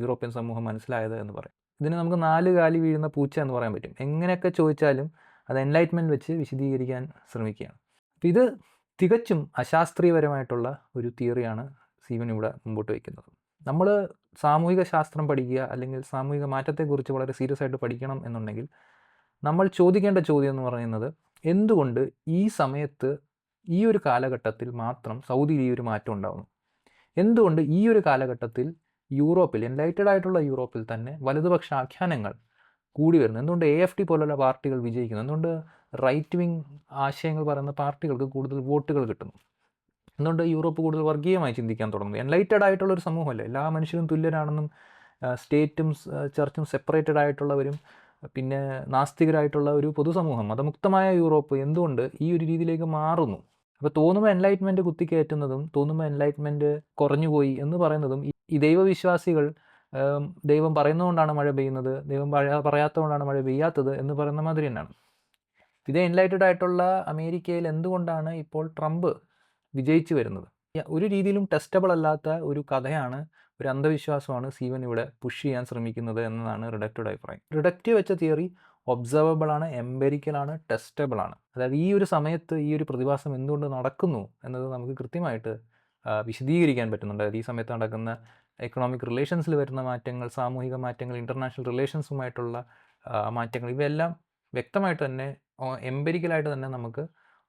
A: യൂറോപ്യൻ സമൂഹം മനസ്സിലായത് എന്ന് പറയും. ഇതിന് നമുക്ക് 4 കാലി വീഴുന്ന പൂച്ച എന്ന് പറയാൻ പറ്റും. എങ്ങനെയൊക്കെ ചോദിച്ചാലും അത് എൻലൈറ്റ്മെൻറ്റ് വെച്ച് വിശദീകരിക്കാൻ ശ്രമിക്കുകയാണ്. അപ്പോൾ ഇത് തികച്ചും അശാസ്ത്രീയപരമായിട്ടുള്ള ഒരു തിയറിയാണ് സ്റ്റീവൻ ഇവിടെ മുമ്പോട്ട് വയ്ക്കുന്നത്. നമ്മൾ സാമൂഹിക ശാസ്ത്രം പഠിക്കുക അല്ലെങ്കിൽ സാമൂഹിക മാറ്റത്തെക്കുറിച്ച് വളരെ സീരിയസ് ആയിട്ട് പഠിക്കണം എന്നുണ്ടെങ്കിൽ നമ്മൾ ചോദിക്കേണ്ട ചോദ്യം എന്ന് പറയുന്നത്, എന്തുകൊണ്ട് ഈ സമയത്ത് ഈ ഒരു കാലഘട്ടത്തിൽ മാത്രം സൗദിയിൽ ഈ ഒരു മാറ്റം ഉണ്ടാകുന്നു? എന്തുകൊണ്ട് ഈ ഒരു കാലഘട്ടത്തിൽ യൂറോപ്പിൽ എൻലൈറ്റഡ് ആയിട്ടുള്ള യൂറോപ്പിൽ തന്നെ വലതുപക്ഷ ആഖ്യാനങ്ങൾ കൂടി വരുന്നു? എന്തുകൊണ്ട് AFD പോലുള്ള പാർട്ടികൾ വിജയിക്കുന്നു? എന്തുകൊണ്ട് റൈറ്റ് വിങ് ആശയങ്ങൾ പറയുന്ന പാർട്ടികൾക്ക് കൂടുതൽ വോട്ടുകൾ കിട്ടുന്നു? എന്തുകൊണ്ട് യൂറോപ്പ് കൂടുതൽ വർഗീയമായി ചിന്തിക്കാൻ തുടങ്ങുന്നു? എൻലൈറ്റഡ് ആയിട്ടുള്ളൊരു സമൂഹമല്ലേ, എല്ലാ മനുഷ്യരും തുല്യരാണെന്നും സ്റ്റേറ്റും ചർച്ചും സെപ്പറേറ്റഡ് ആയിട്ടുള്ളവരും പിന്നെ നാസ്തികരായിട്ടുള്ള ഒരു പൊതുസമൂഹം, മതമുക്തമായ യൂറോപ്പ് എന്തുകൊണ്ട് ഈ ഒരു രീതിയിലേക്ക് മാറുന്നു? അപ്പോൾ തോന്നുമ്പോൾ എൻലൈറ്റ്മെൻറ്റ് കുത്തിക്കയറ്റുന്നതും തോന്നുമ്പോൾ എൻലൈറ്റ്മെൻറ്റ് കുറഞ്ഞുപോയി എന്ന് പറയുന്നതും ഈ ദൈവവിശ്വാസികൾ ദൈവം പറയുന്നതുകൊണ്ടാണ് മഴ പെയ്യുന്നത്, ദൈവം പറയാത്തതുകൊണ്ടാണ് മഴ പെയ്യാത്തത് എന്ന് പറയുന്ന മാതിരി തന്നെയാണ്. ഇതേ എൻലൈറ്റഡ് ആയിട്ടുള്ള അമേരിക്കയിൽ എന്തുകൊണ്ടാണ് ഇപ്പോൾ ട്രംപ് വിജയിച്ചു വരുന്നത്? ഒരു രീതിയിലും ടെസ്റ്റബിൾ അല്ലാത്ത ഒരു കഥയാണ്, ഒരു അന്ധവിശ്വാസമാണ് സ്റ്റീവൻ ഇവിടെ പുഷ് ചെയ്യാൻ ശ്രമിക്കുന്നത് എന്നതാണ് റിഡക്റ്റഡ് അഭിപ്രായം. റിഡക്റ്റീവ് വെച്ച തിയറി ഒബ്സർവബിളാണ്, എംപെരിക്കലാണ്, ടെസ്റ്റബിളാണ്. അതായത് ഈ ഒരു സമയത്ത് ഈ ഒരു പ്രതിഭാസം എന്തുകൊണ്ട് നടക്കുന്നു എന്നത് നമുക്ക് കൃത്യമായിട്ട് വിശദീകരിക്കാൻ പറ്റുന്നുണ്ട്. അതായത് ഈ സമയത്ത് നടക്കുന്ന എക്കണോമിക് റിലേഷൻസിൽ വരുന്ന മാറ്റങ്ങൾ, സാമൂഹിക മാറ്റങ്ങൾ, ഇൻ്റർനാഷണൽ റിലേഷൻസുമായിട്ടുള്ള മാറ്റങ്ങൾ, ഇവയെല്ലാം വ്യക്തമായിട്ട് തന്നെ എംപെരിക്കലായിട്ട് തന്നെ നമുക്ക്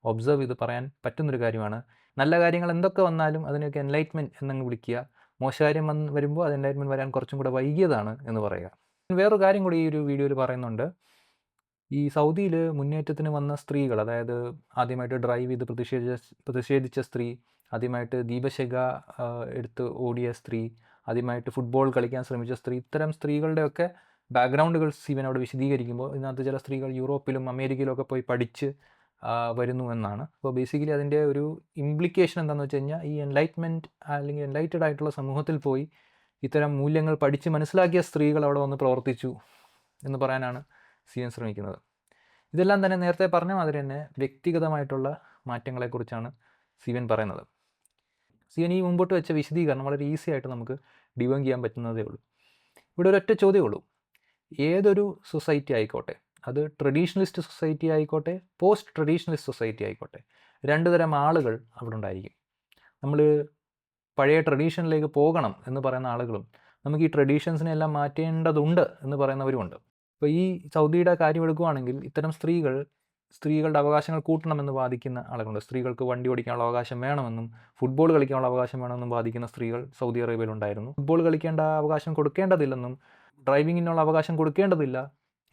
A: ഒബ്സർവ് ചെയ്ത് പറയാൻ പറ്റുന്നൊരു കാര്യമാണ്. നല്ല കാര്യങ്ങൾ എന്തൊക്കെ വന്നാലും അതിനെയൊക്കെ എൻലൈറ്റ്മെൻറ്റ് എന്നങ്ങ് വിളിക്കുക, മോശകാര്യം വരുമ്പോൾ അത് എൻലൈറ്റ്മെൻറ്റ് വരാൻ കുറച്ചും കൂടെ വൈകിയതാണ് എന്ന് പറയുക. വേറൊരു കാര്യം കൂടി ഈ ഒരു വീഡിയോയിൽ പറയുന്നുണ്ട്. ഈ സൗദിയിൽ മുന്നേറ്റത്തിന് വന്ന സ്ത്രീകൾ, അതായത് ആദ്യമായിട്ട് ഡ്രൈവ് ചെയ്ത് പ്രതിഷേധിച്ച സ്ത്രീ, ആദ്യമായിട്ട് ദീപശിഖ എടുത്ത് ഓടിയ സ്ത്രീ, ആദ്യമായിട്ട് ഫുട്ബോൾ കളിക്കാൻ ശ്രമിച്ച സ്ത്രീ, ഇത്തരം സ്ത്രീകളുടെയൊക്കെ ബാക്ക്ഗ്രൗണ്ടുകൾ സീവൻ അവിടെ വിശദീകരിക്കുമ്പോൾ ഇതിനകത്ത് ചില സ്ത്രീകൾ യൂറോപ്പിലും അമേരിക്കയിലും ഒക്കെ പോയി പഠിച്ച് വരുന്നു എന്നാണ്. അപ്പോൾ ബേസിക്കലി അതിൻ്റെ ഒരു ഇംപ്ലിക്കേഷൻ എന്താണെന്ന് വെച്ച് കഴിഞ്ഞാൽ ഈ എൻലൈറ്റ്മെൻറ്റ് അല്ലെങ്കിൽ എൻലൈറ്റഡ് ആയിട്ടുള്ള സമൂഹത്തിൽ പോയി ഇത്തരം മൂല്യങ്ങൾ പഠിച്ച് മനസ്സിലാക്കിയ സ്ത്രീകൾ അവിടെ വന്ന് പ്രവർത്തിച്ചു എന്ന് പറയാനാണ് സീവൻ ശ്രമിക്കുന്നത്. ഇതെല്ലാം തന്നെ നേരത്തെ പറഞ്ഞ മാതിരി തന്നെ വ്യക്തിഗതമായിട്ടുള്ള മാറ്റങ്ങളെക്കുറിച്ചാണ് സീവൻ പറയുന്നത്. സീവൻ ഈ മുമ്പോട്ട് വെച്ച വിശദീകരണം വളരെ ഈസി ആയിട്ട് നമുക്ക് ഡിബങ്ക് ചെയ്യാൻ പറ്റുന്നതേ ഉള്ളൂ. ഇവിടെ ഒരൊറ്റ ചോദ്യമേ ഉള്ളൂ. ഏതൊരു സൊസൈറ്റി ആയിക്കോട്ടെ, അത് ട്രഡീഷണലിസ്റ്റ് സൊസൈറ്റി ആയിക്കോട്ടെ, പോസ്റ്റ് ട്രഡീഷണലിസ്റ്റ് സൊസൈറ്റി ആയിക്കോട്ടെ, രണ്ട് തരം ആളുകൾ അവിടെ ഉണ്ടായിരിക്കും. നമ്മൾ പഴയ ട്രഡീഷനിലേക്ക് പോകണം എന്ന് പറയുന്ന ആളുകളും നമുക്ക് ഈ ട്രഡീഷൻസിനെ എല്ലാം മാറ്റേണ്ടതുണ്ട് എന്ന് പറയുന്നവരുമുണ്ട്. ഇപ്പോൾ ഈ സൗദിയുടെ കാര്യം എടുക്കുകയാണെങ്കിൽ ഇത്തരം സ്ത്രീകളുടെ അവകാശങ്ങൾ കൂട്ടണമെന്ന് വാദിക്കുന്ന ആളുകളുണ്ട്. സ്ത്രീകൾക്ക് വണ്ടി ഓടിക്കാനുള്ള അവകാശം വേണമെന്നും ഫുട്ബോൾ കളിക്കാനുള്ള അവകാശം വേണമെന്നും വാദിക്കുന്ന സ്ത്രീകൾ സൗദി അറേബ്യയിലുണ്ടായിരുന്നു. ഫുട്ബോൾ കളിക്കേണ്ട അവകാശം കൊടുക്കേണ്ടതില്ലെന്നും ഡ്രൈവിങ്ങിനുള്ള അവകാശം കൊടുക്കേണ്ടതില്ല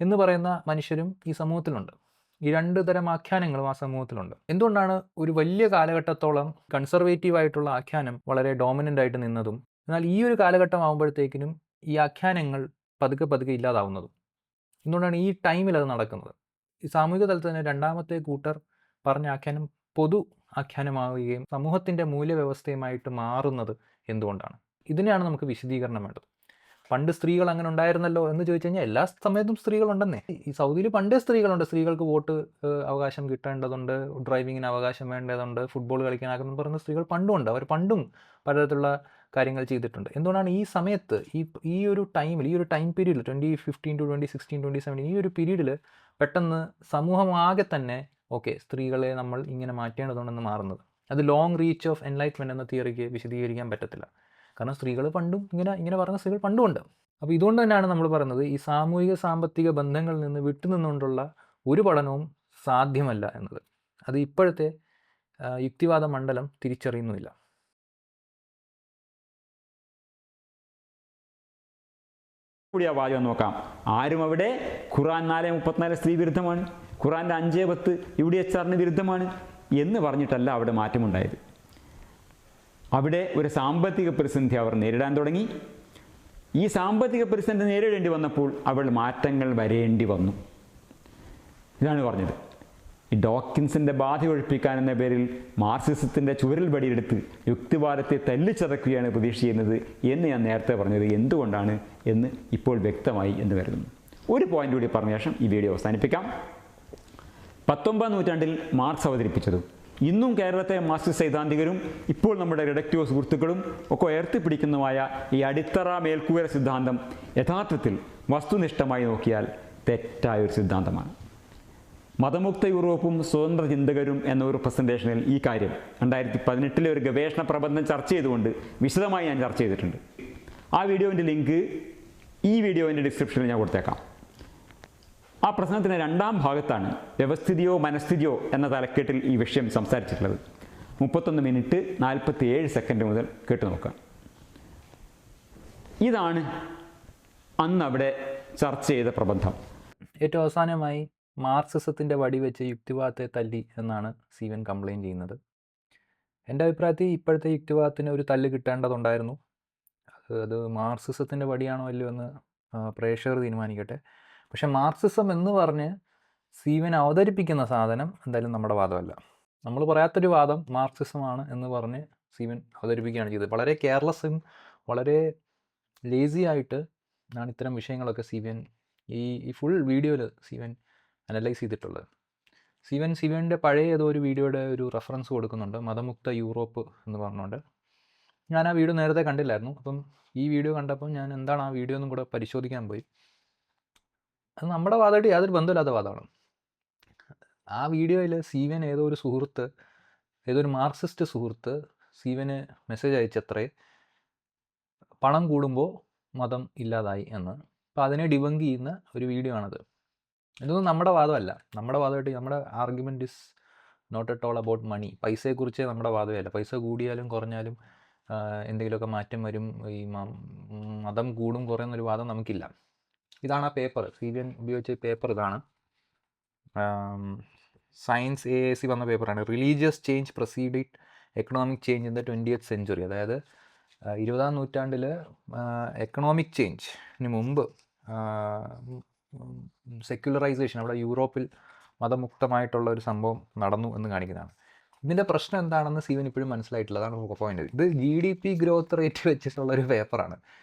A: എന്ന് പറയുന്ന മനുഷ്യരും ഈ സമൂഹത്തിലുണ്ട്. ഈ രണ്ട് തരം ആഖ്യാനങ്ങളും ആ സമൂഹത്തിലുണ്ട്. എന്തുകൊണ്ടാണ് ഒരു വലിയ കാലഘട്ടത്തോളം കൺസർവേറ്റീവ് ആയിട്ടുള്ള ആഖ്യാനം വളരെ ഡോമിനൻ്റ് ആയിട്ട് നിന്നതും എന്നാൽ ഈ ഒരു കാലഘട്ടം ആകുമ്പോഴത്തേക്കിനും ഈ ആഖ്യാനങ്ങൾ പതുക്കെ ഇല്ലാതാവുന്നതും? എന്തുകൊണ്ടാണ് ഈ ടൈമിൽ അത് നടക്കുന്നത്? ഈ സാമൂഹിക തലത്തിൽ തന്നെ രണ്ടാമത്തെ കൂട്ടർ പറഞ്ഞ ആഖ്യാനം പൊതു ആഖ്യാനമാവുകയും സമൂഹത്തിൻ്റെ മൂല്യവ്യവസ്ഥയുമായിട്ട് മാറുന്നത് എന്തുകൊണ്ടാണ്? ഇതിനെയാണ് നമുക്ക് വിശദീകരണം വേണ്ടത്. പണ്ട് സ്ത്രീകൾ അങ്ങനെ ഉണ്ടായിരുന്നല്ലോ എന്ന് ചോദിച്ചു കഴിഞ്ഞാൽ എല്ലാ സമയത്തും സ്ത്രീകളുണ്ടെന്നേ. ഈ സൗദിയിൽ പണ്ടേ സ്ത്രീകളുണ്ട്. സ്ത്രീകൾക്ക് വോട്ട് അവകാശം കിട്ടേണ്ടതുണ്ട്, ഡ്രൈവിങ്ങിന് അവകാശം വേണ്ടതുണ്ട്, ഫുട്ബോൾ കളിക്കാനാകുമെന്ന് പറയുന്ന സ്ത്രീകൾ പണ്ടും ഉണ്ട്. അവർ പണ്ടും പലതരത്തിലുള്ള കാര്യങ്ങൾ ചെയ്തിട്ടുണ്ട്. എന്തുകൊണ്ടാണ് ഈ സമയത്ത് ഈ ഒരു ടൈമിൽ, ഈ ഒരു ടൈം പീരീഡിൽ 2015 to 2016, 2017 ഈ ഒരു പീരീഡിൽ പെട്ടെന്ന് സമൂഹമാകെ തന്നെ ഓക്കെ സ്ത്രീകളെ നമ്മൾ ഇങ്ങനെ മാറ്റേണ്ടതുണ്ടെന്ന് മാറുന്നത്? അത് ലോങ് റീച്ച് ഓഫ് എൻലൈറ്റ്മെൻറ്റ് എന്ന തിയറിക്ക് വിശദീകരിക്കാൻ പറ്റത്തില്ല. കാരണം സ്ത്രീകൾ പണ്ടും ഇങ്ങനെ പറഞ്ഞ സ്ത്രീകൾ പണ്ടും ഉണ്ട്. അപ്പോൾ ഇതുകൊണ്ട് തന്നെയാണ് നമ്മൾ പറയുന്നത് ഈ സാമൂഹിക സാമ്പത്തിക ബന്ധങ്ങളിൽ നിന്ന് വിട്ടുനിന്നുകൊണ്ടുള്ള ഒരു പഠനവും സാധ്യമല്ല എന്നത്. അത് ഇപ്പോഴത്തെ യുക്തിവാദ മണ്ഡലം തിരിച്ചറിയുന്നുമില്ല.
B: കൂടി ആ വാചകം നോക്കാം. ആരും അവിടെ ഖുറാൻ 4:34 സ്ത്രീ വിരുദ്ധമാണ്, ഖുറാൻ്റെ 5:10 UDHRന് വിരുദ്ധമാണ് എന്ന് പറഞ്ഞിട്ടല്ല അവിടെ മാറ്റമുണ്ടായത്. അവിടെ ഒരു സാമ്പത്തിക പ്രതിസന്ധി അവർ നേരിടാൻ തുടങ്ങി. ഈ സാമ്പത്തിക പ്രതിസന്ധി നേരിടേണ്ടി വന്നപ്പോൾ അവൾ മാറ്റങ്ങൾ വരേണ്ടി വന്നു. ഇതാണ് പറഞ്ഞത്. ഈ ഡോക്കിൻസിൻ്റെ ബാധ ഒഴിപ്പിക്കാൻ എന്ന പേരിൽ മാർക്സിസത്തിൻ്റെ ചുവരിൽ വടിയെടുത്ത് യുക്തിവാദത്തെ തല്ലിച്ചതക്കുകയാണ് പ്രതീക്ഷ ചെയ്യുന്നത് എന്ന് ഞാൻ നേരത്തെ പറഞ്ഞത് എന്തുകൊണ്ടാണ് എന്ന് ഇപ്പോൾ വ്യക്തമായി എന്ന് കരുതുന്നു. ഒരു പോയിന്റ് കൂടി പറഞ്ഞ ശേഷം ഈ വീഡിയോ അവസാനിപ്പിക്കാം. 19ാം നൂറ്റാണ്ടിൽ മാർക്സ് അവതരിപ്പിച്ചതും ഇന്നും കേരളത്തെ മാർക്സിസ്റ്റ് സൈദ്ധാന്തികരും ഇപ്പോൾ നമ്മുടെ റിഡക്റ്റീവ് സുഹൃത്തുക്കളും ഒക്കെ ഉയർത്തിപ്പിടിക്കുന്നതുമായ ഈ അടിത്തറ മേൽക്കൂര സിദ്ധാന്തം യഥാർത്ഥത്തിൽ വസ്തുനിഷ്ഠമായി നോക്കിയാൽ തെറ്റായൊരു സിദ്ധാന്തമാണ്. മതമുക്ത യൂറോപ്പും സ്വതന്ത്ര ചിന്തകരും എന്നൊരു പ്രസൻറ്റേഷനിൽ ഈ കാര്യം 2018 ഒരു ഗവേഷണ പ്രബന്ധം ചർച്ച ചെയ്തുകൊണ്ട് വിശദമായി ഞാൻ ചർച്ച ചെയ്തിട്ടുണ്ട്. ആ വീഡിയോൻ്റെ ലിങ്ക് ഈ വീഡിയോൻ്റെ ഡിസ്ക്രിപ്ഷനിൽ ഞാൻ കൊടുത്തേക്കാം. ആ പ്രശ്നത്തിൻ്റെ 2ാം ഭാഗത്താണ് വ്യവസ്ഥിതിയോ മനസ്ഥിതിയോ എന്ന തലക്കെട്ടിൽ ഈ വിഷയം സംസാരിച്ചിട്ടുള്ളത്. 31 മിനിറ്റ് 47 സെക്കൻഡ് മുതൽ കേട്ടു നോക്കാം. ഇതാണ് അന്ന് അവിടെ ചർച്ച ചെയ്ത പ്രബന്ധം.
A: ഏറ്റവും അവസാനമായി മാർക്സിസത്തിൻ്റെ വടിവെച്ച് യുക്തിവാദത്തെ തല്ലി എന്നാണ് സീവൻ കംപ്ലയിൻറ്റ് ചെയ്യുന്നത്. എൻ്റെ അഭിപ്രായത്തിൽ ഇപ്പോഴത്തെ യുക്തിവാദത്തിന് ഒരു തല്ല് കിട്ടേണ്ടതുണ്ടായിരുന്നു. അത് മാർക്സിസത്തിൻ്റെ വടിയാണോ അല്ലയോ എന്ന് പ്രേക്ഷകർ തീരുമാനിക്കട്ടെ. പക്ഷെ മാർക്സിസം എന്ന് പറഞ്ഞ് സീവൻ അവതരിപ്പിക്കുന്ന സാധനം എന്തായാലും നമ്മുടെ വാദമല്ല. നമ്മൾ പറയാത്തൊരു വാദം മാർക്സിസമാണ് എന്ന് പറഞ്ഞ് സീവൻ അവതരിപ്പിക്കുകയാണ് ചെയ്തത്. വളരെ കെയർലെസ്സും വളരെ ലേസി ആയിട്ട് ആണ് ഇത്തരം വിഷയങ്ങളൊക്കെ സീവൻ ഈ ഫുൾ വീഡിയോയിൽ സീവൻ അനലൈസ് ചെയ്തിട്ടുള്ളത്. സീവൻ്റെ പഴയ ഏതോ ഒരു വീഡിയോയുടെ ഒരു റെഫറൻസ് കൊടുക്കുന്നുണ്ട്, മതമുക്ത യൂറോപ്പ് എന്ന് പറഞ്ഞുകൊണ്ട്. ഞാൻ ആ വീഡിയോ നേരത്തെ കണ്ടില്ലായിരുന്നു. അപ്പം ഈ വീഡിയോ കണ്ടപ്പം ഞാൻ എന്താണ് ആ വീഡിയോ എന്നും കൂടെ പരിശോധിക്കാൻ പോയി. അത് നമ്മുടെ വാദമായിട്ട് യാതൊരു ബന്ധമില്ലാത്ത വാദമാണ്. ആ വീഡിയോയിൽ സീവൻ ഏതോ ഒരു മാർക്സിസ്റ്റ് സുഹൃത്ത് സീവന് മെസ്സേജ് അയച്ചത്രേ പണം കൂടുമ്പോൾ മതം ഇല്ലാതായി എന്ന്. അപ്പോൾ അതിനെ ഡിബങ്ക് ചെയ്യുന്ന ഒരു വീഡിയോ ആണത്. ഇതൊന്നും നമ്മുടെ വാദമല്ല. നമ്മുടെ വാദമായിട്ട് നമ്മുടെ argument is not at all about money. പൈസയെക്കുറിച്ച് നമ്മുടെ വാദമല്ല. പൈസ കൂടിയാലും കുറഞ്ഞാലും എന്തെങ്കിലുമൊക്കെ മാറ്റം വരും, ഈ മതം കൂടും കുറയുന്നൊരു വാദം നമുക്കില്ല. ഇതാണ് ആ പേപ്പർ, സീവൻ ഉപയോഗിച്ച പേപ്പർ ഇതാണ്. സയൻസ് AAC വന്ന പേപ്പറാണ്. Religious change preceded economic change in the 20th century. അതായത് 20ാം നൂറ്റാണ്ടിൽ എക്കണോമിക് ചേഞ്ചിന് മുമ്പ് സെക്യുലറൈസേഷൻ, അവിടെ യൂറോപ്പിൽ മതമുക്തമായിട്ടുള്ള ഒരു സംഭവം നടന്നു എന്ന് കാണിക്കുന്നതാണ്. ഇതിൻ്റെ പ്രശ്നം എന്താണെന്ന് സ്റ്റീവൻ ഇപ്പോഴും മനസ്സിലായിട്ടില്ല. അതാണ് പോയിന്റ്. ഇത് GDP ഗ്രോത്ത് റേറ്റ് വെച്ചിട്ടുള്ള ഒരു പേപ്പറാണ്.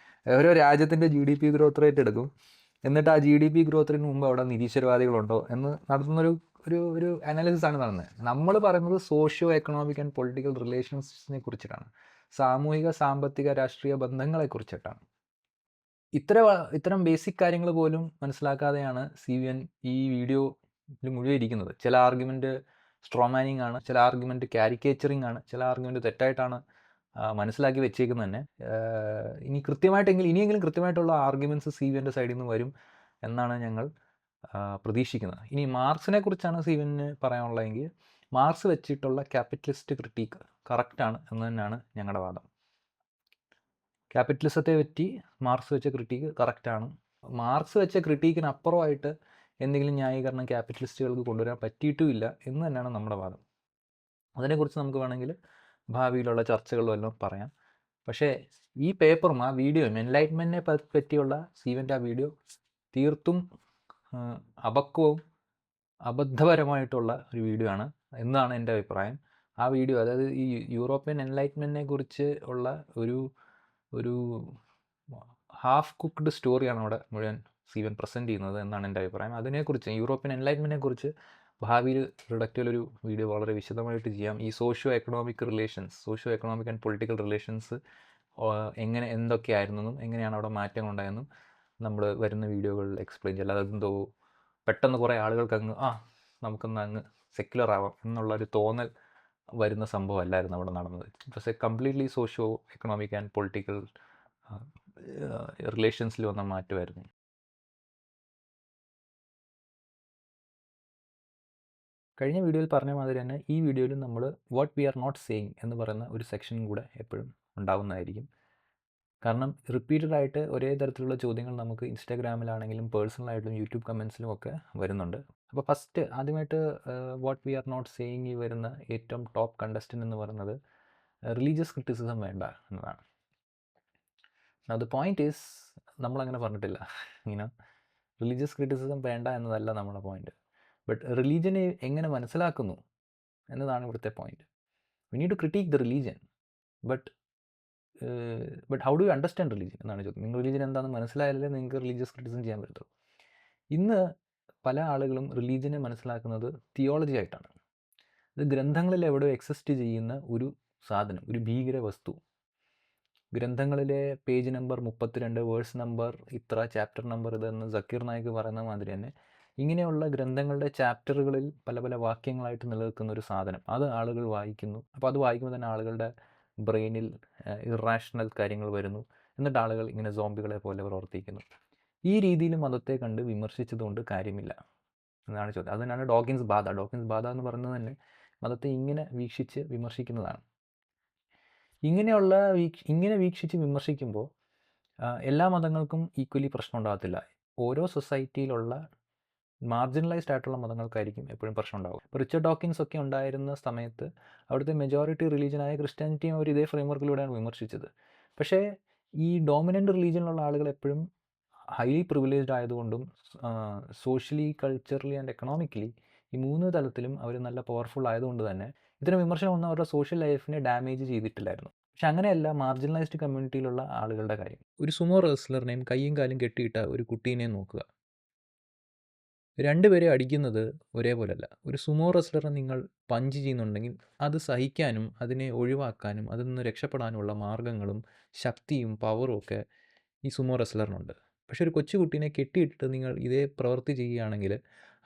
A: ഓരോ രാജ്യത്തിൻ്റെ GDP ഗ്രോത്ത് റേറ്റ് എടുക്കും, എന്നിട്ട് ആ GDP ഗ്രോത്തിന് മുമ്പ് അവിടെ നിരീശ്വരവാദികളുണ്ടോ എന്ന് നടത്തുന്നൊരു ഒരു ഒരു അനാലിസിസ് ആണ് നടന്നത്. നമ്മൾ പറയുന്നത് സോഷ്യോ എക്കണോമിക് ആൻഡ് പൊളിറ്റിക്കൽ റിലേഷൻസിനെ കുറിച്ചിട്ടാണ്, സാമൂഹിക സാമ്പത്തിക രാഷ്ട്രീയ ബന്ധങ്ങളെ കുറിച്ചിട്ടാണ്. ഇത്തരം ബേസിക് കാര്യങ്ങൾ പോലും മനസ്സിലാക്കാതെയാണ് CVN ഈ വീഡിയോയിൽ മുഴുവൻ ഇരിക്കുന്നത്. ചില ആർഗ്യുമെൻറ്റ് സ്ട്രോമാനിങ് ആണ്, ചില ആർഗ്യുമെൻറ്റ് കാരിക്കേച്ചറിങ് ആണ്, ചില ആർഗ്യുമെൻറ്റ് തെറ്റായിട്ടാണ് മനസ്സിലാക്കി വെച്ചേക്കുന്നത് തന്നെ. ഇനിയെങ്കിലും കൃത്യമായിട്ടുള്ള ആർഗ്യുമെൻറ്റ്സ് CVNൻ്റെ സൈഡിൽ നിന്ന് വരും എന്നാണ് ഞങ്ങൾ പ്രതീക്ഷിക്കുന്നത്. ഇനി മാർക്സിനെ കുറിച്ചാണ് CVNന് പറയാനുള്ളതെങ്കിൽ, മാർക്സ് വെച്ചിട്ടുള്ള ക്യാപിറ്റലിസ്റ്റ് ക്രിട്ടീക്ക് കറക്റ്റാണ് എന്ന് തന്നെയാണ് ഞങ്ങളുടെ വാദം. ക്യാപിറ്റലിസത്തെ പറ്റി മാർക്സ് വെച്ച ക്രിട്ടീക്ക് കറക്റ്റാണ്. മാർക്സ് വെച്ച ക്രിട്ടീക്കിന് അപ്പുറമായിട്ട് എന്തെങ്കിലും ന്യായീകരണം ക്യാപിറ്റലിസ്റ്റുകൾക്ക് കൊണ്ടുവരാൻ പറ്റിയിട്ടുമില്ല എന്ന് തന്നെയാണ് നമ്മുടെ വാദം. അതിനെക്കുറിച്ച് നമുക്ക് വേണമെങ്കിൽ ഭാവിയിലുള്ള ചർച്ചകളും എല്ലാം പറയാം. പക്ഷേ ഈ പേപ്പറും ആ വീഡിയോയും എൻലൈറ്റ്മെൻറ്റിനെ പറ്റിയുള്ള CVNൻ്റെ ആ വീഡിയോ തീർത്തും അപക്വവും അബദ്ധപരമായിട്ടുള്ള ഒരു വീഡിയോ ആണ് എന്നാണ് എൻ്റെ അഭിപ്രായം. ആ വീഡിയോ, അതായത് ഈ യൂറോപ്യൻ എൻലൈറ്റ്മെൻറ്റിനെ കുറിച്ച് ഉള്ള ഒരു ഹാഫ് കുക്ക്ഡ് സ്റ്റോറിയാണ് അവിടെ മുഴുവൻ CVN പ്രസൻറ്റ് ചെയ്യുന്നത് എന്നാണ് എൻ്റെ അഭിപ്രായം. അതിനെക്കുറിച്ച്, യൂറോപ്യൻ എൻലൈറ്റ്മെൻറ്റിനെ കുറിച്ച് ഭാവിയിൽ റിഡക്റ്റിലൊരു വീഡിയോ വളരെ വിശദമായിട്ട് ചെയ്യാം. ഈ socio economic and political relations എന്തൊക്കെയായിരുന്നെന്നും എങ്ങനെയാണ് അവിടെ മാറ്റങ്ങൾ ഉണ്ടായെന്നും നമ്മൾ വരുന്ന വീഡിയോകളിൽ എക്സ്പ്ലെയിൻ ചെയ്യാം. അല്ലാതെ എന്തോ പെട്ടെന്ന് കുറേ ആളുകൾക്ക് നമുക്കൊന്ന് അങ്ങ് സെക്യുലർ ആവാം എന്നുള്ളൊരു തോന്നൽ വരുന്ന സംഭവം അല്ലായിരുന്നു അവിടെ നടന്നത്. It was a completely socio economic and political റിലേഷൻസിൽ വന്ന മാറ്റമായിരുന്നു. കഴിഞ്ഞ വീഡിയോയിൽ പറഞ്ഞ മാതിരി തന്നെ ഈ വീഡിയോയിലും നമ്മൾ what we are not saying എന്ന് പറയുന്ന ഒരു സെക്ഷൻ കൂടെ എപ്പോഴും ഉണ്ടാവുന്നതായിരിക്കും. കാരണം റിപ്പീറ്റഡായിട്ട് ഒരേ തരത്തിലുള്ള ചോദ്യങ്ങൾ നമുക്ക് ഇൻസ്റ്റാഗ്രാമിലാണെങ്കിലും പേഴ്സണലായിട്ടും യൂട്യൂബ് കമൻസിലും ഒക്കെ വരുന്നുണ്ട്. അപ്പോൾ ആദ്യമായിട്ട് what we are not saying ഈ വരുന്ന ഏറ്റവും ടോപ്പ് കണ്ടസ്റ്റൻ്റ് എന്ന് പറയുന്നത് റിലീജിയസ് ക്രിറ്റിസിസം വേണ്ട എന്നതാണ്. അത് പോയിന്റ് ഈസ്, നമ്മളങ്ങനെ പറഞ്ഞിട്ടില്ല. റിലീജിയസ് ക്രിറ്റിസിസം വേണ്ട എന്നതല്ല നമ്മുടെ പോയിന്റ്. ബട്ട് റിലീജിയനെ എങ്ങനെ മനസ്സിലാക്കുന്നു എന്നതാണ് ഇവിടുത്തെ point. We need to critique the religion, but how do you understand religion എന്നാണ് ചോദ്യം. നിങ്ങൾ റിലീജിയൻ എന്താണെന്ന് മനസ്സിലായാലേ നിങ്ങൾക്ക് റിലീജിയസ് ക്രിറ്റിസിസം ചെയ്യാൻ പറ്റത്തുള്ളൂ. ഇന്ന് പല ആളുകളും റിലീജിയനെ മനസ്സിലാക്കുന്നത് തിയോളജി ആയിട്ടാണ്. ഇത് ഗ്രന്ഥങ്ങളിൽ എവിടെയോ എക്സിസ്റ്റ് ചെയ്യുന്ന ഒരു സാധനം, ഒരു ഭീകര വസ്തു. ഗ്രന്ഥങ്ങളിലെ പേജ് നമ്പർ 32, വേഴ്സ് നമ്പർ ഇത്ര, ചാപ്റ്റർ നമ്പർ ഇതെന്ന് സക്കീർ നായിക് പറയുന്ന മാതിരി തന്നെ ഇങ്ങനെയുള്ള ഗ്രന്ഥങ്ങളുടെ ചാപ്റ്ററുകളിൽ പല പല വാക്യങ്ങളായിട്ട് നിലനിൽക്കുന്ന ഒരു സാധനം, അത് ആളുകൾ വായിക്കുന്നു. അപ്പോൾ അത് വായിക്കുമ്പോൾ തന്നെ ആളുകളുടെ ബ്രെയിനിൽ ഇറാഷണൽ കാര്യങ്ങൾ വരുന്നു. എന്നിട്ട് ആളുകൾ ഇങ്ങനെ സോംബികളെ പോലെ പ്രവർത്തിക്കുന്നു. ഈ രീതിയിൽ മതത്തെ കണ്ട് വിമർശിച്ചതുകൊണ്ട് കാര്യമില്ല എന്നാണ് ചോദ്യം. അത് തന്നെയാണ് ഡോക്കിൻസ് ബാധ എന്ന് പറയുന്നത് തന്നെ മതത്തെ ഇങ്ങനെ വീക്ഷിച്ച് വിമർശിക്കുന്നതാണ്. ഇങ്ങനെ വീക്ഷിച്ച് വിമർശിക്കുമ്പോൾ എല്ലാ മതങ്ങൾക്കും ഈക്വലി പ്രശ്നം ഉണ്ടാകത്തില്ല. ഓരോ സൊസൈറ്റിയിലുള്ള മാർജിനലൈസ്ഡ് ആയിട്ടുള്ള മതങ്ങൾക്കായിരിക്കും എപ്പോഴും പ്രശ്നം ഉണ്ടാകും. ഇപ്പോൾ റിച്ചർഡ് ഡോക്കിൻസ് ഒക്കെ ഉണ്ടായിരുന്ന സമയത്ത് അവിടുത്തെ മെജോറിറ്റി റിലീജിയനായ ക്രിസ്ത്യാനിറ്റിയും അവർ ഇതേ ഫ്രെയിംവർക്കിലൂടെയാണ് വിമർശിച്ചത്. പക്ഷേ ഈ ഡോമിനൻ്റ് റിലീജിയനിലുള്ള ആളുകൾ എപ്പോഴും ഹൈലി പ്രിവിലേജ്ഡ് ആയതുകൊണ്ടും സോഷ്യലി, കൾച്ചറലി ആൻഡ് എക്കണോമിക്കലി ഈ 3 തലത്തിലും അവർ നല്ല പവർഫുൾ ആയതുകൊണ്ട് തന്നെ ഇത്തരം വിമർശനം ഒന്നും അവരുടെ സോഷ്യൽ ലൈഫിനെ ഡാമേജ് ചെയ്തിട്ടില്ലായിരുന്നു. പക്ഷെ അങ്ങനെയല്ല മാർജിനലൈസ്ഡ് കമ്മ്യൂണിറ്റിയിലുള്ള ആളുകളുടെ കാര്യം. ഒരു സുമോ റെസ്ലറിനെയും കയ്യും കാലും കെട്ടിയിട്ട ഒരു കുട്ടീനെയും നോക്കുക. രണ്ടുപേരെ അടിക്കുന്നത് ഒരേപോലല്ല. ഒരു സുമോ റെസ്ലറെ നിങ്ങൾ പഞ്ച് ചെയ്യുന്നുണ്ടെങ്കിൽ അത് സഹിക്കാനും അതിനെ ഒഴിവാക്കാനും അതിൽ നിന്ന് രക്ഷപ്പെടാനുമുള്ള മാർഗ്ഗങ്ങളും ശക്തിയും പവറും ഒക്കെ ഈ സുമോ റെസ്ലറിനുണ്ട്. പക്ഷെ ഒരു കൊച്ചുകുട്ടീനെ കെട്ടിയിട്ടിട്ട് നിങ്ങൾ ഇതേ പ്രവൃത്തി ചെയ്യുകയാണെങ്കിൽ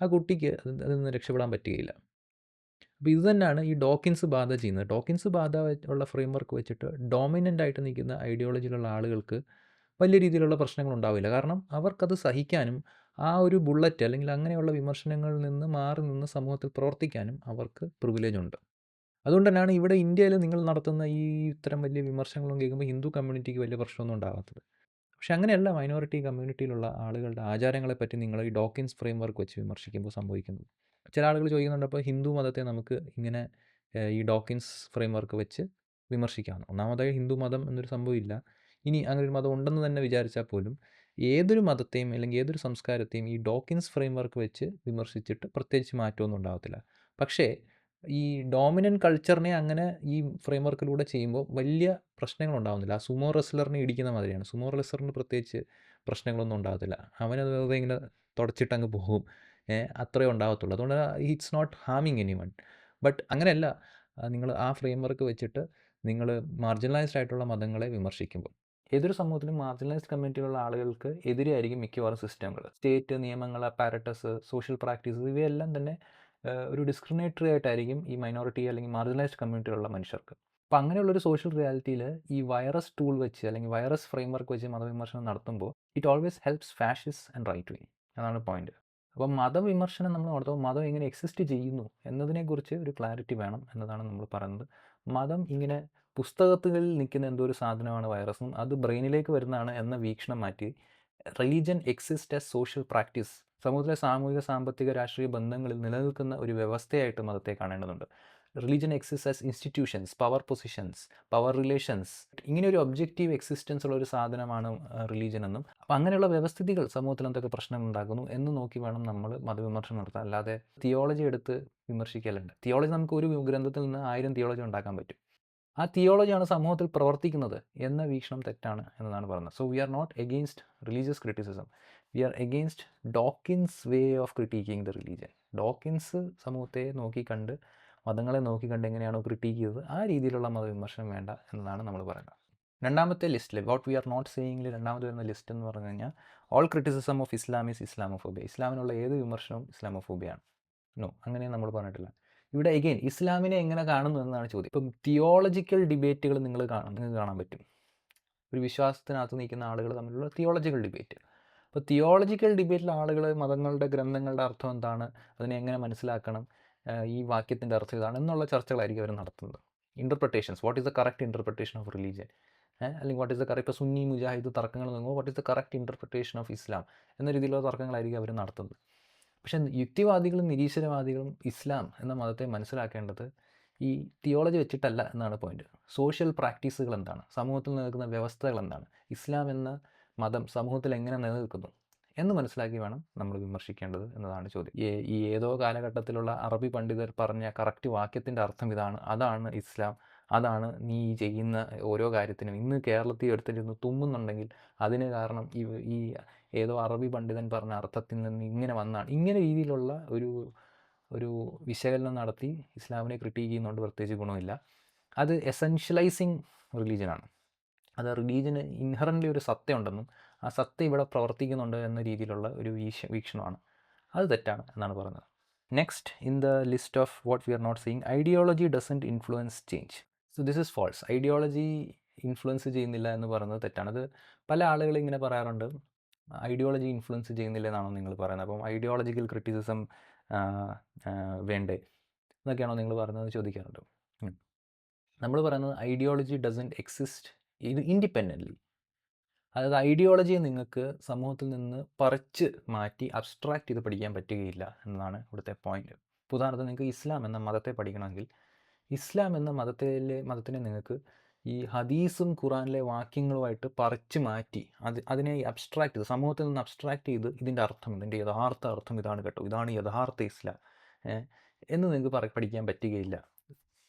A: ആ കുട്ടിക്ക് അതിൽ നിന്ന് രക്ഷപ്പെടാൻ പറ്റുകയില്ല. അപ്പോൾ ഇത് തന്നെയാണ് ഈ ഡോക്കിൻസ് ബാധ ചെയ്യുന്നത്. ഡോക്കിൻസ് ബാധ ഉള്ള ഫ്രെയിംവർക്ക് വെച്ചിട്ട് ഡോമിനൻ്റ് ആയിട്ട് നിൽക്കുന്ന ഐഡിയോളജിയിലുള്ള ആളുകൾക്ക് വലിയ രീതിയിലുള്ള പ്രശ്നങ്ങൾ ഉണ്ടാവില്ല. കാരണം അവർക്കത് സഹിക്കാനും ആ ഒരു ബുള്ളറ്റ് അല്ലെങ്കിൽ അങ്ങനെയുള്ള വിമർശനങ്ങളിൽ നിന്ന് മാറി നിന്ന് സമൂഹത്തിൽ പ്രവർത്തിക്കാനും അവർക്ക് പ്രിവിലേജ് ഉണ്ട്. അതുകൊണ്ട് തന്നെയാണ് ഇവിടെ ഇന്ത്യയിൽ നിങ്ങൾ നടത്തുന്ന ഈ ഇത്തരം വലിയ വിമർശനങ്ങളും കേൾക്കുമ്പോൾ ഹിന്ദു കമ്മ്യൂണിറ്റിക്ക് വലിയ പ്രശ്നമൊന്നും ഉണ്ടാകാത്തത്. പക്ഷെ അങ്ങനെയല്ല മൈനോറിറ്റി കമ്മ്യൂണിറ്റിയിലുള്ള ആളുകളുടെ ആചാരങ്ങളെപ്പറ്റി നിങ്ങൾ ഈ ഡോക്കിൻസ് ഫ്രെയിംവർക്ക് വെച്ച് വിമർശിക്കുമ്പോൾ സംഭവിക്കുന്നത്. ചില ആളുകൾ ചോദിക്കുന്നുണ്ട്, അപ്പോൾ ഹിന്ദു മതത്തെ നമുക്ക് ഇങ്ങനെ ഈ ഡോക്കിൻസ് ഫ്രെയിംവർക്ക് വെച്ച് വിമർശിക്കാമെന്ന്. ഒന്നാമതായി ഹിന്ദു മതം എന്നൊരു സംഭവം ഇല്ല. ഇനി അങ്ങനെ ഒരു മതം ഉണ്ടെന്ന് തന്നെ വിചാരിച്ചാൽ പോലും ഏതൊരു മതത്തെയും അല്ലെങ്കിൽ ഏതൊരു സംസ്കാരത്തെയും ഈ ഡോക്കിൻസ് ഫ്രെയിംവർക്ക് വെച്ച് വിമർശിച്ചിട്ട് പ്രത്യേകിച്ച് മാറ്റമൊന്നും ഉണ്ടാകത്തില്ല. പക്ഷേ ഈ ഡോമിനൻ്റ് കൾച്ചറിനെ അങ്ങനെ ഈ ഫ്രെയിംവർക്കിലൂടെ ചെയ്യുമ്പോൾ വലിയ പ്രശ്നങ്ങളുണ്ടാകുന്നില്ല. ആ സുമോ റെസ്ലറിനെ ഇടിക്കുന്ന മാതിരിയാണ്. സുമോ റെസ്ലറിന് പ്രത്യേകിച്ച് പ്രശ്നങ്ങളൊന്നും ഉണ്ടാകത്തില്ല. അവനത് വെറുതെ ഇങ്ങനെ തുടച്ചിട്ടങ്ങ് പോകും. അത്രയേ ഉണ്ടാകത്തുള്ളൂ. അതുകൊണ്ട് ഇറ്റ്സ് നോട്ട് ഹാമിങ് എനിവൺ. ബട്ട് അങ്ങനെയല്ല, നിങ്ങൾ ആ ഫ്രെയിംവർക്ക് വെച്ചിട്ട് നിങ്ങൾ മാർജിനലൈസ്ഡ് ആയിട്ടുള്ള മതങ്ങളെ വിമർശിക്കുമ്പോൾ ഏതൊരു സമൂഹത്തിലും മാർജിനലൈസ്ഡ് കമ്മ്യൂണിറ്റിയിലുള്ള ആളുകൾക്ക് എതിരെയായിരിക്കും മിക്കവാറും സിസ്റ്റങ്ങൾ. സ്റ്റേറ്റ് നിയമങ്ങൾ, അപ്പാരറ്റസ്, സോഷ്യൽ പ്രാക്ടീസസ് ഇവയെല്ലാം തന്നെ ഒരു ഡിസ്ക്രിമിനേറ്ററി ആയിട്ടായിരിക്കും ഈ മൈനോറിറ്റി അല്ലെങ്കിൽ മാർജിനലൈസ്ഡ് കമ്മ്യൂണിറ്റിയിലുള്ള മനുഷ്യർക്ക്. അപ്പോൾ അങ്ങനെയുള്ളൊരു സോഷ്യൽ റിയാലിറ്റിയിൽ ഈ വൈറസ് ടൂൾ വെച്ച് അല്ലെങ്കിൽ വൈറസ് ഫ്രെയിംവർക്ക് വെച്ച് മതവിമർശനം നടത്തുമ്പോൾ it always helps fascist and right wing. അതാണ് പോയിന്റ്. അപ്പം മതവിമർശനം നമ്മൾ നടത്തുമ്പോൾ മതം എങ്ങനെ എക്സിസ്റ്റ് ചെയ്യുന്നു എന്നതിനെക്കുറിച്ച് ഒരു ക്ലാരിറ്റി വേണം എന്നതാണ് നമ്മൾ പറയുന്നത്. മതം ഇങ്ങനെ പുസ്തകത്തിൽ നിൽക്കുന്ന എന്തോ ഒരു സാധനമാണ് വൈറസും അത് ബ്രെയിനിലേക്ക് വരുന്നതാണ് എന്ന വീക്ഷണം മാറ്റി religion exist as social practice, സമൂഹത്തിലെ സാമൂഹിക, സാമ്പത്തിക, രാഷ്ട്രീയ ബന്ധങ്ങളിൽ നിലനിൽക്കുന്ന ഒരു വ്യവസ്ഥയായിട്ട് മതത്തെ കാണേണ്ടതുണ്ട്. Religion exist as institutions, power positions, power relations, ഇങ്ങനെ ഒരു ഒബ്ജക്റ്റീവ് എക്സിസ്റ്റൻസ് ഉള്ള ഒരു സാധനമാണ് റിലീജിയൻ എന്നും. അപ്പോൾ അങ്ങനെയുള്ള വ്യവസ്ഥിതികൾ സമൂഹത്തിൽ എന്തൊക്കെ പ്രശ്നങ്ങൾ ഉണ്ടാക്കുന്നു എന്ന് നോക്കി വേണം നമ്മൾ മതവിമർശനം നടത്താൻ. അല്ലാതെ തിയോളജി എടുത്ത് വിമർശിക്കലുണ്ട്. തിയോളജി നമുക്ക് ഒരു ഗ്രന്ഥത്തിൽ നിന്ന് 1000 തിയോളജി ഉണ്ടാക്കാൻ പറ്റും. ആ തിയോളജിയാണ് സമൂഹത്തിൽ പ്രവർത്തിക്കുന്നത് എന്ന വീക്ഷണം തെറ്റാണ് എന്നതാണ് പറയുന്നത്. So we are not against religious criticism, we are against Dawkins way of critiquing the religion. Dawkins സമൂഹത്തെ നോക്കിക്കണ്ട്, മതങ്ങളെ നോക്കിക്കണ്ട് എങ്ങനെയാണോ ക്രിട്ടീക്ക് ചെയ്തത് ആ രീതിയിലുള്ള മതവിമർശനം വേണ്ട എന്നതാണ് നമ്മൾ പറയുന്നത്. രണ്ടാമത്തെ ലിസ്റ്റിൽ വാട്ട് വി ആർ നോട്ട് സേയിങ്ങിൽ രണ്ടാമത് വരുന്ന ലിസ്റ്റ് എന്ന് പറഞ്ഞു കഴിഞ്ഞാൽ all criticism of Islam is Islamophobia. ഇസ്ലാമിനുള്ള ഏത് വിമർശനവും ഇസ്ലാമോഫോബിയാണ്. നോ, അങ്ങനെ നമ്മൾ പറഞ്ഞിട്ടില്ല. ഇവിടെ എഗെയിൻ ഇസ്ലാമിനെ എങ്ങനെ കാണുന്നു എന്നതാണ് ചോദ്യം. ഇപ്പം തിയോളജിക്കൽ ഡിബേറ്റുകൾ നിങ്ങൾക്ക് കാണാൻ പറ്റും. ഒരു വിശ്വാസത്തിനകത്ത് നിൽക്കുന്ന ആളുകൾ തമ്മിലുള്ള തിയോളജിക്കൽ ഡിബേറ്റ്. അപ്പോൾ തിയോളജിക്കൽ ഡിബേറ്റിൽ ആളുകൾ മതങ്ങളുടെ ഗ്രന്ഥങ്ങളുടെ അർത്ഥം എന്താണ്, അതിനെ എങ്ങനെ മനസ്സിലാക്കണം, ഈ വാക്യത്തിൻ്റെ അർത്ഥം ഇതാണ് എന്നുള്ള ചർച്ചകളായിരിക്കും അവർ നടത്തുന്നത്. Interpretations, what is the correct interpretation of religion, അല്ലെങ്കിൽ വാട്ട് ഈസ് ദ കറക്റ്റ്, ഇപ്പോൾ സുന്നി മുജാഹിദ് തർക്കങ്ങൾ നോക്കുമ്പോൾ what is the correct interpretation of Islam എന്ന രീതിയിലുള്ള തർക്കങ്ങളായിരിക്കും അവർ നടത്തുന്നത്. പക്ഷേ യുക്തിവാദികളും നിരീശ്വരവാദികളും ഇസ്ലാം എന്ന മതത്തെ മനസ്സിലാക്കേണ്ടത് ഈ തിയോളജി വെച്ചിട്ടല്ല എന്നാണ് പോയിന്റ്. സോഷ്യൽ പ്രാക്ടീസുകൾ എന്താണ്, സമൂഹത്തിൽ നിലനിൽക്കുന്ന വ്യവസ്ഥകൾ എന്താണ്, ഇസ്ലാം എന്ന മതം സമൂഹത്തിൽ എങ്ങനെ നിലനിൽക്കുന്നു എന്ന് മനസ്സിലാക്കി വേണം നമ്മൾ വിമർശിക്കേണ്ടത് എന്നതാണ് ചോദ്യം. ഈ ഏതോ കാലഘട്ടത്തിലുള്ള അറബി പണ്ഡിതർ പറഞ്ഞ കറക്റ്റ് വാക്യത്തിൻ്റെ അർത്ഥം ഇതാണ്, അതാണ് ഇസ്ലാം, അതാണ് നീ ചെയ്യുന്ന ഓരോ കാര്യത്തിനും, ഇന്ന് കേരളത്തിൽ എടുത്തിരുന്ന് തുമ്മുന്നുണ്ടെങ്കിൽ അതിന് കാരണം ഈ ഏതോ അറബി പണ്ഡിതൻ പറഞ്ഞ അർത്ഥത്തിൽ നിന്ന് ഇങ്ങനെ വന്നാണ്, ഇങ്ങനെ രീതിയിലുള്ള ഒരു വിശകലനം നടത്തി ഇസ്ലാമിനെ ക്രിട്ടീക്ക് ചെയ്യുന്നതുകൊണ്ട് പ്രത്യേകിച്ച് ഗുണമില്ല. അത് എസെൻഷ്യലൈസിങ് റിലീജിയനാണ്. അത് റിലീജിയന് ഇൻഹറൻ്റ്ലി ഒരു സത്യം ഉണ്ടെന്നും ആ സത്യം ഇവിടെ പ്രവർത്തിക്കുന്നുണ്ട് എന്ന രീതിയിലുള്ള ഒരു വീക്ഷണമാണ്. അത് തെറ്റാണ് എന്നാണ് പറയുന്നത്. Next in the list of what we are not seeing, ideology doesn't influence change. So this is false. Ideology influence ചെയ്യുന്നില്ല എന്ന് പറയുന്നത് തെറ്റാണ്. അത് പല ആളുകളും ഇങ്ങനെ പറയാറുണ്ട്, ഐഡിയോളജി ഇൻഫ്ലുവൻസ് ചെയ്യുന്നില്ല എന്നാണോ നിങ്ങൾ പറയുന്നത്, അപ്പം ഐഡിയോളജിക്കൽ ക്രിറ്റിസിസം വേണ്ടേ എന്നൊക്കെയാണോ നിങ്ങൾ പറയുന്നത് ചോദിക്കാറുണ്ട്. നമ്മൾ പറയുന്നത് ഐഡിയോളജി ഡസൻറ്റ് എക്സിസ്റ്റ് ഇത് ഇൻഡിപെൻഡൻ്റ്ലി. അതായത് ഐഡിയോളജിയെ നിങ്ങൾക്ക് സമൂഹത്തിൽ നിന്ന് പറിച്ച് മാറ്റി അബ്സ്ട്രാക്റ്റ് ചെയ്ത് പഠിക്കാൻ പറ്റുകയില്ല എന്നതാണ് ഇവിടുത്തെ പോയിന്റ്. ഉദാഹരണത്തിന് നിങ്ങൾക്ക് ഇസ്ലാം എന്ന മതത്തെ പഠിക്കണമെങ്കിൽ ഇസ്ലാം എന്ന മതത്തിനെ നിങ്ങൾക്ക് ഈ ഹദീസും ഖുറാനിലെ വാക്യങ്ങളുമായിട്ട് പറിച്ച് മാറ്റി അതിനെ അബ്സ്ട്രാക്റ്റ് ചെയ്ത് സമൂഹത്തിൽ നിന്ന് അബ്സ്ട്രാക്റ്റ് ചെയ്ത് ഇതിൻ്റെ അർത്ഥം, ഇതിൻ്റെ യഥാർത്ഥ അർത്ഥം ഇതാണ് കേട്ടോ, ഇതാണ് യഥാർത്ഥ ഇസ്ലാം എന്ന് നിങ്ങൾക്ക് പഠിക്കാൻ പറ്റുകയില്ല.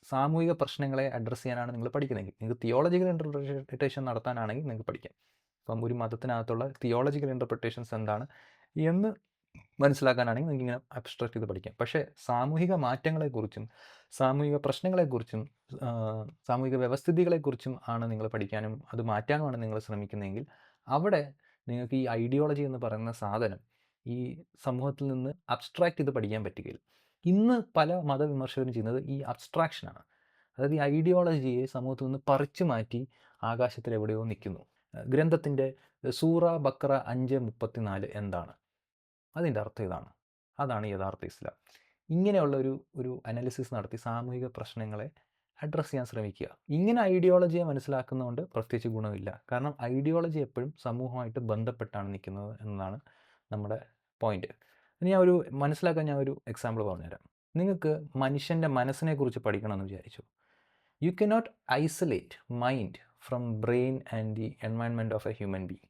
A: സാമൂഹിക പ്രശ്നങ്ങളെ അഡ്രസ്സ് ചെയ്യാനാണ് നിങ്ങൾ പഠിക്കുന്നതെങ്കിൽ, നിങ്ങൾക്ക് തിയോളജിക്കൽ ഇൻ്റർപ്രിട്ടേഷൻ നടത്താനാണെങ്കിൽ നിങ്ങൾക്ക് പഠിക്കാം. അപ്പം ഒരു മതത്തിനകത്തുള്ള തിയോളജിക്കൽ ഇൻ്റർപ്രിട്ടേഷൻസ് എന്താണ് എന്ന് മനസ്സിലാക്കാനാണെങ്കിൽ നിങ്ങൾക്ക് ഇങ്ങനെ അബ്സ്ട്രാക്റ്റ് ചെയ്ത് പഠിക്കാം. പക്ഷേ സാമൂഹിക മാറ്റങ്ങളെക്കുറിച്ചും സാമൂഹിക പ്രശ്നങ്ങളെക്കുറിച്ചും സാമൂഹിക വ്യവസ്ഥിതികളെക്കുറിച്ചും ആണ് നിങ്ങൾ പഠിക്കാനും അത് മാറ്റാനുമാണ് നിങ്ങൾ ശ്രമിക്കുന്നതെങ്കിൽ അവിടെ നിങ്ങൾക്ക് ഈ ഐഡിയോളജി എന്ന് പറയുന്ന സാധനം ഈ സമൂഹത്തിൽ നിന്ന് അബ്സ്ട്രാക്റ്റ് ചെയ്ത് പഠിക്കാൻ പറ്റുകയില്ല. ഇന്ന് പല മതവിമർശകരും ചെയ്യുന്നത് ഈ അബ്സ്ട്രാക്ഷനാണ്. അതായത് ഈ ഐഡിയോളജിയെ സമൂഹത്തിൽ നിന്ന് പറിച്ചു മാറ്റി ആകാശത്തിൽ എവിടെയോ നിൽക്കുന്നു. ഗ്രന്ഥത്തിൻ്റെ സൂറ ബക്കറ 5:34 എന്താണ്, അതിൻ്റെ അർത്ഥം ഇതാണ്, അതാണ് യഥാർത്ഥ ഇസ്ലാം. ഇങ്ങനെയുള്ള ഒരു അനാലിസിസ് നടത്തി സാമൂഹിക പ്രശ്നങ്ങളെ അഡ്രസ്സ് ചെയ്യാൻ ശ്രമിക്കുക. ഇങ്ങനെ ഐഡിയോളജിയെ മനസ്സിലാക്കുന്നതുകൊണ്ട് പ്രത്യേകിച്ച് ഗുണമില്ല. കാരണം ഐഡിയോളജി എപ്പോഴും സമൂഹമായിട്ട് ബന്ധപ്പെട്ടാണ് നിൽക്കുന്നത് എന്നതാണ് നമ്മുടെ പോയിന്റ്. ഞാൻ മനസ്സിലാക്കാൻ ഞാൻ ഒരു എക്സാമ്പിൾ പറഞ്ഞുതരാം. നിങ്ങൾക്ക് മനുഷ്യൻ്റെ മനസ്സിനെക്കുറിച്ച് പഠിക്കണമെന്ന് വിചാരിച്ചു. You cannot isolate mind from brain and the environment of A human being.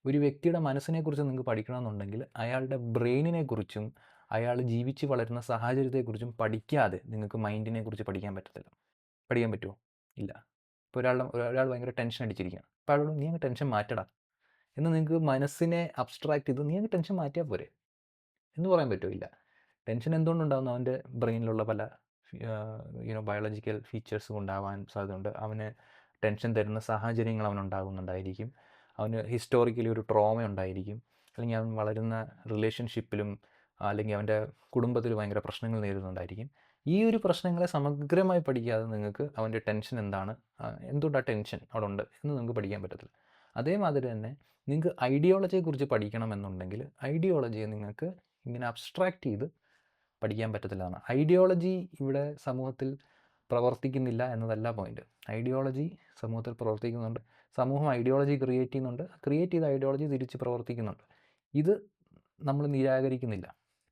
A: ഒരു വ്യക്തിയുടെ മനസ്സിനെക്കുറിച്ച് നിങ്ങൾക്ക് പഠിക്കണമെന്നുണ്ടെങ്കിൽ അയാളുടെ ബ്രെയിനിനെക്കുറിച്ചും അയാൾ ജീവിച്ച് വളരുന്ന സാഹചര്യത്തെക്കുറിച്ചും പഠിക്കാതെ നിങ്ങൾക്ക് മൈൻഡിനെ കുറിച്ച് പഠിക്കാൻ പറ്റത്തില്ല. പഠിക്കാൻ പറ്റുമോ? ഇല്ല. ഇപ്പോൾ ഒരാൾ ഭയങ്കര ടെൻഷൻ അടിച്ചിരിക്കുകയാണ്. അപ്പോൾ അയാളോട് നീ അങ്ങ് ടെൻഷൻ മാറ്റടാ എന്ന് നിങ്ങൾക്ക് മനസ്സിനെ അബ്സ്ട്രാക്ട് ചെയ്ത് നീ അങ്ങ് ടെൻഷൻ മാറ്റിയാൽ പോരെ എന്ന് പറയാൻ പറ്റുമോ? ഇല്ല. ടെൻഷൻ എന്തുകൊണ്ടുണ്ടാകുന്നു? അവൻ്റെ ബ്രെയിനിലുള്ള പല ബയോളജിക്കൽ ഫീച്ചേഴ്സ് കൊണ്ടാവാൻ സാധ്യതയുണ്ട്. അവന് ടെൻഷൻ തരുന്ന സാഹചര്യങ്ങൾ അവനുണ്ടാകുന്നുണ്ടായിരിക്കും. അവന് ഹിസ്റ്റോറിക്കലി ഒരു ട്രോമ ഉണ്ടായിരിക്കും, അല്ലെങ്കിൽ അവൻ വളരുന്ന റിലേഷൻഷിപ്പിലും അല്ലെങ്കിൽ അവൻ്റെ കുടുംബത്തിൽ ഭയങ്കര പ്രശ്നങ്ങൾ നേരിടുന്നുണ്ടായിരിക്കും. ഈ ഒരു പ്രശ്നങ്ങളെ സമഗ്രമായി പഠിക്കാതെ നിങ്ങൾക്ക് അവൻ്റെ ടെൻഷൻ എന്താണ്, എന്തുകൊണ്ടാണ് ടെൻഷൻ അവിടെ ഉണ്ട് എന്ന് നിങ്ങൾക്ക് പഠിക്കാൻ പറ്റത്തില്ല. അതേമാതിരി തന്നെ നിങ്ങൾക്ക് ഐഡിയോളജിയെക്കുറിച്ച് പഠിക്കണമെന്നുണ്ടെങ്കിൽ ഐഡിയോളജിയെ നിങ്ങൾക്ക് ഇങ്ങനെ അബ്സ്ട്രാക്റ്റ് ചെയ്ത് പഠിക്കാൻ പറ്റത്തില്ലതാണ്. ഐഡിയോളജി ഇവിടെ സമൂഹത്തിൽ പ്രവർത്തിക്കുന്നില്ല എന്നതല്ല പോയിന്റ്. ഐഡിയോളജി സമൂഹത്തിൽ പ്രവർത്തിക്കുന്നുണ്ട്. സമൂഹം ഐഡിയോളജി ക്രിയേറ്റ് ചെയ്യുന്നുണ്ട്. ക്രിയേറ്റ് ചെയ്ത ഐഡിയോളജി തിരിച്ച് പ്രവർത്തിക്കുന്നുണ്ട്. ഇത് നമ്മൾ നിരാകരിക്കുന്നില്ല.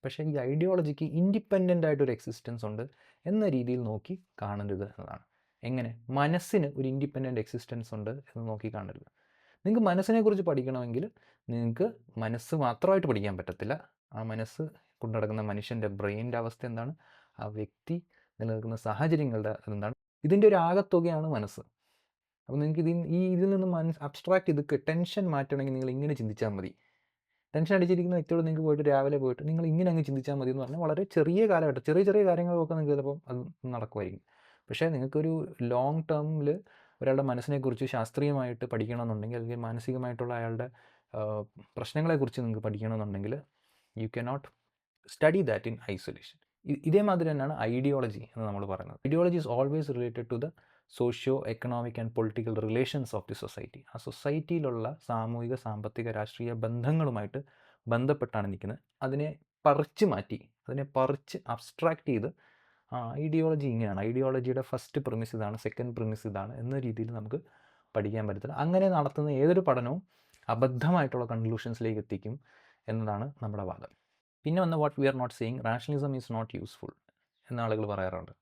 A: പക്ഷേ ഈ ഐഡിയോളജിക്ക് ഇൻഡിപെൻഡൻ്റ് ആയിട്ടൊരു എക്സിസ്റ്റൻസ് ഉണ്ട് എന്ന രീതിയിൽ നോക്കി കാണരുത് എന്നതാണ്. എങ്ങനെ? മനസ്സിന് ഒരു ഇൻഡിപെൻഡൻ്റ് എക്സിസ്റ്റൻസ് ഉണ്ട് എന്ന് നോക്കി കാണരുത്. നിങ്ങൾക്ക് മനസ്സിനെക്കുറിച്ച് പഠിക്കണമെങ്കിൽ നിങ്ങൾക്ക് മനസ്സ് മാത്രമായിട്ട് പഠിക്കാൻ പറ്റത്തില്ല. ആ മനസ്സ് കൊണ്ടു നടക്കുന്ന മനുഷ്യൻ്റെ ബ്രെയിനിൻ്റെ അവസ്ഥ എന്താണ്, ആ വ്യക്തി നിലനിൽക്കുന്ന സാഹചര്യങ്ങളുടെ എന്താണ്, ഇതിൻ്റെ ഒരു ആകത്തുകയാണ് മനസ്സ്. അപ്പോൾ നിങ്ങൾക്ക് ഇതിൽ നിന്ന് അബ്സ്ട്രാക്ട് ചെയ്ത് ടെൻഷൻ മാറ്റണമെങ്കിൽ നിങ്ങൾ ഇങ്ങനെ ചിന്തിച്ചാൽ മതി. ടെൻഷൻ അടിച്ചിരിക്കുന്ന വ്യക്തിയോട് നിങ്ങൾക്ക് പോയിട്ട് രാവിലെ പോയിട്ട് നിങ്ങൾ ഇങ്ങനെ അങ്ങ് ചിന്തിച്ചാൽ മതി എന്ന് പറഞ്ഞാൽ വളരെ ചെറിയ കാലഘട്ടം, ചെറിയ കാര്യങ്ങളൊക്കെ നിങ്ങൾക്ക് ചിലപ്പം അത് നടക്കുമായിരിക്കും. പക്ഷേ നിങ്ങൾക്കൊരു ലോങ് ടേമിൽ ഒരാളുടെ മനസ്സിനെക്കുറിച്ച് ശാസ്ത്രീയമായിട്ട് പഠിക്കണമെന്നുണ്ടെങ്കിൽ, അല്ലെങ്കിൽ മാനസികമായിട്ടുള്ള അയാളുടെ പ്രശ്നങ്ങളെക്കുറിച്ച് നിങ്ങൾക്ക് പഠിക്കണമെന്നുണ്ടെങ്കിൽ you cannot study that in isolation. ഇതേമാതിരി തന്നെയാണ് ഐഡിയോളജി എന്ന് നമ്മൾ പറയുന്നത്. Ideology is always related to the socio economic and political relations of the society. ആ സൊസൈറ്റിയിലുള്ള സാമൂഹിക, സാമ്പത്തിക, രാഷ്ട്രീയ ബന്ധങ്ങളുമായിട്ട് ബന്ധപ്പെട്ടാണ് നിൽക്കുന്നത്. അതിനെ പറിച്ച് അബ്സ്ട്രാക്റ്റ് ചെയ്ത് ഐഡിയോളജി ഇങ്ങനെയാണ്, ഐഡിയോളജിയുടെ ഫസ്റ്റ് പ്രിമിസ് ഇതാണ്, സെക്കൻഡ് പ്രിമിസ് ഇതാണ് എന്ന രീതിയിൽ നമുക്ക് പഠിക്കാൻ പറ്റത്തില്ല. അങ്ങനെ നടത്തുന്ന ഏതൊരു പഠനവും അബദ്ധമായിട്ടുള്ള കൺക്ലൂഷൻസിലേക്ക് എത്തിക്കും എന്നതാണ് നമ്മുടെ വാദം. പിന്നെ വന്ന what we are not saying, rationalism is not useful എന്ന ആളുകൾ പറയാറുണ്ട്.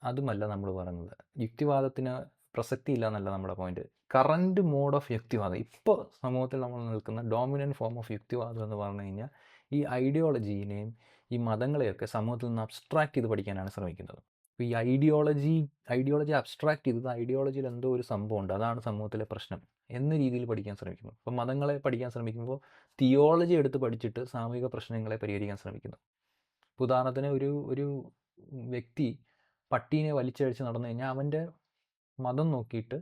A: അതുമല്ല നമ്മൾ പറയുന്നത്. യുക്തിവാദത്തിന് പ്രസക്തിയില്ല എന്നല്ല നമ്മുടെ പോയിന്റ്. കറൻറ്റ് മോഡ് ഓഫ് യുക്തിവാദം, ഇപ്പോൾ സമൂഹത്തിൽ നമ്മൾ നിൽക്കുന്ന ഡോമിനൻറ്റ് ഫോം ഓഫ് യുക്തിവാദം എന്ന് പറഞ്ഞു കഴിഞ്ഞാൽ ഈ ഐഡിയോളജീനെയും ഈ മതങ്ങളെയൊക്കെ സമൂഹത്തിൽ നിന്ന് അബ്സ്ട്രാക്ട് ചെയ്ത് പഠിക്കാനാണ് ശ്രമിക്കുന്നത്. അപ്പോൾ ഈ ഐഡിയോളജി അബ്സ്ട്രാക്ട് ചെയ്തത് ഐഡിയോളജിയിൽ എന്തോ ഒരു സംഭവമുണ്ട്, അതാണ് സമൂഹത്തിലെ പ്രശ്നം എന്ന രീതിയിൽ പഠിക്കാൻ ശ്രമിക്കുന്നു. അപ്പോൾ മതങ്ങളെ പഠിക്കാൻ ശ്രമിക്കുമ്പോൾ തിയോളജി എടുത്ത് പഠിച്ചിട്ട് സാമൂഹിക പ്രശ്നങ്ങളെ പരിഹരിക്കാൻ ശ്രമിക്കുന്നു. ഉദാഹരണത്തിന് ഒരു വ്യക്തി പട്ടീനെ വലിച്ചഴിച്ച് നടന്നു കഴിഞ്ഞാൽ അവൻ്റെ മതം നോക്കിയിട്ട്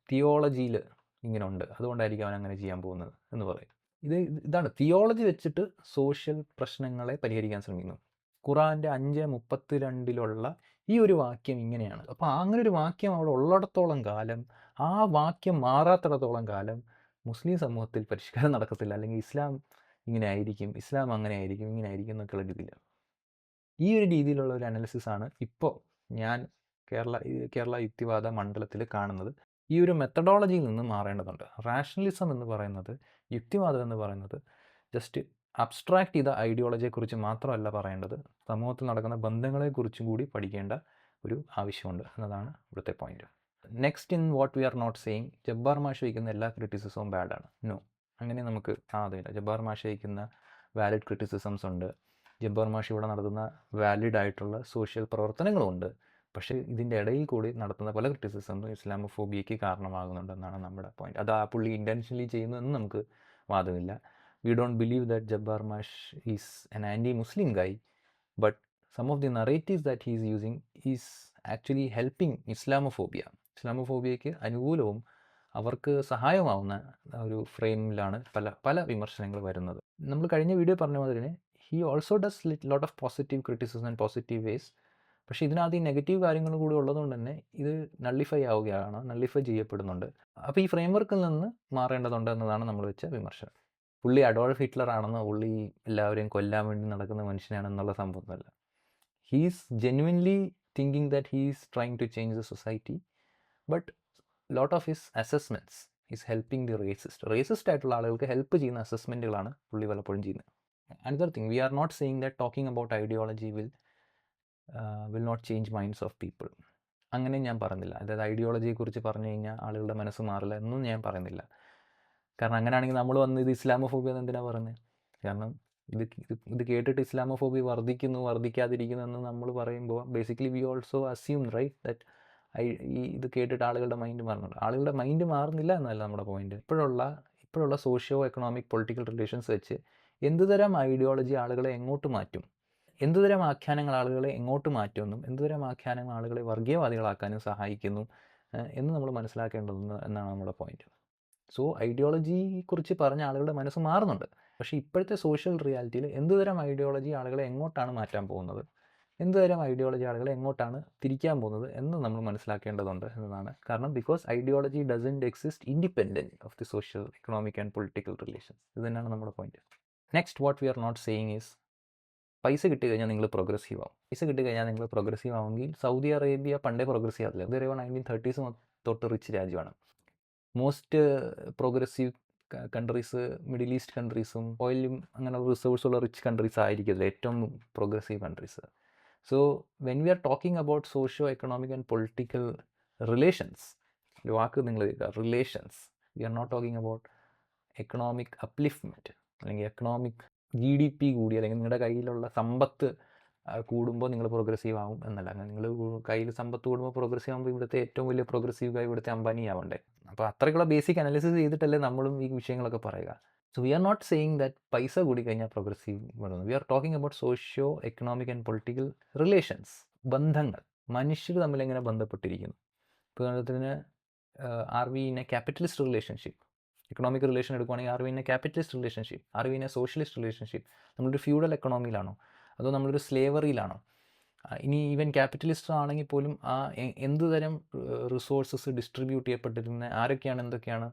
A: തിയോളജിയിൽ ഇങ്ങനെ ഉണ്ട്, അതുകൊണ്ടായിരിക്കും അവൻ അങ്ങനെ ചെയ്യാൻ പോകുന്നത് എന്ന് പറയും. ഇതാണ് തിയോളജി വെച്ചിട്ട് സോഷ്യൽ പ്രശ്നങ്ങളെ പരിഹരിക്കാൻ ശ്രമിക്കുന്നു. ഖുറാൻ്റെ 5:32 ഈ ഒരു വാക്യം ഇങ്ങനെയാണ്. അപ്പോൾ അങ്ങനെ ഒരു വാക്യം അവിടെ ഉള്ളിടത്തോളം കാലം, ആ വാക്യം മാറാത്തിടത്തോളം കാലം മുസ്ലിം സമൂഹത്തിൽ പരിഷ്കാരം നടക്കത്തില്ല. അല്ലെങ്കിൽ ഇസ്ലാം ഇങ്ങനെ ആയിരിക്കും, ഇസ്ലാം അങ്ങനെ ആയിരിക്കും, ഇങ്ങനെ ആയിരിക്കും എന്നൊക്കെയുള്ള രീതിയിലാണ്. ഈ ഒരു രീതിയിലുള്ള ഒരു അനാലിസിസാണ് ഇപ്പോൾ ഞാൻ കേരള യുക്തിവാദ മണ്ഡലത്തിൽ കാണുന്നത്. ഈ ഒരു മെത്തഡോളജിയിൽ നിന്ന് മാറേണ്ടതുണ്ട്. റാഷണലിസം എന്ന് പറയുന്നത്, യുക്തിവാദം എന്ന് പറയുന്നത് ജസ്റ്റ് അബ്സ്ട്രാക്ട് ചെയ്ത ഐഡിയോളജിയെക്കുറിച്ച് മാത്രമല്ല പറയേണ്ടത്, സമൂഹത്തിൽ നടക്കുന്ന ബന്ധങ്ങളെക്കുറിച്ചും കൂടി പഠിക്കേണ്ട ഒരു ആവശ്യമുണ്ട് എന്നതാണ് ഇവിടുത്തെ point. Next in what we are not saying, Jabbar മാഷ് വയ്ക്കുന്ന എല്ലാ ക്രിറ്റിസിസവും ബാഡാണ്. നോ, അങ്ങനെ നമുക്ക് അതില്ല. ജബ്ബാർ മാഷ് വയ്ക്കുന്ന വാലിഡ് ക്രിറ്റിസിസംസ് ഉണ്ട്. ജബ്ബാർ മാഷ് ഇവിടെ നടത്തുന്ന വാലിഡ് ആയിട്ടുള്ള സോഷ്യൽ പ്രവർത്തനങ്ങളുമുണ്ട്. പക്ഷേ ഇതിൻ്റെ ഇടയിൽ കൂടി നടത്തുന്ന പല ക്രിറ്റിസിസംസും ഇസ്ലാമോഫോബിയയ്ക്ക് കാരണമാകുന്നുണ്ടെന്നാണ് നമ്മുടെ പോയിന്റ്. അത് ആ പുള്ളി ഇൻറ്റൻഷനലി ചെയ്യുന്നതെന്ന് നമുക്ക് വാദമില്ല. We don't believe that Jabbar Mash is an anti-Muslim guy, but some of the narratives that he is using is actually helping Islamophobia. ഇസ്ലാമോഫോബിയയ്ക്ക് അനുകൂലവും അവർക്ക് സഹായമാവുന്ന ഒരു ഫ്രെയിമിലാണ് പല വിമർശനങ്ങൾ വരുന്നത്. നമ്മൾ കഴിഞ്ഞ വീഡിയോ പറഞ്ഞ പോലെ തന്നെ he also does lot of positive criticism and positive ways. പക്ഷേ ഇതിനകത്ത് ഈ നെഗറ്റീവ് കാര്യങ്ങൾ കൂടി ഉള്ളതുകൊണ്ട് തന്നെ ഇത് നള്ളിഫൈ ചെയ്യപ്പെടുന്നുണ്ട്. അപ്പോൾ ഈ ഫ്രെയിംവർക്കിൽ നിന്ന് മാറേണ്ടതുണ്ട് എന്നതാണ് നമ്മൾ വെച്ച വിമർശനം. പുള്ളി അഡോൾഫ് ഹിറ്റ്ലർ ആണെന്നോ, പുള്ളി എല്ലാവരെയും കൊല്ലാൻ വേണ്ടി നടക്കുന്ന മനുഷ്യനാണെന്നുള്ള സംഭവമൊന്നുമല്ല. He's genuinely thinking that he's trying to change the society, but lot of his assessments is helping the racist ആയിട്ടുള്ള ആളുകൾക്ക് ഹെൽപ്പ് ചെയ്യുന്ന അസസ്മെൻറ്റുകളാണ് പുള്ളി പലപ്പോഴും ചെയ്യുന്നത്. Another thing, we are not saying that talking about ideology will not change minds of people. അങ്ങനെ ഞാൻ പറയുന്നില്ല. അതായത് ഐഡിയോളജിയെക്കുറിച്ച് പറഞ്ഞു കഴിഞ്ഞാൽ ആളുകളുടെ മനസ്സ് മാറില്ല എന്നും ഞാൻ പറയുന്നില്ല. കാരണം അങ്ങനെയാണെങ്കിൽ നമ്മൾ വന്ന് ഇത് ഇസ്ലാമോഫോബിയ എന്ന് എന്തിനാണ് പറയുന്നത്? കാരണം ഇത് കേട്ടിട്ട് ഇസ്ലാമോഫോബിയ വർദ്ധിക്കാതിരിക്കുന്നു എന്ന് നമ്മൾ പറയുമ്പോൾ basically we also assume right that ഇത് കേട്ടിട്ട് ആളുകളുടെ മൈൻഡ് മാറുന്നുണ്ട്. ആളുകളുടെ മൈൻഡ് മാറുന്നില്ല എന്നല്ല നമ്മുടെ പോയിന്റ്. ഇപ്പോഴുള്ള സോഷ്യോ എക്കണോമിക് പൊളിറ്റിക്കൽ റിലേഷൻസ് വെച്ച് എന്തുതരം ഐഡിയോളജി ആളുകളെ എങ്ങോട്ട് മാറ്റും, എന്തുതരം ആഖ്യാനങ്ങൾ ആളുകളെ എങ്ങോട്ട് മാറ്റുമെന്നും എന്തുതരം ആഖ്യാനങ്ങൾ ആളുകളെ വർഗീയവാദികളാക്കാനും സഹായിക്കുന്നു എന്ന് നമ്മൾ മനസ്സിലാക്കേണ്ടതെന്ന് എന്നാണ് നമ്മുടെ പോയിന്റ്. സോ ഐഡിയോളജിയെക്കുറിച്ച് പറഞ്ഞ ആളുകളുടെ മനസ്സ് മാറുന്നുണ്ട്. പക്ഷേ ഇപ്പോഴത്തെ സോഷ്യൽ റിയാലിറ്റിയിൽ എന്തുതരം ഐഡിയോളജി ആളുകളെ എങ്ങോട്ടാണ് മാറ്റാൻ പോകുന്നത്, എന്തുതരം ഐഡിയോളജി ആളുകളെ എങ്ങോട്ടാണ് തിരിക്കാൻ പോകുന്നത് എന്ന് നമ്മൾ മനസ്സിലാക്കേണ്ടതുണ്ട് എന്നതാണ്. കാരണം because ideology doesn't exist independent of the social economic and political relations. ഇത് തന്നെയാണ് നമ്മുടെ point. Next what we are not saying is പൈസ കിട്ടി കഴിഞ്ഞാൽ നിങ്ങൾ പ്രോഗ്രസീവ് ആവും. പൈസ കിട്ടി കഴിഞ്ഞാൽ നിങ്ങൾ പ്രോഗ്രസീവ് ആവുമെങ്കിൽ സൗദി അറേബ്യ പണ്ടേ പ്രോഗ്രസീവ് ആവില്ല. ഇതുവരെ 1930s തൊട്ട് റിച്ച് രാജ്യമാണ്. Most progressive countries middle east കൺട്രീസും ഓയിലും അങ്ങനെ റിസോഴ്സ് ഉള്ള റിച്ച് കൺട്രീസ് ആയിരിക്കില്ല ഏറ്റവും progressive countries. So when we are talking about socio economic and political relations, ഒരു വാക്ക് നിങ്ങൾ കേൾക്കുക, relations. We are not talking about economic upliftment അല്ലെങ്കിൽ എക്കണോമിക് GDP കൂടി അല്ലെങ്കിൽ നിങ്ങളുടെ കയ്യിലുള്ള സമ്പത്ത് കൂടുമ്പോൾ നിങ്ങൾ പ്രോഗ്രസീവ് ആവും എന്നല്ല. അങ്ങനെ നിങ്ങൾ കയ്യിൽ സമ്പത്ത് കൂടുമ്പോൾ പ്രോഗ്രസീവ് ആകുമ്പോൾ ഇവിടുത്തെ ഏറ്റവും വലിയ പ്രോഗ്രസീവ് ആയി ഇവിടുത്തെ അംബാനി ആവണ്ടേ? അപ്പോൾ അത്രയ്ക്കുള്ള ബേസിക് അനാലിസിസ് ചെയ്തിട്ടല്ലേ നമ്മളും ഈ വിഷയങ്ങളൊക്കെ പറയുക. So we are not saying that പൈസ കൂടി കഴിഞ്ഞാൽ പ്രോഗ്രസീവ് വേണമെന്ന്. We are talking about socio economic and political relations, ബന്ധങ്ങൾ, മനുഷ്യർ തമ്മിൽ എങ്ങനെ ബന്ധപ്പെട്ടിരിക്കുന്നു. ഇപ്പോൾ ഉദാഹരണത്തിന് are we in a capitalist relationship, economic relation എടുക്കുകയാണെങ്കിൽ are we in a capitalist relationship, are we in a socialist relationship? നമ്മളൊരു ഫ്യൂഡൽ എക്കണോമിയിലാണോ അതോ നമ്മളൊരു സ്ലേവറിയിലാണോ? ഇനി ഈവൻ ക്യാപിറ്റലിസ്റ്റ് ആണെങ്കിൽ പോലും ആ എന്തുതരം റിസോഴ്സസ് ഡിസ്ട്രിബ്യൂട്ട് ചെയ്യപ്പെട്ടിരുന്നത്, ആരൊക്കെയാണ് എന്തൊക്കെയാണ്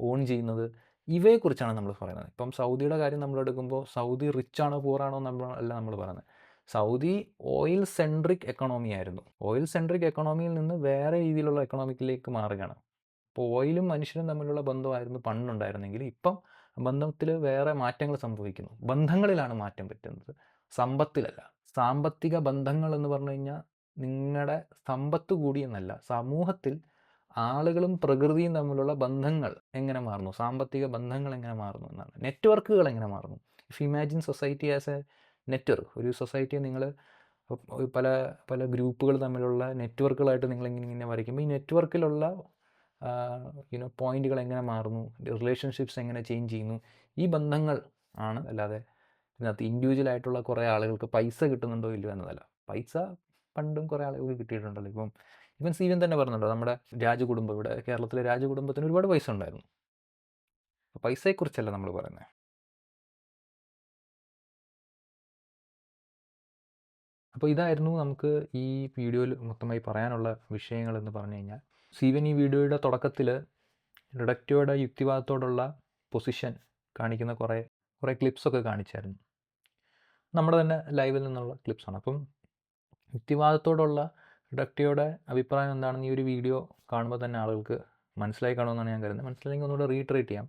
A: ഓൺ ചെയ്യുന്നത്, ഇവയെക്കുറിച്ചാണ് നമ്മൾ പറയുന്നത്. ഇപ്പം സൗദിയുടെ കാര്യം നമ്മളെടുക്കുമ്പോൾ സൗദി റിച്ച് ആണോ പൂറാണോ അല്ല നമ്മൾ പറയുന്നത്. സൗദി ഓയിൽ സെൻട്രിക് എക്കണോമി ആയിരുന്നു. ഓയിൽ സെൻട്രിക് എക്കണോമിയിൽ നിന്ന് വേറെ രീതിയിലുള്ള എക്കണോമിക്കിലേക്ക് മാറുകയാണ്. ഇപ്പോൾ ഓയിലും മനുഷ്യരും തമ്മിലുള്ള ബന്ധമായിരുന്നു പണ്ടുണ്ടായിരുന്നെങ്കിൽ ഇപ്പം ബന്ധത്തിൽ വേറെ മാറ്റങ്ങൾ സംഭവിക്കുന്നു. ബന്ധങ്ങളിലാണ് മാറ്റം പറ്റുന്നത്, സമ്പത്തിലല്ല. സാമ്പത്തിക ബന്ധങ്ങൾ എന്ന് പറഞ്ഞു കഴിഞ്ഞാൽ നിങ്ങളുടെ സമ്പത്ത് കൂടി എന്നല്ല, സമൂഹത്തിൽ ആളുകളും പ്രകൃതിയും തമ്മിലുള്ള ബന്ധങ്ങൾ എങ്ങനെ മാറുന്നു, സാമ്പത്തിക ബന്ധങ്ങൾ എങ്ങനെ മാറുന്നു എന്നാണ്. നെറ്റ്വർക്കുകൾ എങ്ങനെ മാറുന്നു. If imagine society as A network, ഒരു സൊസൈറ്റിയെ നിങ്ങൾ പല പല ഗ്രൂപ്പുകൾ തമ്മിലുള്ള നെറ്റ്വർക്കുകളായിട്ട് നിങ്ങളിങ്ങനെ വരയ്ക്കുമ്പോൾ ഈ നെറ്റ്വർക്കിലുള്ള പോയിന്റുകൾ എങ്ങനെ മാറുന്നു, റിലേഷൻഷിപ്സ് എങ്ങനെ ചേഞ്ച് ചെയ്യുന്നു, ഈ ബന്ധങ്ങൾ ആണ്. അല്ലാതെ ഇതിനകത്ത് ഇൻഡിവിജ്വൽ ആയിട്ടുള്ള കുറേ ആളുകൾക്ക് പൈസ കിട്ടുന്നുണ്ടോ ഇല്ലയോ എന്നതല്ല. പൈസ പണ്ടും കുറേ ആളുകൾക്ക് കിട്ടിയിട്ടുണ്ടല്ലോ. ഇവൻ സീവൻ തന്നെ പറഞ്ഞുണ്ടോ, നമ്മുടെ രാജകുടുംബം, ഇവിടെ കേരളത്തിലെ രാജകുടുംബത്തിന് ഒരുപാട് പൈസ ഉണ്ടായിരുന്നു. അപ്പോൾ പൈസയെക്കുറിച്ചല്ല നമ്മൾ പറയുന്നത്. അപ്പോൾ ഇതായിരുന്നു നമുക്ക് ഈ വീഡിയോയിൽ മൊത്തമായി പറയാനുള്ള വിഷയങ്ങൾ എന്ന് പറഞ്ഞു കഴിഞ്ഞാൽ. സീവൻ ഈ വീഡിയോയുടെ തുടക്കത്തിൽ റിഡക്റ്റോയുടെ യുക്തിവാദത്തോടുള്ള പൊസിഷൻ കാണിക്കുന്ന കുറേ ക്ലിപ്സൊക്കെ കാണിച്ചായിരുന്നു. നമ്മുടെ തന്നെ ലൈവിൽ നിന്നുള്ള ക്ലിപ്സാണ്. അപ്പം യുക്തിവാദത്തോടുള്ള റിഡക്റ്റോയുടെ അഭിപ്രായം എന്താണെന്ന് ഈ ഒരു വീഡിയോ കാണുമ്പോൾ തന്നെ ആളുകൾക്ക് മനസ്സിലായി കാണുമെന്നാണ് ഞാൻ കരുതുന്നത്. മനസ്സിലായെങ്കിൽ ഒന്നുകൂടെ റീട്രേറ്റ് ചെയ്യാം.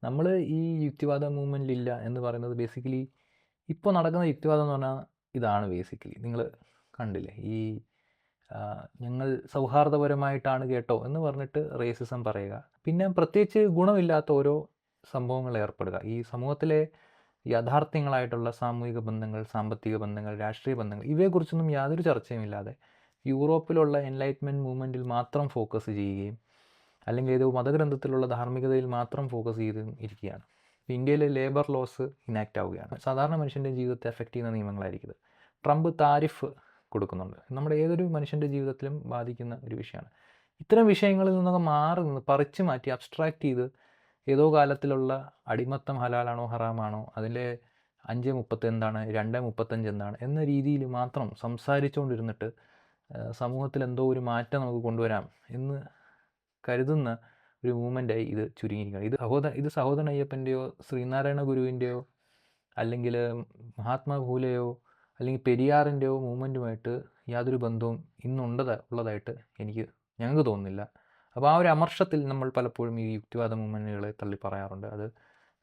A: നമ്മൾ ഈ യുക്തിവാദ മൂവ്മെൻറ്റിലില്ല എന്ന് പറയുന്നത് ബേസിക്കലി ഇപ്പോൾ നടക്കുന്ന യുക്തിവാദം എന്ന് പറഞ്ഞാൽ ഇതാണ്. ബേസിക്കലി നിങ്ങൾ കണ്ടില്ലേ, ഈ ഞങ്ങൾ സൗഹാർദ്ദപരമായിട്ടാണ് കേട്ടോ എന്ന് പറഞ്ഞിട്ട് റേസിസം പറയുക, പിന്നെ പ്രത്യേകിച്ച് ഗുണമില്ലാത്ത ഓരോ സംഭവങ്ങൾ ഏർപ്പെടുക. ഈ സമൂഹത്തിലെ യാഥാർത്ഥ്യങ്ങളായിട്ടുള്ള സാമൂഹിക ബന്ധങ്ങൾ, സാമ്പത്തിക ബന്ധങ്ങൾ, രാഷ്ട്രീയ ബന്ധങ്ങൾ, ഇവയെക്കുറിച്ചൊന്നും യാതൊരു ചർച്ചയുമില്ലാതെ യൂറോപ്പിലുള്ള എൻലൈറ്റ്മെൻറ്റ് മൂവ്മെൻറ്റിൽ മാത്രം ഫോക്കസ് ചെയ്യുകയും അല്ലെങ്കിൽ ഏതോ മതഗ്രന്ഥത്തിലുള്ള ധാർമ്മികതയിൽ മാത്രം ഫോക്കസ് ചെയ്ത് ഇരിക്കുകയാണ്. ഇപ്പോൾ ഇന്ത്യയിലെ ലേബർ ലോസ് ഇനാക്റ്റ് ആവുകയാണ്. സാധാരണ മനുഷ്യൻ്റെ ജീവിതത്തെ എഫക്റ്റ് ചെയ്യുന്ന നിയമങ്ങളായിരിക്കും. ട്രംപ് താരിഫ് കൊടുക്കുന്നുണ്ട്. നമ്മുടെ ഏതൊരു മനുഷ്യൻ്റെ ജീവിതത്തിലും ബാധിക്കുന്ന ഒരു വിഷയമാണ്. ഇത്തരം വിഷയങ്ങളിൽ നിന്നൊക്കെ മാറി നിന്ന് പറിച്ചു മാറ്റി അബ്സ്ട്രാക്റ്റ് ചെയ്ത് ഏതോ കാലത്തിലുള്ള അടിമത്തം ഹലാലാണോ ഹറാമാണോ, അതിലെ 5:30 എന്താണ്, 2:35 എന്താണ് എന്ന രീതിയിൽ മാത്രം സംസാരിച്ചുകൊണ്ടിരുന്നിട്ട് സമൂഹത്തിൽ എന്തോ ഒരു മാറ്റം നമുക്ക് കൊണ്ടുവരാം എന്ന് കരുതുന്ന ഒരു മൂവ്മെൻറ്റായി ഇത് ചുരുങ്ങിയിരിക്കുകയാണ്. ഇത് സഹോദരൻ അയ്യപ്പൻ്റെയോ ശ്രീനാരായണ ഗുരുവിൻ്റെയോ അല്ലെങ്കിൽ മഹാത്മാ ഫൂലെയോ അല്ലെങ്കിൽ പെരിയാറിൻ്റെയോ മൂവ്മെൻറ്റുമായിട്ട് യാതൊരു ബന്ധവും ഉള്ളതായിട്ട് ഞങ്ങൾക്ക് തോന്നുന്നില്ല. അപ്പോൾ ആ ഒരു അമർഷത്തിൽ നമ്മൾ പലപ്പോഴും ഈ യുക്തിവാദ മൂവ്മെൻറ്റുകളെ തള്ളി പറയാറുണ്ട്. അത്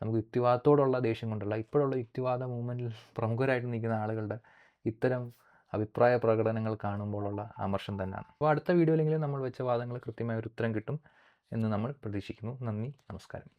A: നമുക്ക് യുക്തിവാദത്തോടുള്ള ദേഷ്യം കൊണ്ടല്ല, ഇപ്പോഴുള്ള യുക്തിവാദ മൂവ്മെൻറ്റിൽ പ്രമുഖരായിട്ട് നിൽക്കുന്ന ആളുകളുടെ ഇത്തരം അഭിപ്രായ പ്രകടനങ്ങൾ കാണുമ്പോഴുള്ള അമർഷം തന്നെയാണ്. അപ്പോൾ അടുത്ത വീഡിയോയിലെങ്കിലും നമ്മൾ വെച്ച വാദങ്ങൾ കൃത്യമായ ഒരു ഉത്തരം കിട്ടും എന്ന് നമ്മൾ പ്രതീക്ഷിക്കുന്നു. നന്ദി, നമസ്കാരം.